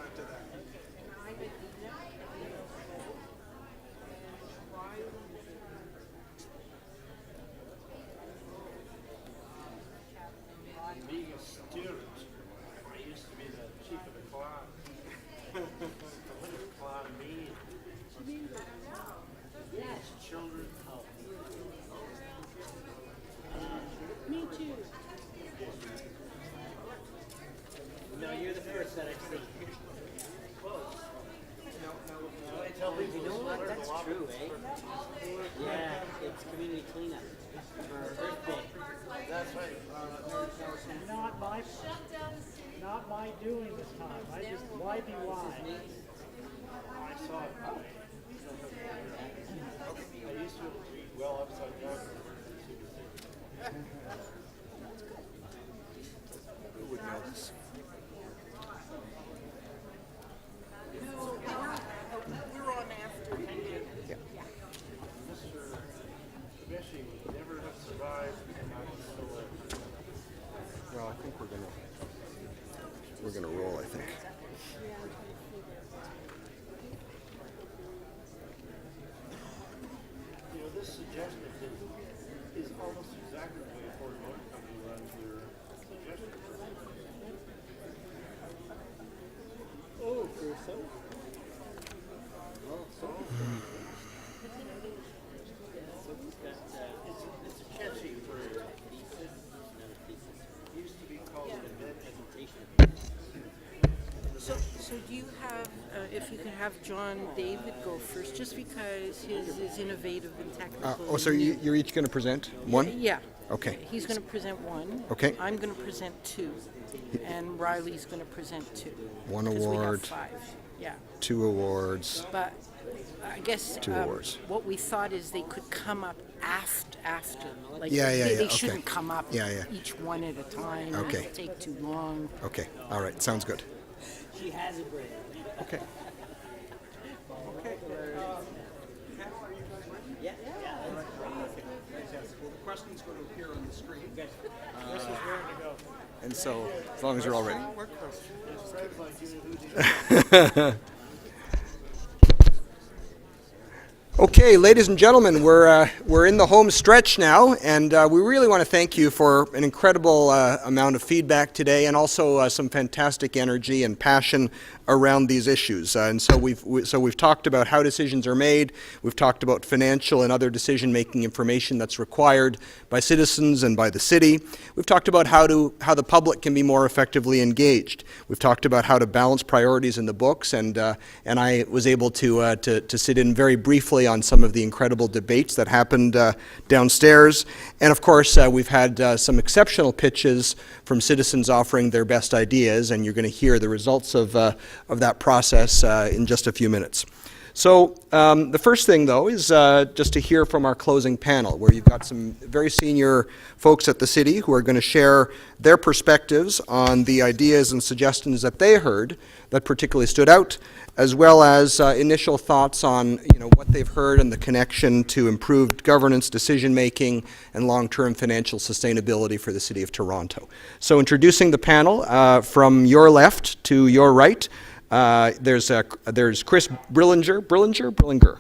Being a student, I used to be the chief of the class. What does class mean? Yes, children help. Me too. No, you're the first that I've seen. I tell people You know what? to That's learn a true, lot. eh? Yeah, it's community cleanup for Earth Day. That's right. Not my doing this time. I just, why be why? I saw it. I used to read well upside down. Who would know this? We're on after. Yeah. Mr. Tabeshi would never have survived if not so late. Well, I think we're gonna roll, I think. You know, this suggestion is almost exactly the way a Ford Motor Company runs their suggestion. Oh, for some. It's a catchy word. It used to be called an event presentation. So do you have, if you could have John David go first, just because his is innovative and technical. So you're each going to present one? Yeah. Okay. He's going to present one. Okay. I'm going to present two. And Riley's going to present two. One 'cause we have award. 5. Yeah. 2 awards. But I guess 2 awards. what we thought is they could come up after. Like Yeah, they okay. shouldn't come up Yeah. each one at a time. Okay. It'll take too long. Okay. All right. Sounds good. She has a brain. Okay. Yeah. Well, the question's going to appear on the screen. This is where to go. And so, as long as you're all ready. What question? Okay, ladies and gentlemen, we're in the home stretch now, and we really want to thank you for an incredible amount of feedback today, and also some fantastic energy and passion around these issues. And so we've talked about how decisions are made. We've talked about financial and other decision-making information that's required by citizens and by the city. We've talked about how the public can be more effectively engaged. We've talked about how to balance priorities in the books, and I was able to sit in very briefly on some of the incredible debates that happened downstairs. And of course, we've had some exceptional pitches from citizens offering their best ideas, and you're going to hear the results of that process in just a few minutes. So the first thing, though, is just to hear from our closing panel, where you've got some very senior folks at the city who are going to share their perspectives on the ideas and suggestions that they heard that particularly stood out, as well as initial thoughts on what they've heard and the connection to improved governance, decision-making, and long-term financial sustainability for the City of Toronto. So introducing the panel from your left to your right, there's Chris Brillinger.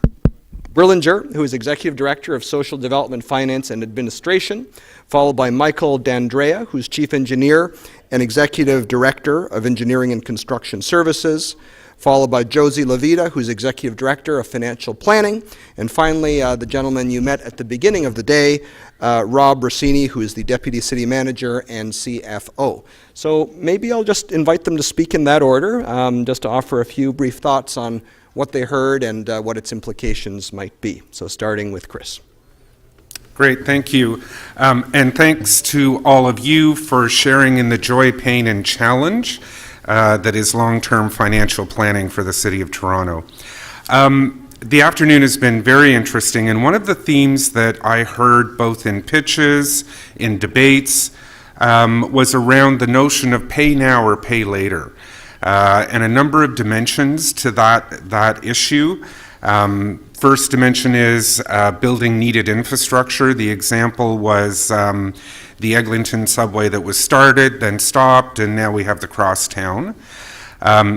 Brillinger, who is Executive Director of Social Development, Finance, and Administration, followed by Michael D'Andrea, who's Chief Engineer and Executive Director of Engineering and Construction Services, followed by Josie Levita, who's Executive Director of Financial Planning, and finally, the gentleman you met at the beginning of the day, Rob Rossini, who is the Deputy City Manager and CFO. So maybe I'll just invite them to speak in that order, just to offer a few brief thoughts on what they heard and what its implications might be. So starting with Chris. Great, thank you. And thanks to all of you for sharing in the joy, pain, and challenge that is long-term financial planning for the City of Toronto. The afternoon has been very interesting, and one of the themes that I heard both in pitches, in debates, was around the notion of pay now or pay later, and a number of dimensions to that issue. First dimension is building needed infrastructure. The example was the Eglinton subway that was started, then stopped, and now we have the crosstown.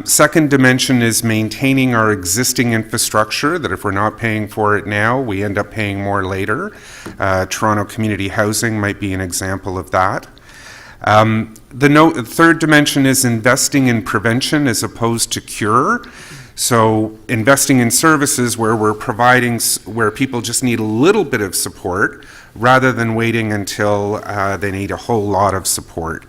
Second dimension is maintaining our existing infrastructure, that if we're not paying for it now, we end up paying more later. Toronto Community Housing might be an example of that. The third dimension is investing in prevention as opposed to cure. So investing in services where we're providing, where people just need a little bit of support rather than waiting until they need a whole lot of support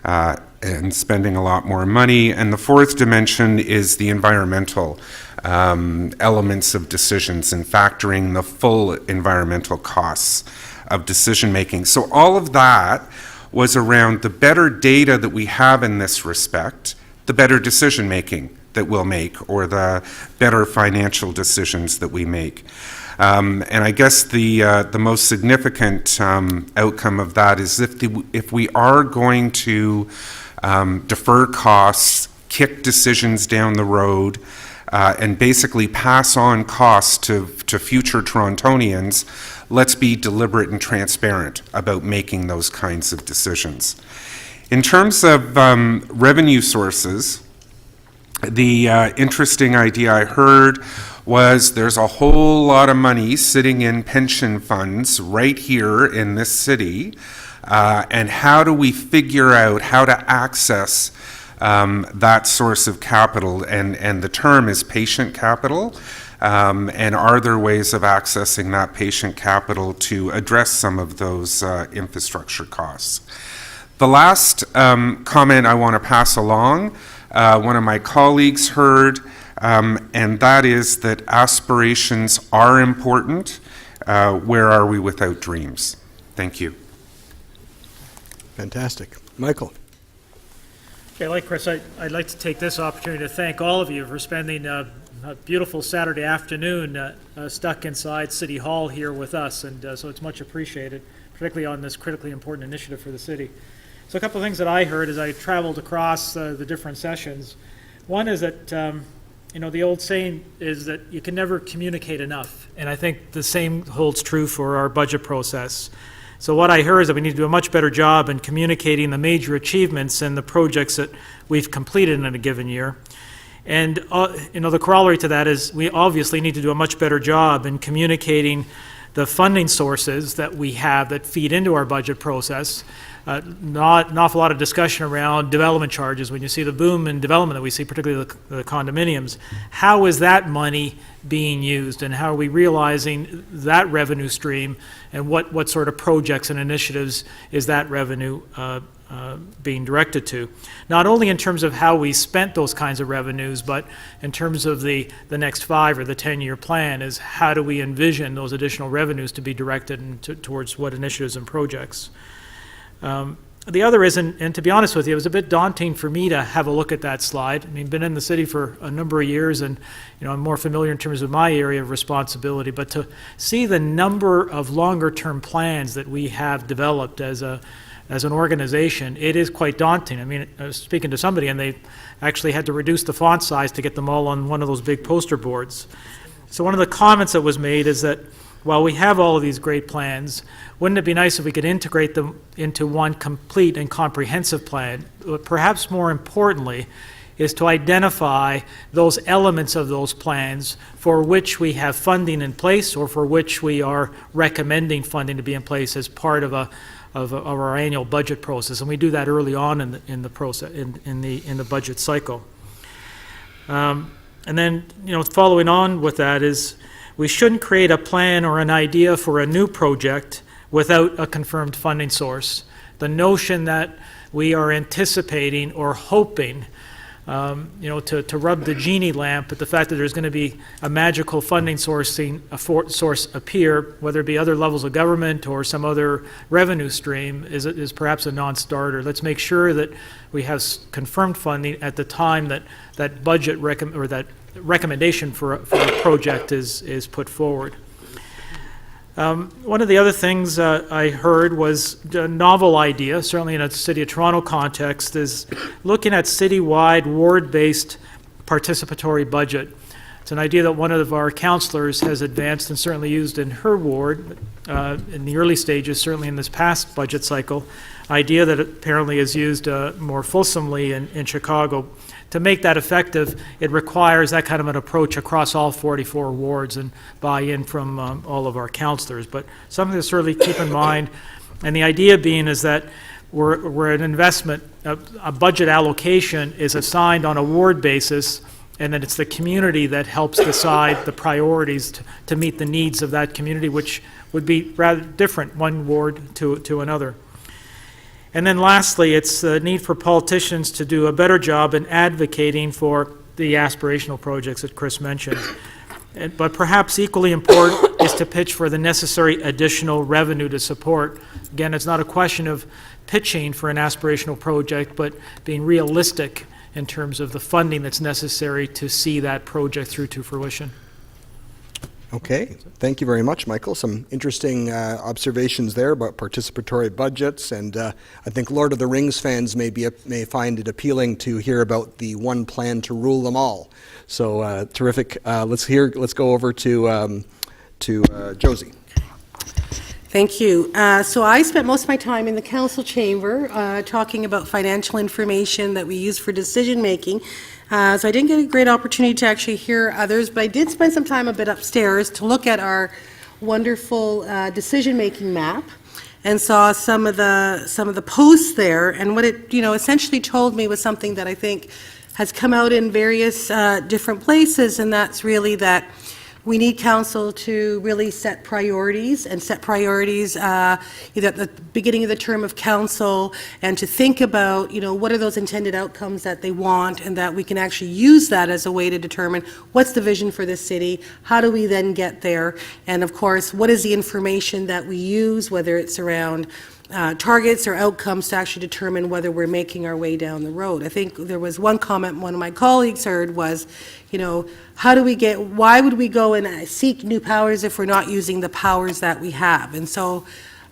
and spending a lot more money. And the fourth dimension is the environmental elements of decisions and factoring the full environmental costs of decision making. So all of that was around the better data that we have in this respect, the better decision making that we'll make, or the better financial decisions that we make. And I guess the most significant outcome of that is if we are going to defer costs, kick decisions down the road, and basically pass on costs to future Torontonians, let's be deliberate and transparent about making those kinds of decisions. In terms of revenue sources, the interesting idea I heard was there's a whole lot of money sitting in pension funds right here in this city, and how do we figure out how to access that source of capital, and the term is patient capital, and are there ways of accessing that patient capital to address some of those infrastructure costs? The last comment I want to pass along, one of my colleagues heard, and that is that aspirations are important. Where are we without dreams? Thank you. Fantastic. Michael. Okay, like Chris, I'd like to take this opportunity to thank all of you for spending a beautiful Saturday afternoon stuck inside City Hall here with us, and so it's much appreciated, particularly on this critically important initiative for the city. So a couple of things that I heard as I traveled across the different sessions. One is that, the old saying is that you can never communicate enough, and I think the same holds true for our budget process. So what I heard is that we need to do a much better job in communicating the major achievements and the projects that we've completed in a given year. And the corollary to that is we obviously need to do a much better job in communicating the funding sources that we have that feed into our budget process. Not an awful lot of discussion around development charges. When you see the boom in development that we see, particularly the condominiums, how is that money being used, and how are we realizing that revenue stream, and what sort of projects and initiatives is that revenue being directed to? Not only in terms of how we spent those kinds of revenues, but in terms of the next 5 or the 10-year plan, is how do we envision those additional revenues to be directed towards what initiatives and projects? The other is, and to be honest with you, it was a bit daunting for me to have a look at that slide. I mean, been in the city for a number of years, and I'm more familiar in terms of my area of responsibility. But to see the number of longer-term plans that we have developed as an organization, it is quite daunting. I mean, I was speaking to somebody, and they actually had to reduce the font size to get them all on one of those big poster boards. So one of the comments that was made is that while we have all of these great plans, wouldn't it be nice if we could integrate them into one complete and comprehensive plan? But perhaps more importantly, is to identify those elements of those plans for which we have funding in place or for which we are recommending funding to be in place as part of our annual budget process, and we do that early on in the process in the budget cycle. And then, following on with that is we shouldn't create a plan or an idea for a new project without a confirmed funding source. The notion that we are anticipating or hoping, to rub the genie lamp at the fact that there's going to be a magical funding source appear, whether it be other levels of government or some other revenue stream, is perhaps a non-starter. Let's make sure that we have confirmed funding at the time that budget or that recommendation for a project is put forward. One of the other things I heard was a novel idea, certainly in a City of Toronto context, is looking at citywide ward-based participatory budget. It's an idea that one of our councillors has advanced and certainly used in her ward in the early stages, certainly in this past budget cycle, idea that apparently is used more fulsomely in Chicago. To make that effective, it requires that kind of an approach across all 44 wards and buy-in from all of our councillors. But something to certainly keep in mind, and the idea being is that we're an investment, a budget allocation is assigned on a ward basis, and then it's the community that helps decide the priorities to meet the needs of that community, which would be rather different one ward to another. And then lastly, it's the need for politicians to do a better job in advocating for the aspirational projects that Chris mentioned. But perhaps equally important is to pitch for the necessary additional revenue to support. Again, it's not a question of pitching for an aspirational project, but being realistic in terms of the funding that's necessary to see that project through to fruition. Okay, thank you very much, Michael. Some interesting observations there about participatory budgets, and I think Lord of the Rings fans may find it appealing to hear about the one plan to rule them all. So terrific. Let's go over to Josie. Thank you. So I spent most of my time in the council chamber talking about financial information that we use for decision making. So I didn't get a great opportunity to actually hear others, but I did spend some time a bit upstairs to look at our wonderful decision-making map and saw some of the posts there. And what it essentially told me was something that I think has come out in various different places, and that's really that we need council to really set priorities either at the beginning of the term of council, and to think about, what are those intended outcomes that they want, and that we can actually use that as a way to determine what's the vision for this city, how do we then get there, and of course, what is the information that we use, whether it's around targets or outcomes to actually determine whether we're making our way down the road. I think there was one comment one of my colleagues heard was, why would we go and seek new powers if we're not using the powers that we have? And so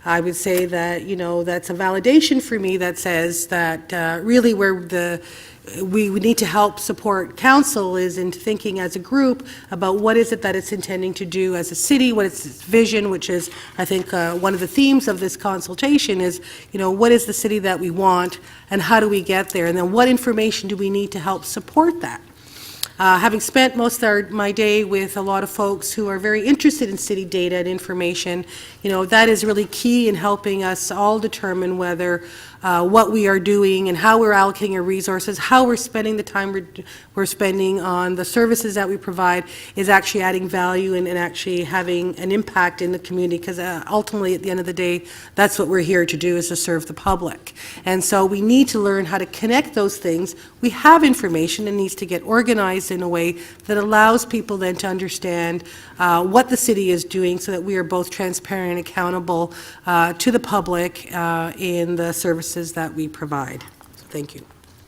I would say that, that's a validation for me that says that really we need to help support council is in thinking as a group about what is it that it's intending to do as a city, what is its vision, which is, I think, one of the themes of this consultation is, what is the city that we want and how do we get there? And then what information do we need to help support that? Having spent most of my day with a lot of folks who are very interested in city data and information, that is really key in helping us all determine whether what we are doing and how we're allocating our resources, how we're spending the time we're spending on the services that we provide is actually adding value and actually having an impact in the community, because ultimately at the end of the day, that's what we're here to do, is to serve the public. And so we need to learn how to connect those things. We have information and needs to get organized in a way that allows people then to understand what the city is doing so that we are both transparent and accountable to the public in the services that we provide. Thank you.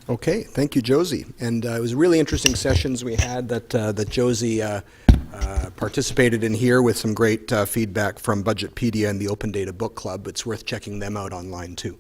Okay, thank you, Josie. And it was really interesting sessions we had that Josie participated in here with some great feedback from Budgetpedia and the Open Data Book Club. It's worth checking them out online too.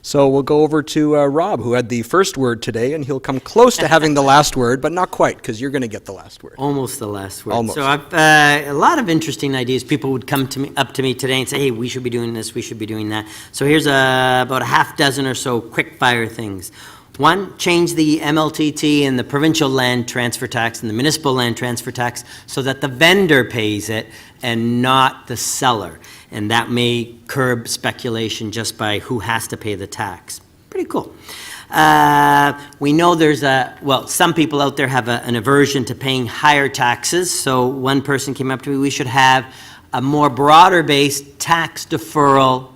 So we'll go over to Rob, who had the first word today, and he'll come close to having the last word, but not quite, because you're going to get the last word. Almost the last word. Almost. So I've a lot of interesting ideas. People would come up to me today and say, hey, we should be doing this, we should be doing that. So here's about a half dozen or so quick fire things. One, change the MLTT and the provincial land transfer tax and the municipal land transfer tax so that the vendor pays it and not the seller. And that may curb speculation just by who has to pay the tax. Pretty cool. We know some people out there have an aversion to paying higher taxes. So one person came up to me, we should have a more broader-based tax deferral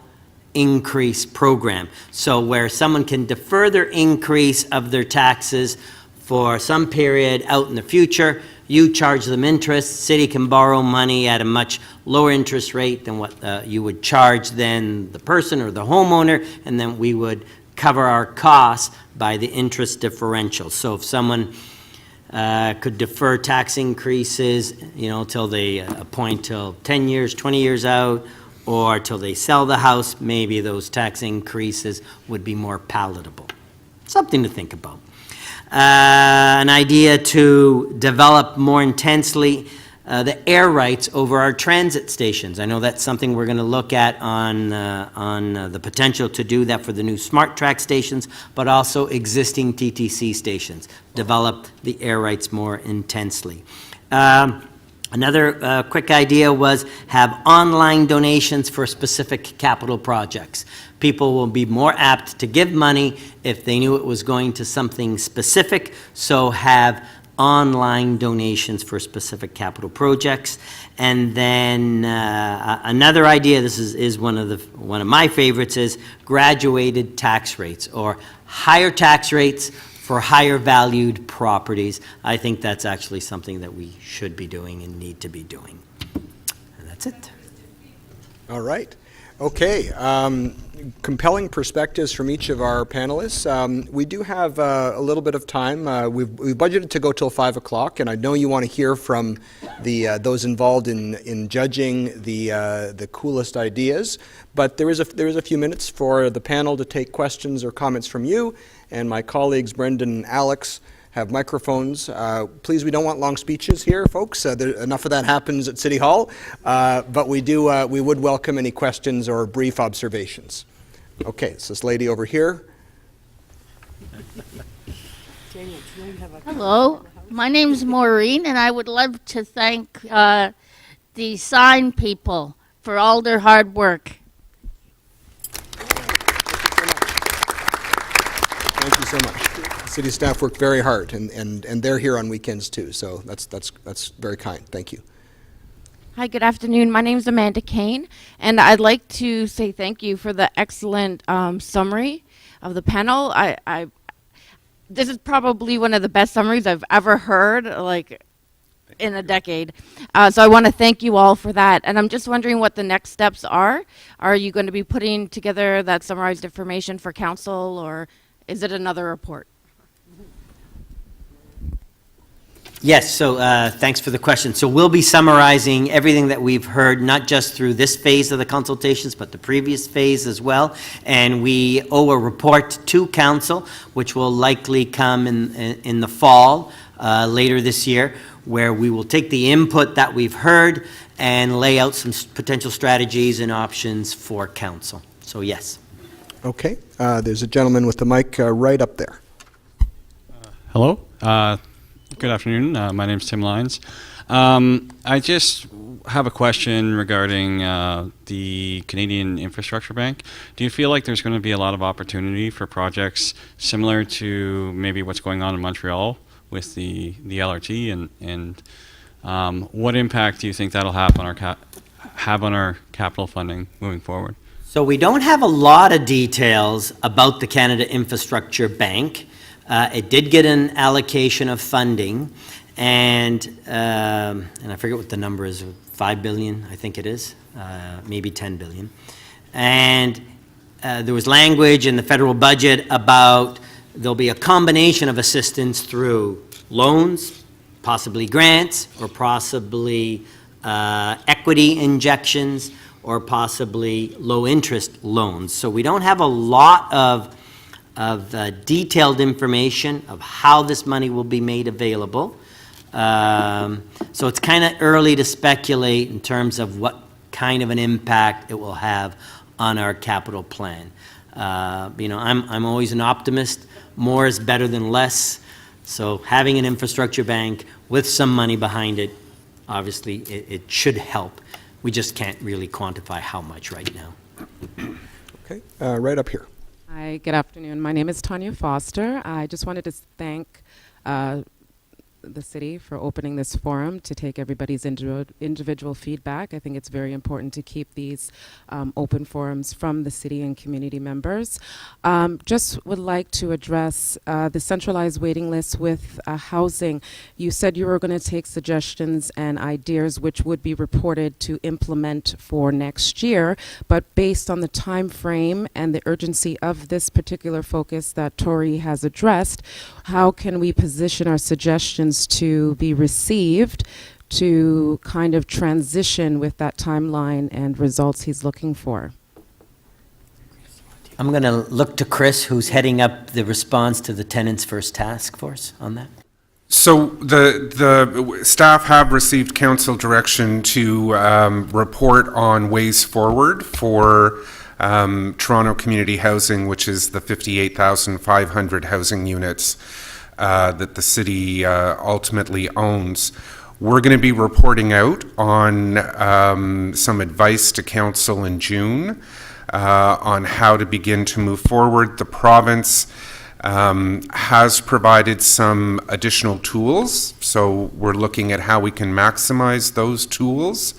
increase program. So where someone can defer their increase of their taxes for some period out in the future, you charge them interest, city can borrow money at a much lower interest rate than what you would charge then the person or the homeowner, and then we would cover our costs by the interest differential. So if someone could defer tax increases, till they appoint till 10 years, 20 years out, or till they sell the house, maybe those tax increases would be more palatable. Something to think about. An idea to develop more intensely the air rights over our transit stations. I know that's something we're going to look at on the potential to do that for the new Smart Track stations, but also existing TTC stations. Develop the air rights more intensely. Another quick idea was have online donations for specific capital projects. People will be more apt to give money if they knew it was going to something specific, so have online donations for specific capital projects. And then another idea, this is one of my favorites, is graduated tax rates or higher tax rates for higher valued properties. I think that's actually something that we should be doing and need to be doing. And that's it. All right. Okay. Compelling perspectives from each of our panelists. We do have a little bit of time. We've budgeted to go till 5 o'clock, and I know you want to hear from those involved in judging the coolest ideas. But there is a few minutes for the panel to take questions or comments from you, and my colleagues Brendan and Alex have microphones. Please, we don't want long speeches here, folks. Enough of that happens at City Hall. But we would welcome any questions or brief observations. Okay, it's this lady over here. Hello, my name is Maureen, and I would love to thank the sign people for all their hard work. Thank you so much. City staff worked very hard, and they're here on weekends too, so that's very kind. Thank you. Hi, good afternoon. My name is Amanda Kane, and I'd like to say thank you for the excellent summary of the panel. This is probably one of the best summaries I've ever heard, like, in a decade. So I want to thank you all for that. And I'm just wondering what the next steps are. Are you going to be putting together that summarized information for council, or is it another report? Yes, so thanks for the question. So we'll be summarizing everything that we've heard, not just through this phase of the consultations, but the previous phase as well. And we owe a report to council, which will likely come in the fall, later this year, where we will take the input that we've heard and lay out some potential strategies and options for council. So yes. Okay, there's a gentleman with the mic right up there. Hello. Good afternoon. My name is Tim Lyons. I just have a question regarding the Canadian Infrastructure Bank. Do you feel like there's going to be a lot of opportunity for projects similar to maybe what's going on in Montreal with the LRT, and what impact do you think that'll have on our capital funding moving forward? So we don't have a lot of details about the Canada Infrastructure Bank. It did get an allocation of funding, and I forget what the number is, 5 billion, I think it is, maybe 10 billion. And there was language in the federal budget about there'll be a combination of assistance through loans, possibly grants, or possibly equity injections, or possibly low-interest loans. So we don't have a lot of detailed information of how this money will be made available. So it's kind of early to speculate in terms of what kind of an impact it will have on our capital plan. I'm always an optimist. More is better than less. So having an infrastructure bank with some money behind it, obviously, it should help. We just can't really quantify how much right now. Okay, right up here. Hi, good afternoon. My name is Tanya Foster. I just wanted to thank the city for opening this forum to take everybody's individual feedback. I think it's very important to keep these open forums from the city and community members. Just would like to address the centralized waiting list with housing. You said you were going to take suggestions and ideas which would be reported to implement for next year, but based on the time frame and the urgency of this particular focus that Tori has addressed, how can we position our suggestions to be received to kind of transition with that timeline and results he's looking for? I'm going to look to Chris, who's heading up the response to the Tenants First Task Force on that. So the staff have received council direction to report on ways forward for Toronto Community Housing, which is the 58,500 housing units that the city ultimately owns. We're going to be reporting out on some advice to council in June on how to begin to move forward. The province has provided some additional tools, so we're looking at how we can maximize those tools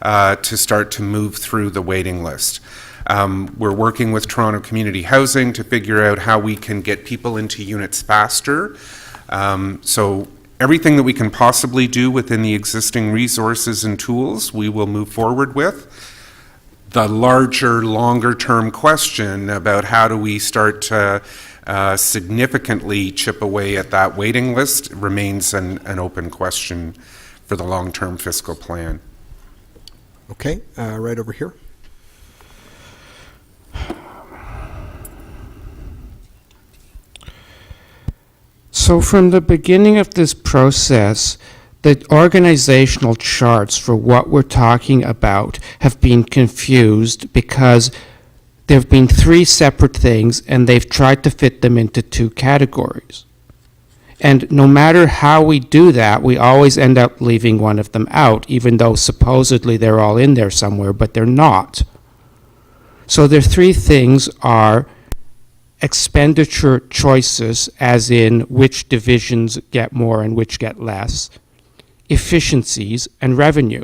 to start to move through the waiting list. We're working with Toronto Community Housing to figure out how we can get people into units faster. So everything that we can possibly do within the existing resources and tools, we will move forward with. The larger, longer-term question about how do we start to significantly chip away at that waiting list remains an open question for the long-term fiscal plan. Okay, right over here. So from the beginning of this process, the organizational charts for what we're talking about have been confused because there have been three separate things and they've tried to fit them into two categories. And no matter how we do that, we always end up leaving one of them out, even though supposedly they're all in there somewhere, but they're not. So the three things are expenditure choices, as in which divisions get more and which get less, efficiencies, and revenue.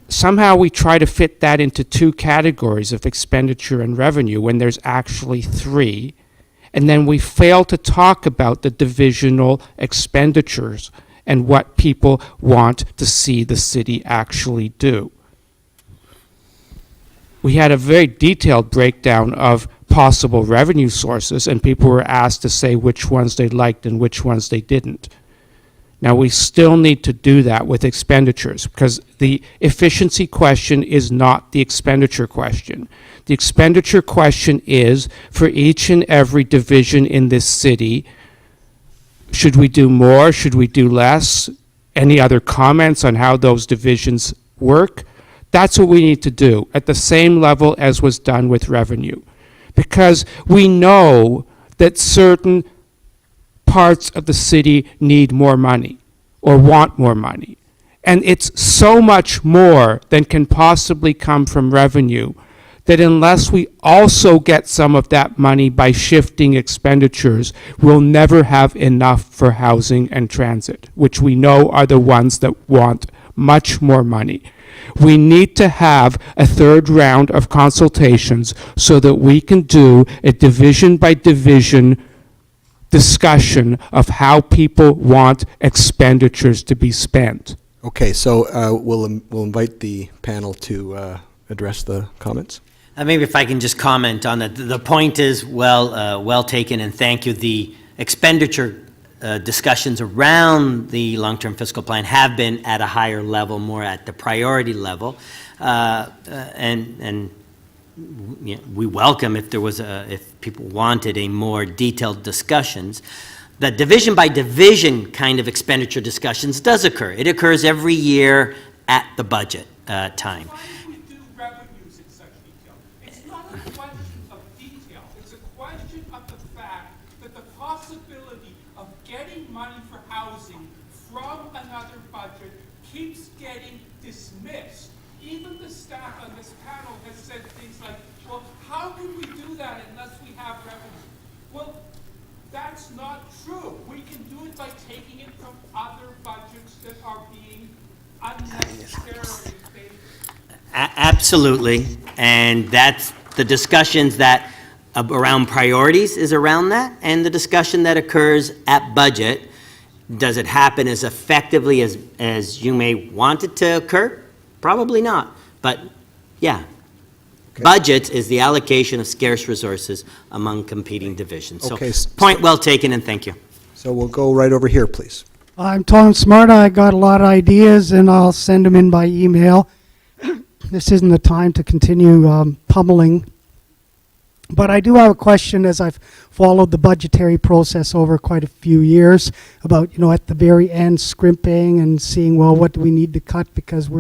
Somehow we try to fit that into two categories of expenditure and revenue when there's actually three, and then we fail to talk about the divisional expenditures and what people want to see the city actually do. We had a very detailed breakdown of possible revenue sources, and people were asked to say which ones they liked and which ones they didn't. Now, we still need to do that with expenditures because the efficiency question is not the expenditure question. The expenditure question is, for each and every division in this city, should we do more? Should we do less? Any other comments on how those divisions work? That's what we need to do at the same level as was done with revenue. Because we know that certain parts of the city need more money or want more money. And it's so much more than can possibly come from revenue that unless we also get some of that money by shifting expenditures, we'll never have enough for housing and transit, which we know are the ones that want much more money. We need to have a third round of consultations so that we can do a division by division discussion of how people want expenditures to be spent. Okay, so we'll invite the panel to address the comments. Maybe if I can just comment on it. The point is well taken, and thank you. The expenditure discussions around the long-term fiscal plan have been at a higher level, more at the priority level, and you know, we welcome if there was if people wanted a more detailed discussions. The division by division kind of expenditure discussions does occur. It occurs every year at the budget time. getting dismissed. Even the staff on this panel has said things like, well, how can we do that unless we have revenue? Well, that's not true. We can do it by taking it from other budgets that are being unnecessarily paid. Absolutely, and that's the discussions that around priorities is around that, and the discussion that occurs at budget. Does it happen as effectively as you may want it to occur? Probably not, but yeah. Okay. Budget is the allocation of scarce resources among competing divisions. So, Okay, point well taken, and thank you. So we'll go right over here, please. I'm Tom Smarta. I got a lot of ideas, and I'll send them in by email. This isn't the time to continue pummeling. But I do have a question, as I've followed the budgetary process over quite a few years, about, at the very end, scrimping and seeing, well, what do we need to cut because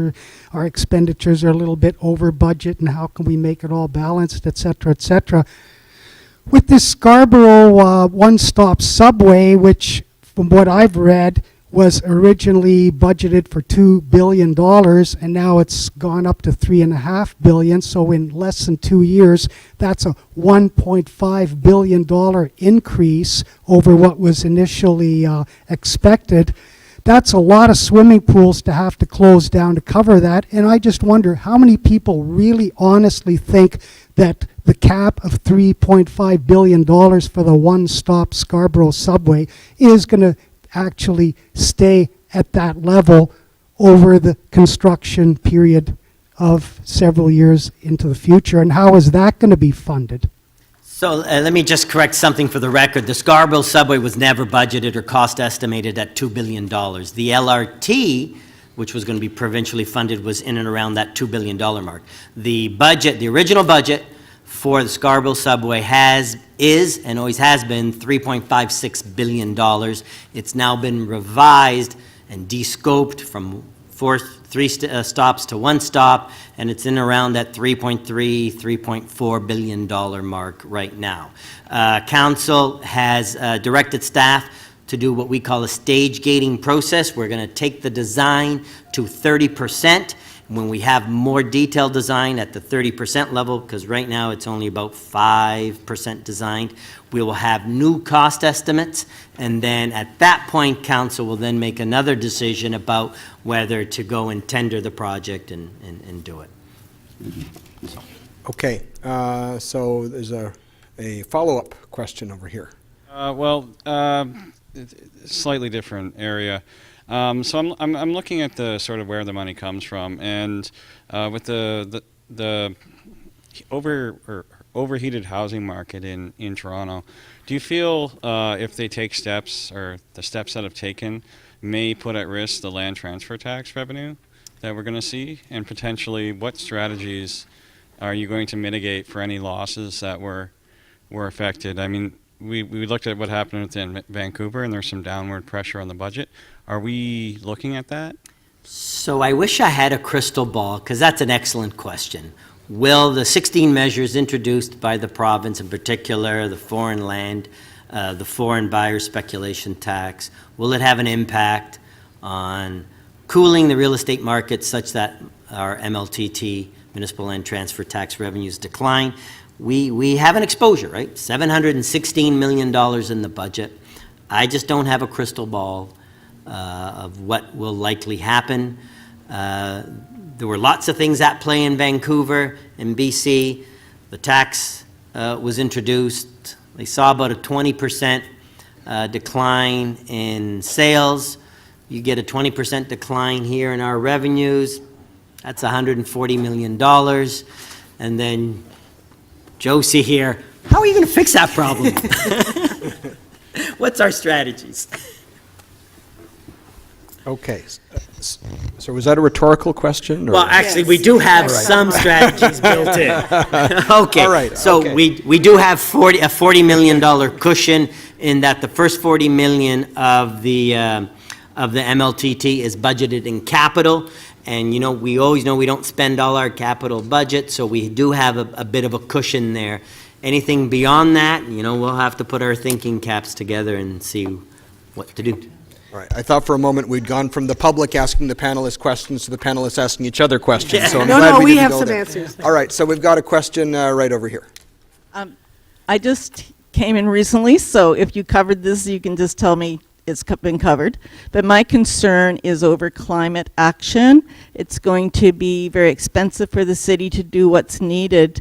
our expenditures are a little bit over budget, and how can we make it all balanced, et cetera, et cetera. With this Scarborough one-stop subway, which, from what I've read, was originally budgeted for $2 billion, and now it's gone up to $3.5 billion. So in less than 2 years, that's a $1.5 billion increase over what was initially expected. That's a lot of swimming pools to have to close down to cover that. And I just wonder how many people really honestly think that the cap of $3.5 billion for the one-stop Scarborough subway is going to actually stay at that level over the construction period of several years into the future, and how is that going to be funded? So let me just correct something for the record. The Scarborough subway was never budgeted or cost estimated at $2 billion. The LRT, which was going to be provincially funded, was in and around that $2 billion mark. The budget, the original budget for the Scarborough subway is and always has been $3.56 billion. It's now been revised and de-scoped from three stops to one stop, and it's in around that $3.4 billion mark right now. Council has directed staff to do what we call a stage gating process. We're going to take the design to 30%. When we have more detailed design at the 30% level, because right now it's only about 5% designed, we will have new cost estimates, and then at that point, council will then make another decision about whether to go and tender the project and do it. Okay, so there's a follow-up question over here. Slightly different area. So I'm looking at the sort of where the money comes from, and with the overheated housing market in Toronto, do you feel if they take steps, or the steps that have taken, may put at risk the land transfer tax revenue that we're going to see, and potentially what strategies are you going to mitigate for any losses that were affected? I mean, we looked at what happened within Vancouver, and there's some downward pressure on the budget. Are we looking at that? So I wish I had a crystal ball, because that's an excellent question. Will the 16 measures introduced by the province, in particular the foreign land, the foreign buyer speculation tax, will it have an impact on cooling the real estate market such that our MLTT, municipal land transfer tax revenues, decline? We have an exposure, right? $716 million in the budget. I just don't have a crystal ball of what will likely happen. There were lots of things at play in Vancouver and BC. The tax was introduced. They saw about a 20% decline in sales. You get a 20% decline here in our revenues. That's $140 million. And then Josie here, how are you going to fix that problem? What's our strategies? Okay, so was that a rhetorical question? Or? Well, actually, we do have some strategies built in. Okay, All right, so okay. we do have a $40 million cushion in that the first $40 million of the MLTT is budgeted in capital. And, we always know we don't spend all our capital budget, so we do have a bit of a cushion there. Anything beyond that, we'll have to put our thinking caps together and see what to do. All right, I thought for a moment we'd gone from the public asking the panelists questions to the panelists asking each other questions, so I'm No, glad no, we we didn't have go some there. answers. All right, so we've got a question right over here. I just came in recently, so if you covered this, you can just tell me it's been covered. But my concern is over climate action. It's going to be very expensive for the city to do what's needed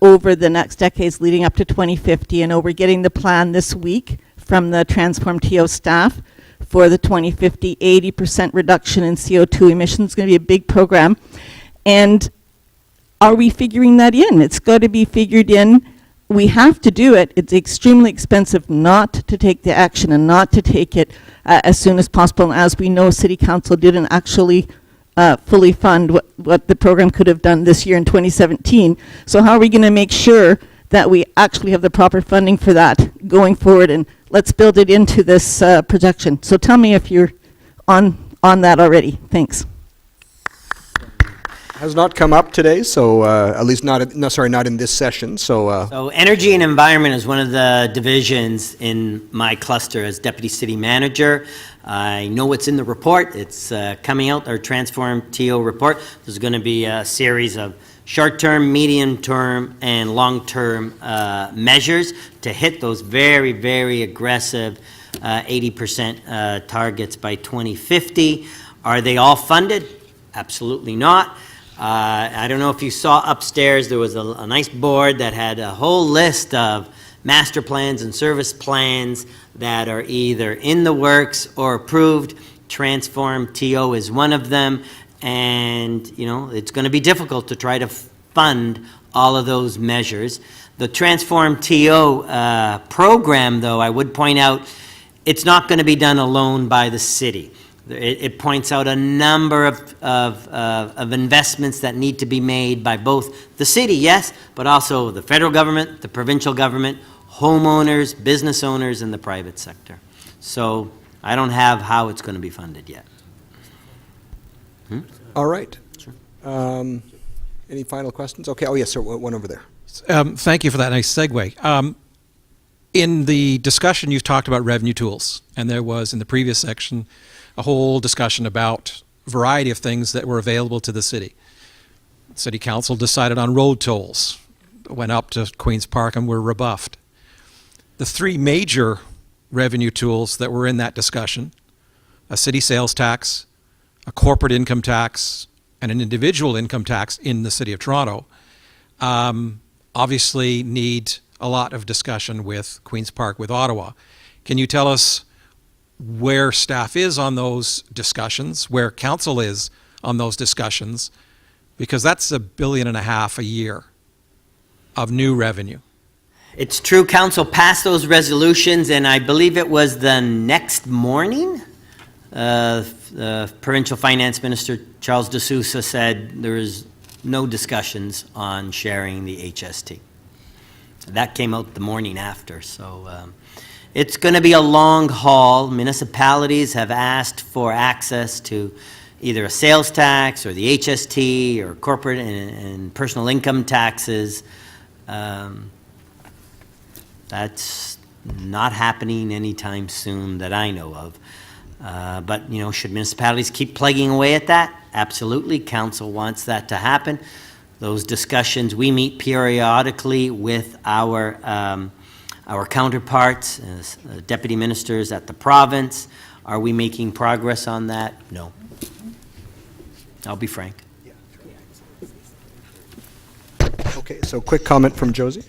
over the next decades leading up to 2050. And we're getting the plan this week from the Transform TO staff for the 2050 80% reduction in CO2 emissions. It's going to be a big program. And are we figuring that in? It's got to be figured in. We have to do it. It's extremely expensive not to take the action and not to take it as soon as possible. And as we know, City Council didn't actually fully fund what the program could have done this year in 2017. So how are we going to make sure that we actually have the proper funding for that going forward? And let's build it into this projection. So tell me if you're on that already. Thanks. Has not come up today, so at least not in this session. So So energy and environment is one of the divisions in my cluster as deputy city manager. I know what's in the report. It's coming out, our Transform TO report. There's going to be a series of short-term, medium-term, and long-term measures to hit those very, very aggressive 80% targets by 2050. Are they all funded? Absolutely not. I don't know if you saw upstairs, there was a nice board that had a whole list of master plans and service plans that are either in the works or approved. Transform TO is one of them, and you know it's going to be difficult to try to fund all of those measures. The Transform TO program, though, I would point out, it's not going to be done alone by the city. It points out a number of investments that need to be made by both the city, yes, but also the federal government, the provincial government, homeowners, business owners, and the private sector. So I don't have how it's going to be funded yet. all right. Any final questions? Okay. Oh yes, sir. One over there. Thank you for that nice segue. In the discussion, you've talked about revenue tools, and there was in the previous section a whole discussion about a variety of things that were available to the city. City Council decided on road tolls, went up to Queen's Park and were rebuffed. The three major revenue tools that were in that discussion, a city sales tax, a corporate income tax, and an individual income tax in the City of Toronto, obviously need a lot of discussion with Queen's Park, with Ottawa. Can you tell us where staff is on those discussions, where council is on those discussions, because that's $1.5 billion a year of new revenue. It's true, council passed those resolutions, and I believe it was the next morning, Provincial Finance Minister Charles de Sousa said there is no discussions on sharing the HST. That came out the morning after, so it's going to be a long haul. Municipalities have asked for access to either a sales tax or the HST or corporate and personal income taxes. That's not happening anytime soon that I know of. But, you know, should municipalities keep plugging away at that? Absolutely. Council wants that to happen. Those discussions, we meet periodically with our counterparts, as deputy ministers at the province. Are we making progress on that? No. I'll be frank. Okay, so quick comment from Josie.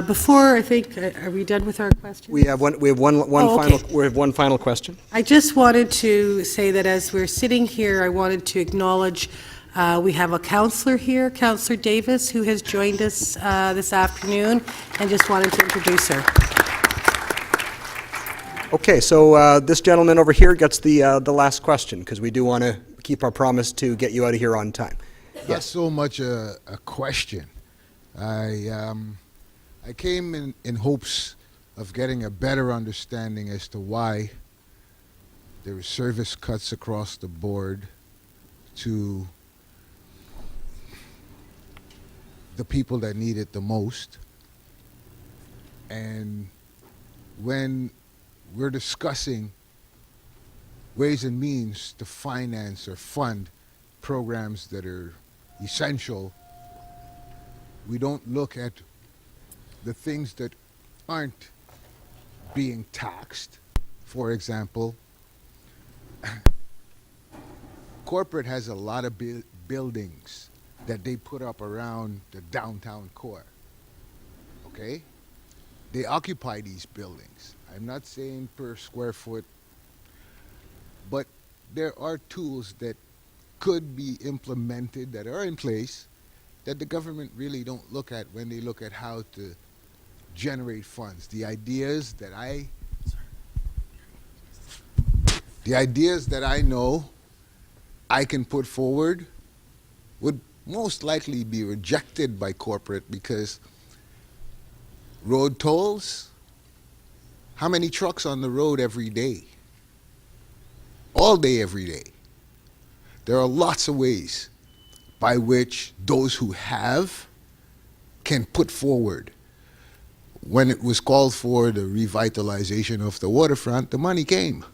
Before, I think, are we done with our questions? We have one Oh, okay. final. We have one final question. I just wanted to say that as we're sitting here, I wanted to acknowledge we have a counselor here, Counselor Davis, who has joined us this afternoon, and just wanted to introduce her. Okay, so this gentleman over here gets the last question, because we do want to keep our promise to get you out of here on time. Not so much a question. I came in hopes of getting a better understanding as to why there were service cuts across the board to the people that need it the most. And when we're discussing ways and means to finance or fund programs that are essential, we don't look at the things that aren't being taxed. For example, corporate has a lot of buildings that they put up around the downtown core. Okay? They occupy these buildings. I'm not saying per square foot, but there are tools that could be implemented that are in place that the government really don't look at when they look at how to generate funds. The ideas that I know I can put forward would most likely be rejected by corporate because road tolls, how many trucks on the road every day? All day, every day. There are lots of ways by which those who have can put forward. When it was called for the revitalization of the waterfront, the money came.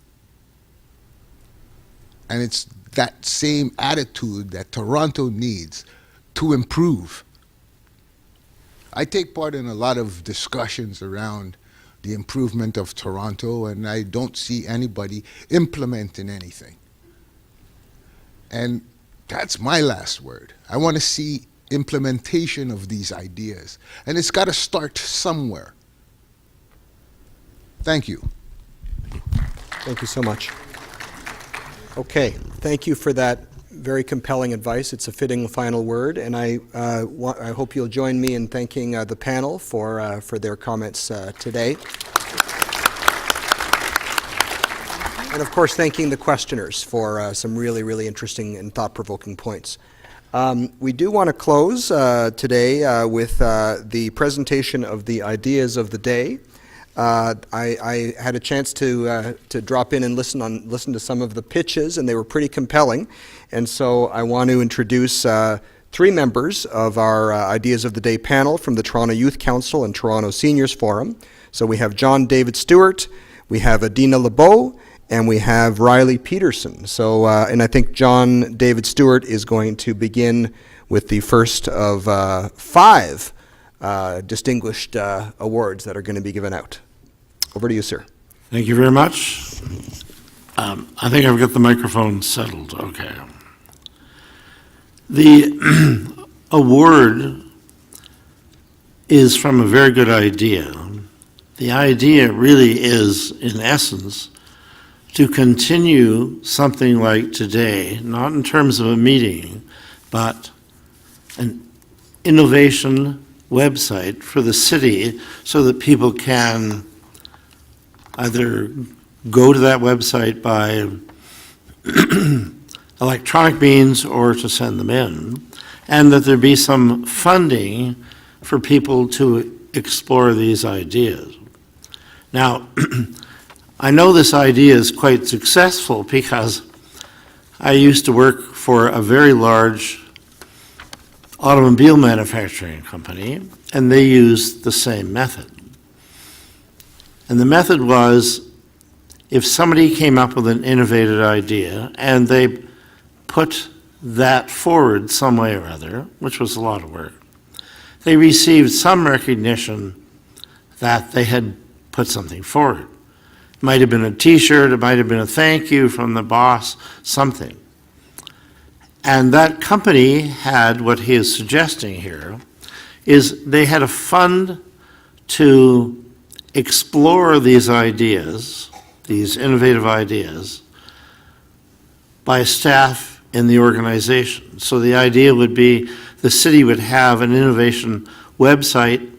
And it's that same attitude that Toronto needs to improve. I take part in a lot of discussions around the improvement of Toronto, and I don't see anybody implementing anything. And that's my last word. I want to see implementation of these ideas. And it's got to start somewhere. Thank you. Thank you so much. Okay, thank you for that very compelling advice. It's a fitting final word, and I hope you'll join me in thanking the panel for their comments today. And of course, thanking the questioners for some really, really interesting and thought-provoking points. We do want to close today with the presentation of the ideas of the day. I had a chance to drop in and listen to some of the pitches, and they were pretty compelling. And so I want to introduce three members of our Ideas of the Day panel from the Toronto Youth Council and Toronto Seniors Forum. So we have John David Stewart, we have Adina Lebeau, and we have Riley Peterson. So, and I think John David Stewart is going to begin with the first of 5 distinguished awards that are going to be given out. Over to you, sir. Thank you very much. I think I've got the microphone settled. Okay. The award is from a very good idea. The idea really is, in essence, to continue something like today, not in terms of a meeting, but an innovation website for the city so that people can either go to that website by electronic means or to send them in, and that there be some funding for people to explore these ideas. Now, I know this idea is quite successful because I used to work for a very large automobile manufacturing company, and they used the same method. And the method was, if somebody came up with an innovative idea and they put that forward some way or other, which was a lot of work, they received some recognition that they had put something forward. It might have been a t-shirt, it might have been a thank you from the boss, something. And that company had, what he is suggesting here, is they had a fund to explore these ideas, these innovative ideas, by staff in the organization. So the idea would be the city would have an innovation website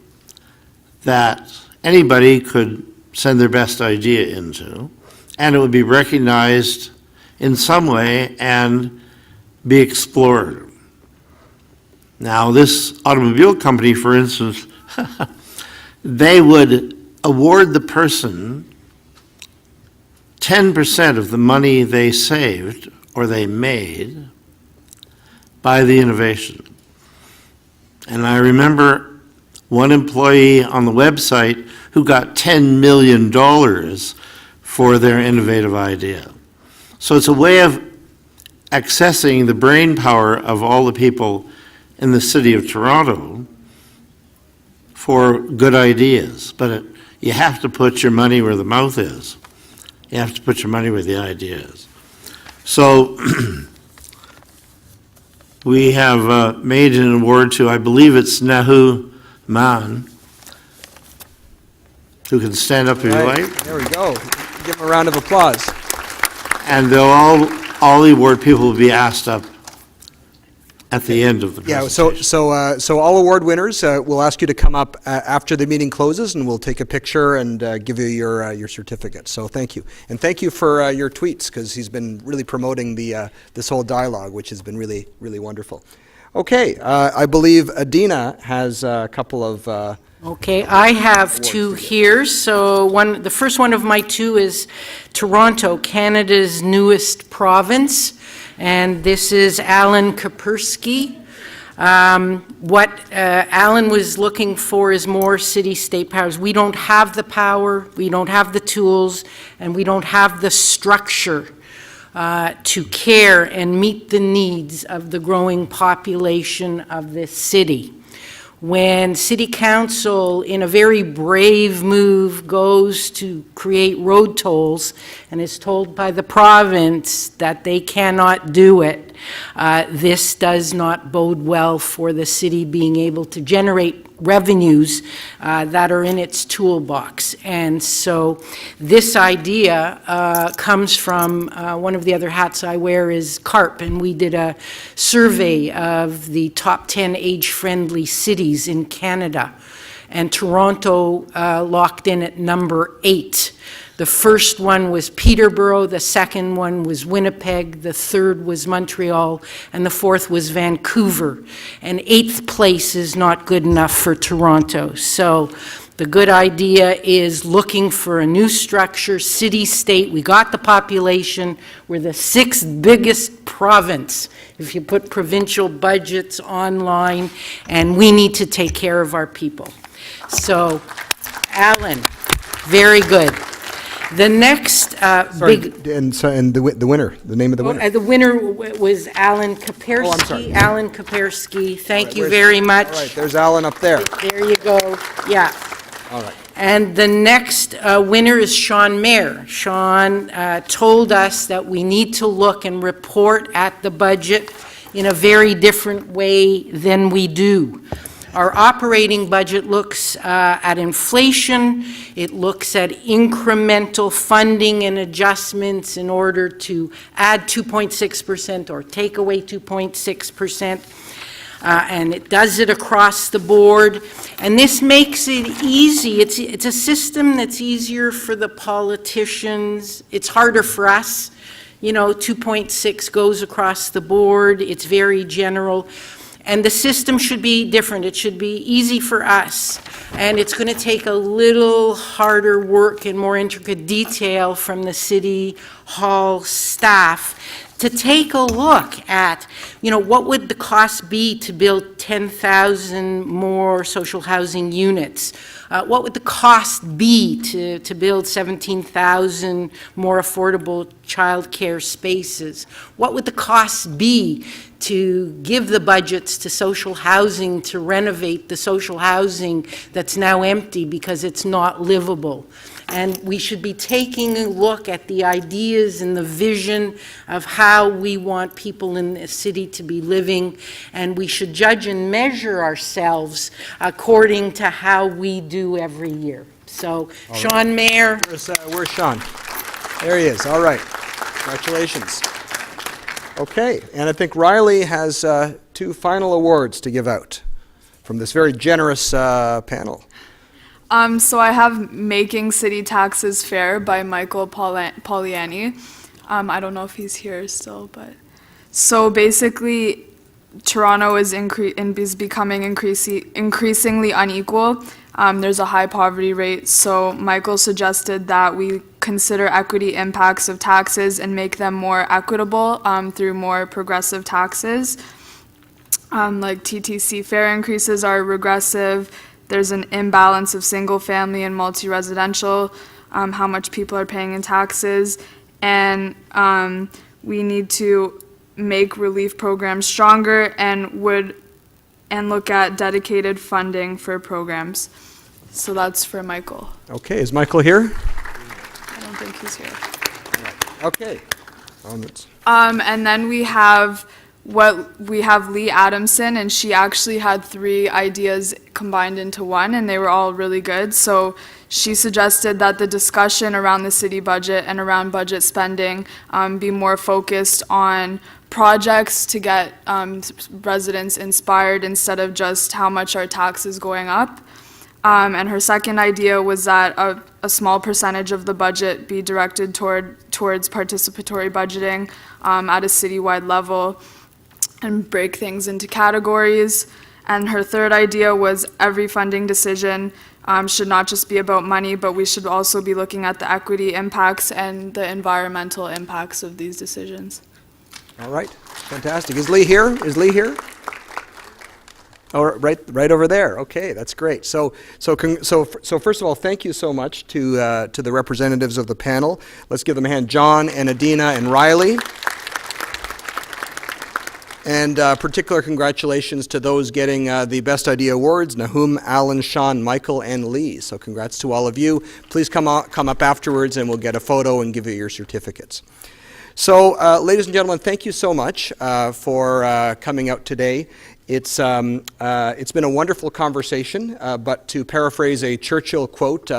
that anybody could send their best idea into, and it would be recognized in some way and be explored. Now, this automobile company, for instance, they would award the person 10% of the money they saved or they made by the innovation. And I remember one employee on the website who got $10 million for their innovative idea. So it's a way of accessing the brain power of all the people in the city of Toronto for good ideas. But you have to put your money where the mouth is. You have to put your money where the idea is. So we have made an award to, I believe it's Nahu Man, who can stand up if you like. There we go. Give him a round of applause. And they'll all the award people will be asked up at the end of the presentation. Yeah, so all award winners, we'll ask you to come up after the meeting closes, and we'll take a picture and give you your certificate. So thank you. And thank you for your tweets, because he's been really promoting this whole dialogue, which has been really, really wonderful. Okay, I believe Adina has a couple of... Okay, I have two here. So the first one of my two is Toronto, Canada's newest province, and this is Alan Kapersky. What Alan was looking for is more city-state powers. We don't have the power, we don't have the tools, and we don't have the structure to care and meet the needs of the growing population of this city. When City Council, in a very brave move, goes to create road tolls and is told by the province that they cannot do it, this does not bode well for the city being able to generate revenues that are in its toolbox. And so this idea comes from one of the other hats I wear is CARP, and we did a survey of the top 10 age-friendly cities in Canada, and Toronto locked in at number 8. The first one was Peterborough, the second one was Winnipeg, the third was Montreal, and the fourth was Vancouver. And 8th place is not good enough for Toronto. So the good idea is looking for a new structure, city-state. We got the population. We're the 6th biggest province if you put provincial budgets online, and we need to take care of our people. So, Alan, very good. The next big... And the winner, the name of the winner. The winner was Alan Kapersky. Oh, I'm sorry. Alan Kapersky, thank you very much. All right, there's Alan up there. There you go, yeah. All right. And the next winner is Sean Mayer. Sean told us that we need to look and report at the budget in a very different way than we do. Our operating budget looks at inflation, it looks at incremental funding and adjustments in order to add 2.6% or take away 2.6%, and it does it across the board. And this makes it easy. It's a system that's easier for the politicians. It's harder for us. You know, 2.6 goes across the board. It's very general. And the system should be different. It should be easy for us. And it's going to take a little harder work and more intricate detail from the City Hall staff to take a look at, you know, what would the cost be to build 10,000 more social housing units? What would the cost be to build 17,000 more affordable childcare spaces? What would the cost be to give the budgets to social housing, to renovate the social housing that's now empty because it's not livable? And we should be taking a look at the ideas and the vision of how we want people in the city to be living, and we should judge and measure ourselves according to how we do every year. So, All Sean right. Mayer. Where's Sean? There he is. All right. Congratulations. Okay, and I think Riley has 2 final awards to give out from this very generous panel. So I have Making City Taxes Fair by Michael Poliani. I don't know if he's here still, but so basically Toronto is becoming increasingly unequal. There's a high poverty rate, so Michael suggested that we consider equity impacts of taxes and make them more equitable through more progressive taxes. Like TTC fare increases are regressive. There's an imbalance of single family and multi-residential, how much people are paying in taxes. and we need to make relief programs stronger and look at dedicated funding for programs. So that's for Michael. Okay, is Michael here? I don't think he's here. Okay. And then we have Lee Adamson, and she actually had 3 ideas combined into one, and they were all really good. So she suggested that the discussion around the city budget and around budget spending be more focused on projects to get residents inspired instead of just how much our tax is going up. And her second idea was that a small percentage of the budget be directed towards participatory budgeting at a citywide level and break things into categories. And her third idea was every funding decision should not just be about money, but we should also be looking at the equity impacts and the environmental impacts of these decisions. All right, fantastic. Is Lee here? Oh, right over there. Okay, that's great. So first of all, thank you so much to the representatives of the panel. Let's give them a hand, John and Adina and Riley. And particular congratulations to those getting the Best Idea Awards, Nahum, Alan, Sean, Michael, and Lee. So congrats to all of you. Please come up afterwards and we'll get a photo and give you your certificates. So, ladies and gentlemen, thank you so much for coming out today. It's been a wonderful conversation, but to paraphrase a Churchill quote,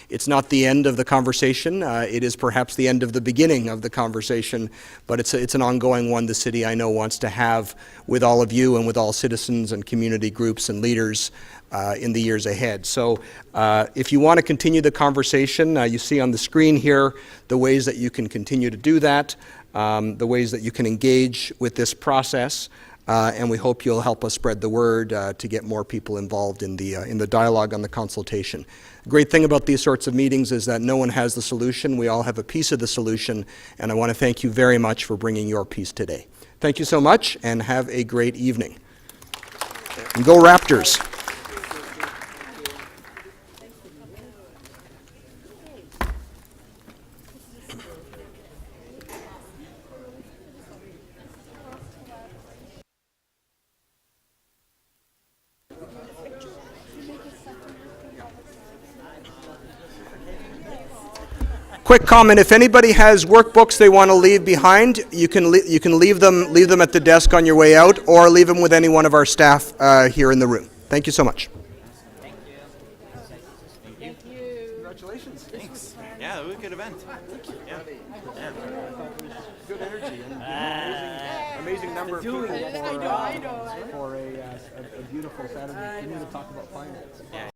it's not the end of the conversation. It is perhaps the end of the beginning of the conversation, but it's an ongoing one the city, I know, wants to have with all of you and with all citizens and community groups and leaders in the years ahead. So if you want to continue the conversation, you see on the screen here the ways that you can continue to do that, the ways that you can engage with this process. And we hope you'll help us spread the word to get more people involved in the dialogue on the consultation. The great thing about these sorts of meetings is that no one has the solution. We all have a piece of the solution, and I want to thank you very much for bringing your piece today. Thank you so much, and have a great evening. And go Raptors. Quick comment, if anybody has workbooks they want to leave behind, you can leave them at the desk on your way out, or leave them with any one of our staff here in the room. Thank you so much. Thank you. Congratulations. Thanks. Yeah, it was a good event. Yeah. Good energy and amazing number of people for a beautiful Saturday. We need to talk about finance.